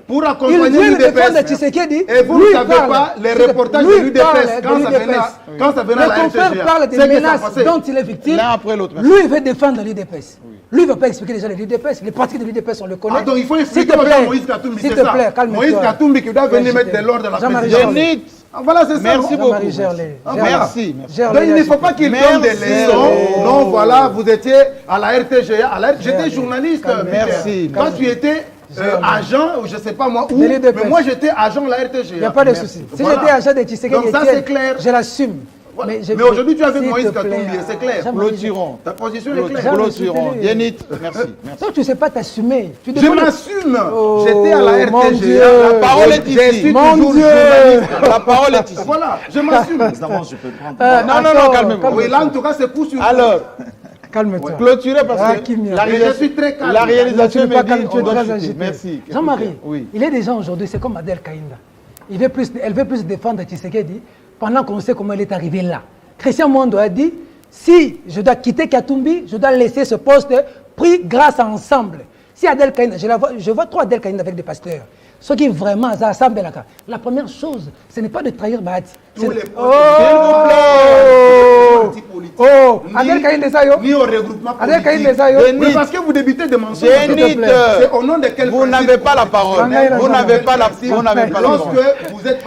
pour il accompagner vient de défendre l'UDPS. Tshisekedi. Et vous ne savez pas les reportages de l'UDPS quand ça venait à la Le confrère RTG. parle des C'est que ça menaces passait. dont il est victime. L'un après l'autre, merci. Lui, il veut défendre l'UDPS. Lui, il ne veut pas expliquer déjà l'UDPS. Les partis de l'UDPS, on le connaît. Ah, donc il faut S'il expliquer te aux gens plaît, Moïse Katumbi, s'il c'est te ça. plaît, calme-toi. Moïse Katumbi qui doit venir Ouais, mettre de l'ordre dans la Jean-Marie présidence. Zénith. Ah, voilà, c'est ça. Merci non? beaucoup. Jean-Marie Gerlet. Ah, voilà. Merci. Donc il ne faut pas qu'il donne des leçons. Non, voilà, vous étiez à la RTGA. J'étais journaliste. Merci. Quand tu étais agent, je ne sais pas moi où, De l'UDPS. mais moi j'étais agent de la RTGA. Il n'y a pas de souci. Si Voilà. j'étais agent de Tshisekedi, Donc ça, c'est clair. je l'assume. Voilà. je- Mais aujourd'hui, tu es avec s'il Moïse te plaît, Katumbi, et c'est clair. Jean-Marie Clôturons. Ta position est claire. Jean- Clôturons. Gerlet. Zénith, merci. Merci. Toi, tu ne sais pas t'assumer. Tu Je défends- m'assume. Oh, J'étais à la mon Dieu. RTGA. La parole est Je ici. suis Mon toujours Dieu. journaliste. La parole est ici. Voilà, je m'assume. Évidemment, je peux prendre. Non, non, non, calmez-vous. Oui, là, en tout cas, c'est coup sur coup. Alors, Calme-toi. clôturez parce Ah, que Kimia. la Et je suis réalisation, très calme. la réalisation Tu n'es pas me calme, dit tu es on doit très chuter. agité. Merci. Jean-Marie, Oui. il y a des gens aujourd'hui, c'est comme Adel Kaïnda. Elle veut plus défendre Tshisekedi pendant qu'on sait comment elle est arrivée là. Christian Mondo a dit, si je dois quitter Katumbi, je dois laisser ce poste pris grâce à Ensemble. Si Adel Kaïnda, je vois trop Adel Kaïnda avec des pasteurs. Ceux qui vraiment assemblent là. La première chose, ce n'est pas de trahir Bahati. Tous les partis politiques. Oh, Ni- Adel Kaïnda ça yo. Ni au regroupement Adel politique. Kaïnda ça yo. Mais parce que vous débutez de mensonges. Zénith, C'est au nom de quel vous principe n'avez pas la parole. Vous Vous n'avez pas la Vous vous n'avez pas la Lorsque parole. vous ne faites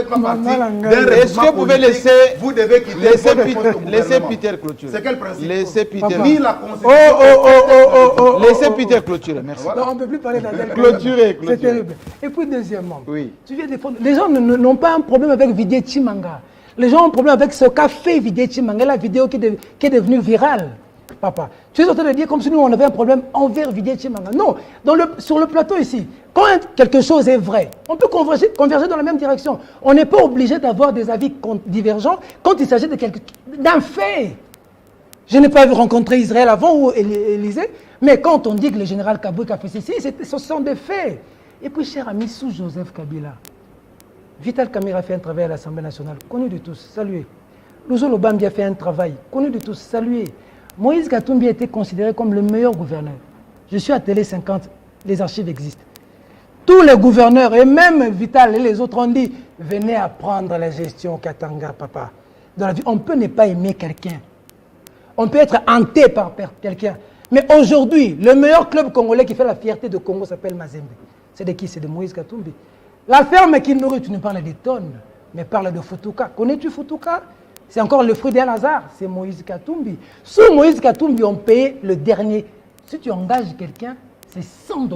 pas partie Maman, d'un Est-ce que regroupement vous pouvez politique, laisser- vous devez quitter Laissez votre Peter, poste au laissez gouvernement. Peter clôturer. C'est quel principe? Laissez Peter. Ni la Oh, Constitution. oh, oh, oh, oh. Laissez Peter clôturer. Merci. Non, on ne peut plus parler d'Adel Kaïnda. Clôturez, C'est clôturez. terrible. Et puis, deuxièmement, Oui. tu viens défendre. Les gens n'ont pas un problème avec Vidier Chimanga. Les gens ont un problème avec ce qu'a fait Vidier Chimanga, la vidéo qui est devenue virale. Papa, tu es en train de dire comme si nous on avait un problème envers Vidier Chimanga. Non, sur le plateau ici, quand quelque chose est vrai, on peut converger dans la même direction. On n'est pas obligé d'avoir des avis divergents quand il s'agit d'un fait. Je n'ai pas rencontré Israël avant ou Élysée, mais quand on dit que le général Kabouik a fait ceci, ce sont des faits. Et puis, cher ami, sous Joseph Kabila, Vital Kamerhe a fait un travail à l'Assemblée nationale, connu de tous, salué. Louzo Lobambi a fait un travail, connu de tous, salué. Moïse Katumbi a été considéré comme le meilleur gouverneur. Je suis à Télé 50, les archives existent. Tous les gouverneurs, et même Vital et les autres ont dit, venez apprendre la gestion au Katanga, papa. Dans la vie, on peut ne pas aimer quelqu'un. On peut être hanté par quelqu'un. Mais aujourd'hui, le meilleur club congolais qui fait la fierté de Congo s'appelle Mazembe. C'est de qui? C'est de Moïse Katumbi. La ferme qui nourrit, tu ne parles des tonnes, mais parle de Futuka. Connais-tu Futuka? C'est encore le fruit d'un hasard, c'est Moïse Katumbi. Sous Moïse Katumbi, on paye le dernier. Si tu engages quelqu'un, c'est $100.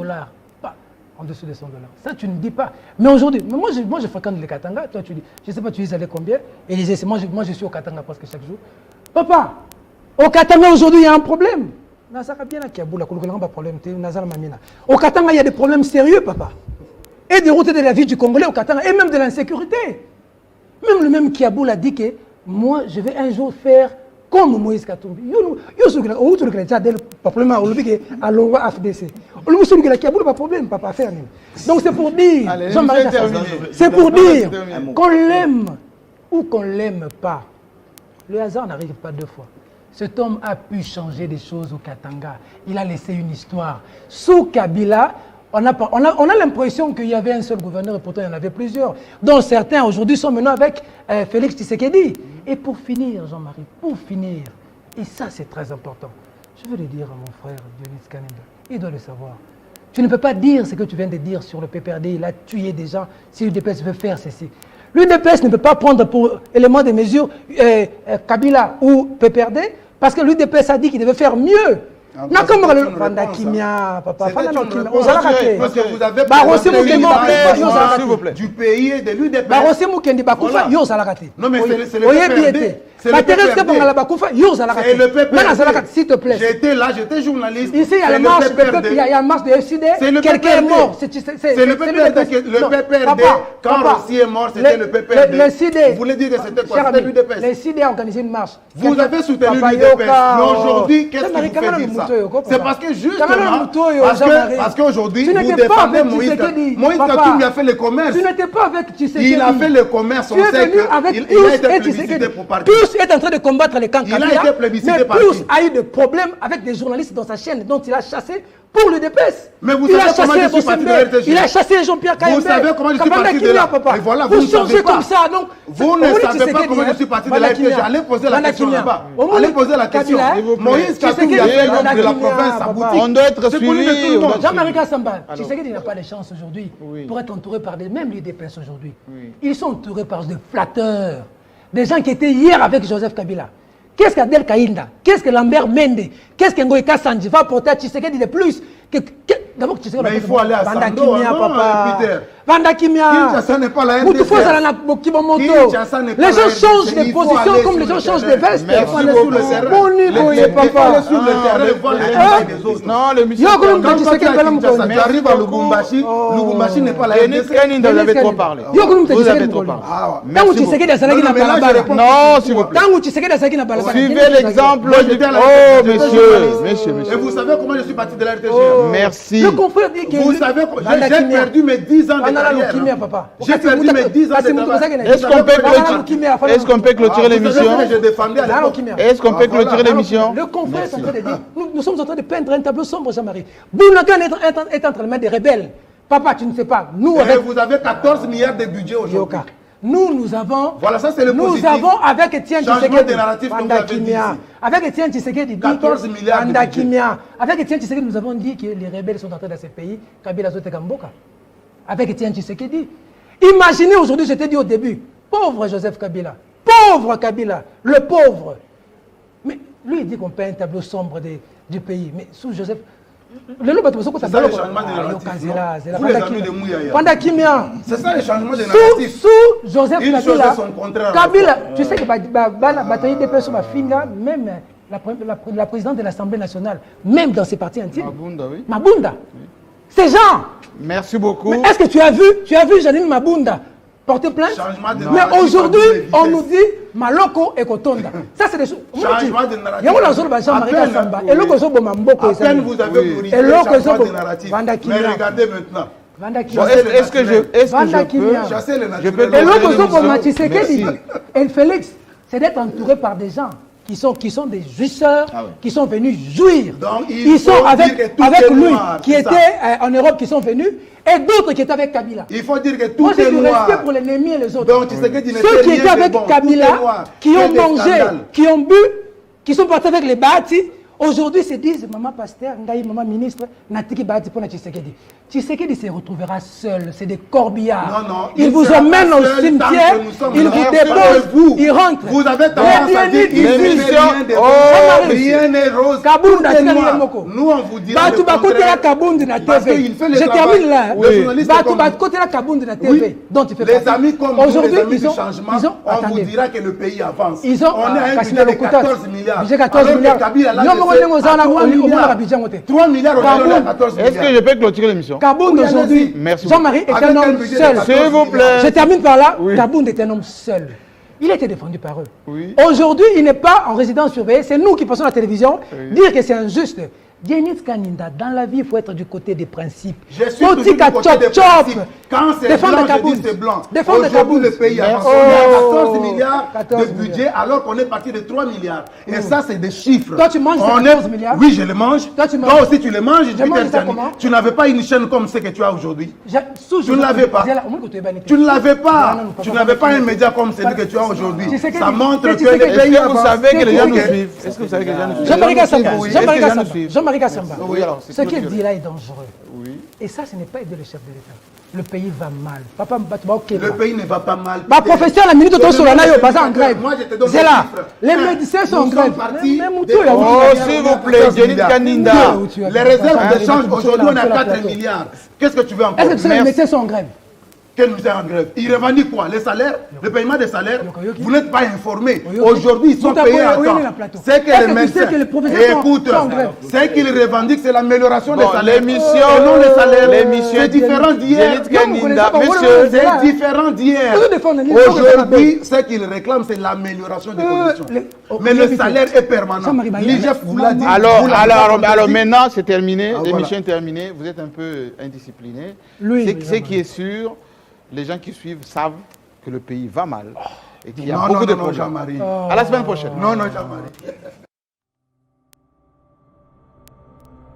Pas en dessous de $100. Ça, tu ne dis pas. Mais aujourd'hui, moi je fréquente le Katanga. Toi, tu dis, je ne sais pas, tu dis, allez combien? Et Élysée, moi je suis au Katanga presque chaque jour. Papa, au Katanga aujourd'hui, il y a un problème. Au Katanga, il y a des problèmes sérieux, papa. Et des routes de la vie du Congolais au Katanga, et même de l'insécurité. Même le même Kiaboul a dit que moi, je vais un jour faire comme Moïse Katumbi. Donc c'est pour dire, Allez, Jean-Marie, c'est pour dire qu'on l'aime ou qu'on ne l'aime pas. Le hasard n'arrive pas deux fois. Cet homme a pu changer des choses au Katanga. Il a laissé une histoire. Sous Kabila, on a l'impression qu'il y avait un seul gouverneur et pourtant il y en avait plusieurs, dont certains aujourd'hui sont maintenant avec Félix Tshisekedi. Et pour finir, Jean-Marie, pour finir, et ça c'est très important, je veux le dire à mon frère Dionys Kanenga, il doit le savoir. Tu ne peux pas dire ce que tu viens de dire sur le PPRD, il a tué des gens, si l'UDPS veut faire ceci. L'UDPS ne peut pas prendre pour élément de mesure Kabila ou PPRD, parce que l'UDPS a dit qu'il devait faire mieux. Parce que vous avez s'il vous plaît. du pays et de l'UDPS. Non mais c'est le PPRD. C'est le PPRD. S'il te plaît. J'étais là, j'étais journaliste. Ici, il y a la marche de FCD. Quelqu'un est mort. C'est le PPRD. Le PPRD, quand Rossi est mort, c'était le PPRD. Le CD. Vous voulez dire que c'était quoi? C'était l'UDPS. Le CD a organisé une marche. Vous avez soutenu l'UDPS. Mais aujourd'hui, qu'est-ce qui vous fait dire ça? C'est parce que justement, parce qu'aujourd'hui, vous défendez Moïse Katumbi. Moïse Katumbi a fait le commerce. Tu n'étais pas avec Tshisekedi. Il a fait le commerce. On sait qu'il a été plébiscité pour partir. Tous est en train de combattre les camps Il a Kabila, été plébiscité mais par plus qui? a eu des problèmes avec des journalistes dans sa chaîne dont il a chassé pour le DPS. Mais vous Il a savez comment chassé je suis parti de la Bossembe, RTG? il a chassé Jean-Pierre Kayembe. Vous savez comment je suis Kabanda parti de Kimia, là? papa. Et voilà, Vous vous ne savez changez pas. comme ça, donc. Vous ne savez pas comment je suis parti de la RTG. Allez poser la question là-bas. Allez poser la question. Moïse Katumbi a fait l'homme de la province à Boutique. On doit être C'est connu de tout le suivi. monde. Jean-Marie Kassamba, tu sais qu'il n'a pas de chance aujourd'hui pour être entouré par même les DPS aujourd'hui. Ils sont entourés par des flatteurs, des gens qui étaient hier avec Joseph Kabila. Qu'est-ce qu'Adel Kaïnda? Qu'est-ce que Lambert Mende? Qu'est-ce que Ngoïka Sandji va apporter à Tshisekedi de plus? D'abord, Tshisekedi. Mais il faut aller à Vanda Sando, Kimia, non, papa. Peter. Vanda Kimia. Kinshasa n'est pas la RDC. Moutoufa Zalana Kibomoto. Kinshasa n'est pas Les la gens RDC. changent Il de faut position aller comme les sur gens le changent de terrain. veste. Merci Il faut aller beaucoup. sur le terrain. Bon Les niveau, il faut papa. aller sur le terrain et voir les détails des autres. Non, l'émission. Yo, comme Quand tu toi, sais tu es à qu'elle va Kinshasa, me tu arrives à Lubumbashi, Lubumbashi n'est pas la Denis RDC. Kaninda, vous avez trop parlé. Yo, comme tu Vous sais avez qu'elle trop me parlé. Ah, ouais. Tangu Tshisekedi azalaki Non, na mais là, je balabala. réponds. Non, s'il vous plaît. Tangu Tshisekedi azalaki na balabala. Suivez l'exemple Moi, du... j'étais à la Oh, RTG. monsieur. Et vous savez comment je suis parti de la RTG? Merci. Le confrère dit que... Vous savez, Vanda j'ai Kimia. perdu mes 10 ans de Vanda carrière. Kimia, papa. J'ai perdu mes 10 ans de carrière. Est-ce qu'on peut clôturer l'émission? Je défendais à l'époque. Est-ce qu'on peut clôturer l'émission? Le confrère est en train de dire, nous sommes en train de peindre un tableau sombre, Jean-Marie. Bounakan est en train de mettre des rebelles. Papa, tu ne sais pas. Nous, Et avec vous avez 14 milliards de budget aujourd'hui. Yoka, nous avons... Voilà, ça c'est le Nous positif. avons, avec Etienne Changement Tshisekedi, de narratif que vous Vanda avez dit Kimia, ici. avec Etienne Tshisekedi, 14 milliards de Vanda budget. Kimia, avec Etienne Tshisekedi, nous avons dit que les rebelles sont entrés dans ces pays, Kabila Zote Kamboka. Avec Etienne Tshisekedi. Imaginez aujourd'hui, je t'ai dit au début, pauvre Joseph Kabila, pauvre Kabila, le pauvre. Mais lui, il dit qu'on peint un tableau sombre du pays. Mais sous Joseph... C'est ça le changement de narratif. Vous les amis de Mouyaya. Vanda Kimia. C'est ça le changement de narratif. Sous Joseph Une chose Kabila, et son contraire. Kabila, tu sais que la bataille des personnes, même la présidente de l'Assemblée nationale, même dans ses partis intimes, Mabunda, oui. Mabunda, ces gens. Merci beaucoup. Mais est-ce que tu as vu Janine Mabunda porter plainte? Changement de Mais narratif aujourd'hui, à double on vitesse. nous dit Maloko et Kotonda. Ça, c'est des choses. Changement de narratif. Il y a Jean-Marie À peine, Kassamba. oui. Et le Koso Bomamboko. À peine vous avez autorisé Et le le changement Koso de narratif. Vanda Mais Kimia. regardez maintenant. Vanda Bon, Kimia. est-ce que je peux... Chasser le Je peux naturel. Et clôturer l'autre chose pour l'émission? Tshisekedi, Merci. et Félix, c'est d'être entouré par des gens qui sont des jouisseurs, Ah ouais. qui sont venus jouir. Donc, Ils sont faut avec dire que tout avec est lui, noir, qui c'est était ça. en Europe, qui sont venus, et d'autres qui étaient avec Kabila. Il faut dire que tout Moi, j'ai est du noir. respect pour l'ennemi et les autres. Donc, Tshisekedi ne Ceux fait qui rien étaient de avec bon. Tout Kabila, est noir. qui Il y a ont des mangé, scandales. qui ont bu, qui sont partis avec les Bahati, aujourd'hui se disent, maman pasteur, maman ministre, Natiki Bahati pour Tshisekedi. Tshisekedi se retrouvera seul, c'est des corbillards. Non, non, Ils il vous sera emmènent pas au seul cimetière, tant que nous sommes ils là. vous Merci déposent, beaucoup. ils rentrent. Vous avez tendance à dire qu'il ne l'émission- fait rien de Oh, bon. mais- Rien n'est rose. Kabunda, Tout est c'est noir. Moko. Nous, on vous dira Batu le Bakotela contraire. Kabundi na Parce TV. qu'il fait le Je travail. termine là. Le journaliste Batu comme- Bakotela Kabundi na TV. Oui. Dont tu fais Les partie. amis comme nous, Aujourd'hui, les amis ils du ont, changement, on on vous attendez. dira que le pays avance. Ils ont, on est à un Kassina budget de Lokutas. 14 milliards. Budget 14 Alors que milliards. Kabila, là, Yo, je Mongo, sais, Mongo, à Zana, 3 on est au milliards. Abidjan, on est. 3 milliards, on est à 14 Est-ce milliards. que je peux clôturer l'émission? Kabound Oui, aujourd'hui, allez-y. Merci Jean-Marie est Avec un un homme budget de seul. 14 S'il vous plaît. Je termine par là. Oui. Kabound est un homme seul. Il a été défendu par eux. Oui. Aujourd'hui, il n'est pas en résidence surveillée. C'est nous qui passons à la télévision dire que c'est injuste. Denis Kaninda, dans la vie, il faut être du côté des principes. Je suis toujours du côté des principes. Quand c'est Défendre blanc, je Kabound. dis c'est blanc. Défendre Aujourd'hui, Kabound. le pays a Merci. on est à Oh. 14 milliards 14 de budget alors qu'on est parti de 3 milliards. Et ça, c'est des chiffres. Toi, tu manges ces On 14 milliards? Oui, je les mange. Toi, tu manges. Toi aussi, tu les manges. Je mange ça comment? Tu n'avais pas une chaîne comme ce que tu as aujourd'hui. Tu ne l'avais pas. Tu ne l'avais pas. Tu n'avais pas un média comme celui que tu as aujourd'hui. Tu sais que- Ça montre tu que sais que- le Est-ce pays que vous avance. savez que les gens nous Ok. suivent? Est-ce que vous savez que les gens nous suivent? Jean-Marie Kassamba, Oui. Jean-Marie Est-ce que les gens nous Kassamba, suivent? Jean-Marie Kassamba. Oui, alors, c'est Ce qu'il clôturé. dit là est dangereux. Oui. Et ça, ce n'est pas aider le chef de l'État. Le pays va mal. Papa, ok. Le pays ne va pas mal. Ma professeur, la minute Je autour sur la demande naïo, des pas en indicateurs. grève. Moi, je te donne C'est des là. chiffres. Les médecins sont en Nous grève. sommes partis Mais Moutou, des- il y a Oh, Moutou. s'il vous plaît, Denis Kaninda. Les réserves de change, aujourd'hui, on est à 4 milliards. Qu'est-ce que tu veux encore? Est-ce que tu sais que les Merci. médecins sont en grève? Quel ministère en grève? Ils revendiquent quoi? Les salaires? Le paiement des salaires? Yokoyoki. Vous n'êtes pas informés. Yokoyoki. Aujourd'hui, ils sont Tout à payés fait, à oui, temps. oui, la plateau. C'est que Est-ce les que tu médecins. sais que les professeurs sont- Écoute, sont en grève? ce qu'ils revendiquent, c'est l'amélioration des Bon, salaires. l'émission- Et non les salaires. l'émission- C'est différent d'hier. Denis Kaninda, Non, vous connaissez monsieur. pas, C'est différent d'hier. Vous défendez les gens, Aujourd'hui, ce qu'ils réclament, c'est l'amélioration des conditions. Mais le salaire est permanent. Jean-Marie Bailly. L'IGF vous l'a dit. Alors, vous l'avez alors, pas alors contredit. maintenant, c'est terminé. Ah, L'émission voilà. est terminée. Vous êtes un peu indiscipliné. Oui, C'est- oui, Ce qui est sûr, les gens qui suivent savent que le pays va mal. et qu'il y a Non, beaucoup non, de non, problèmes. Jean-Marie. À la semaine prochaine. Non, non, Jean-Marie.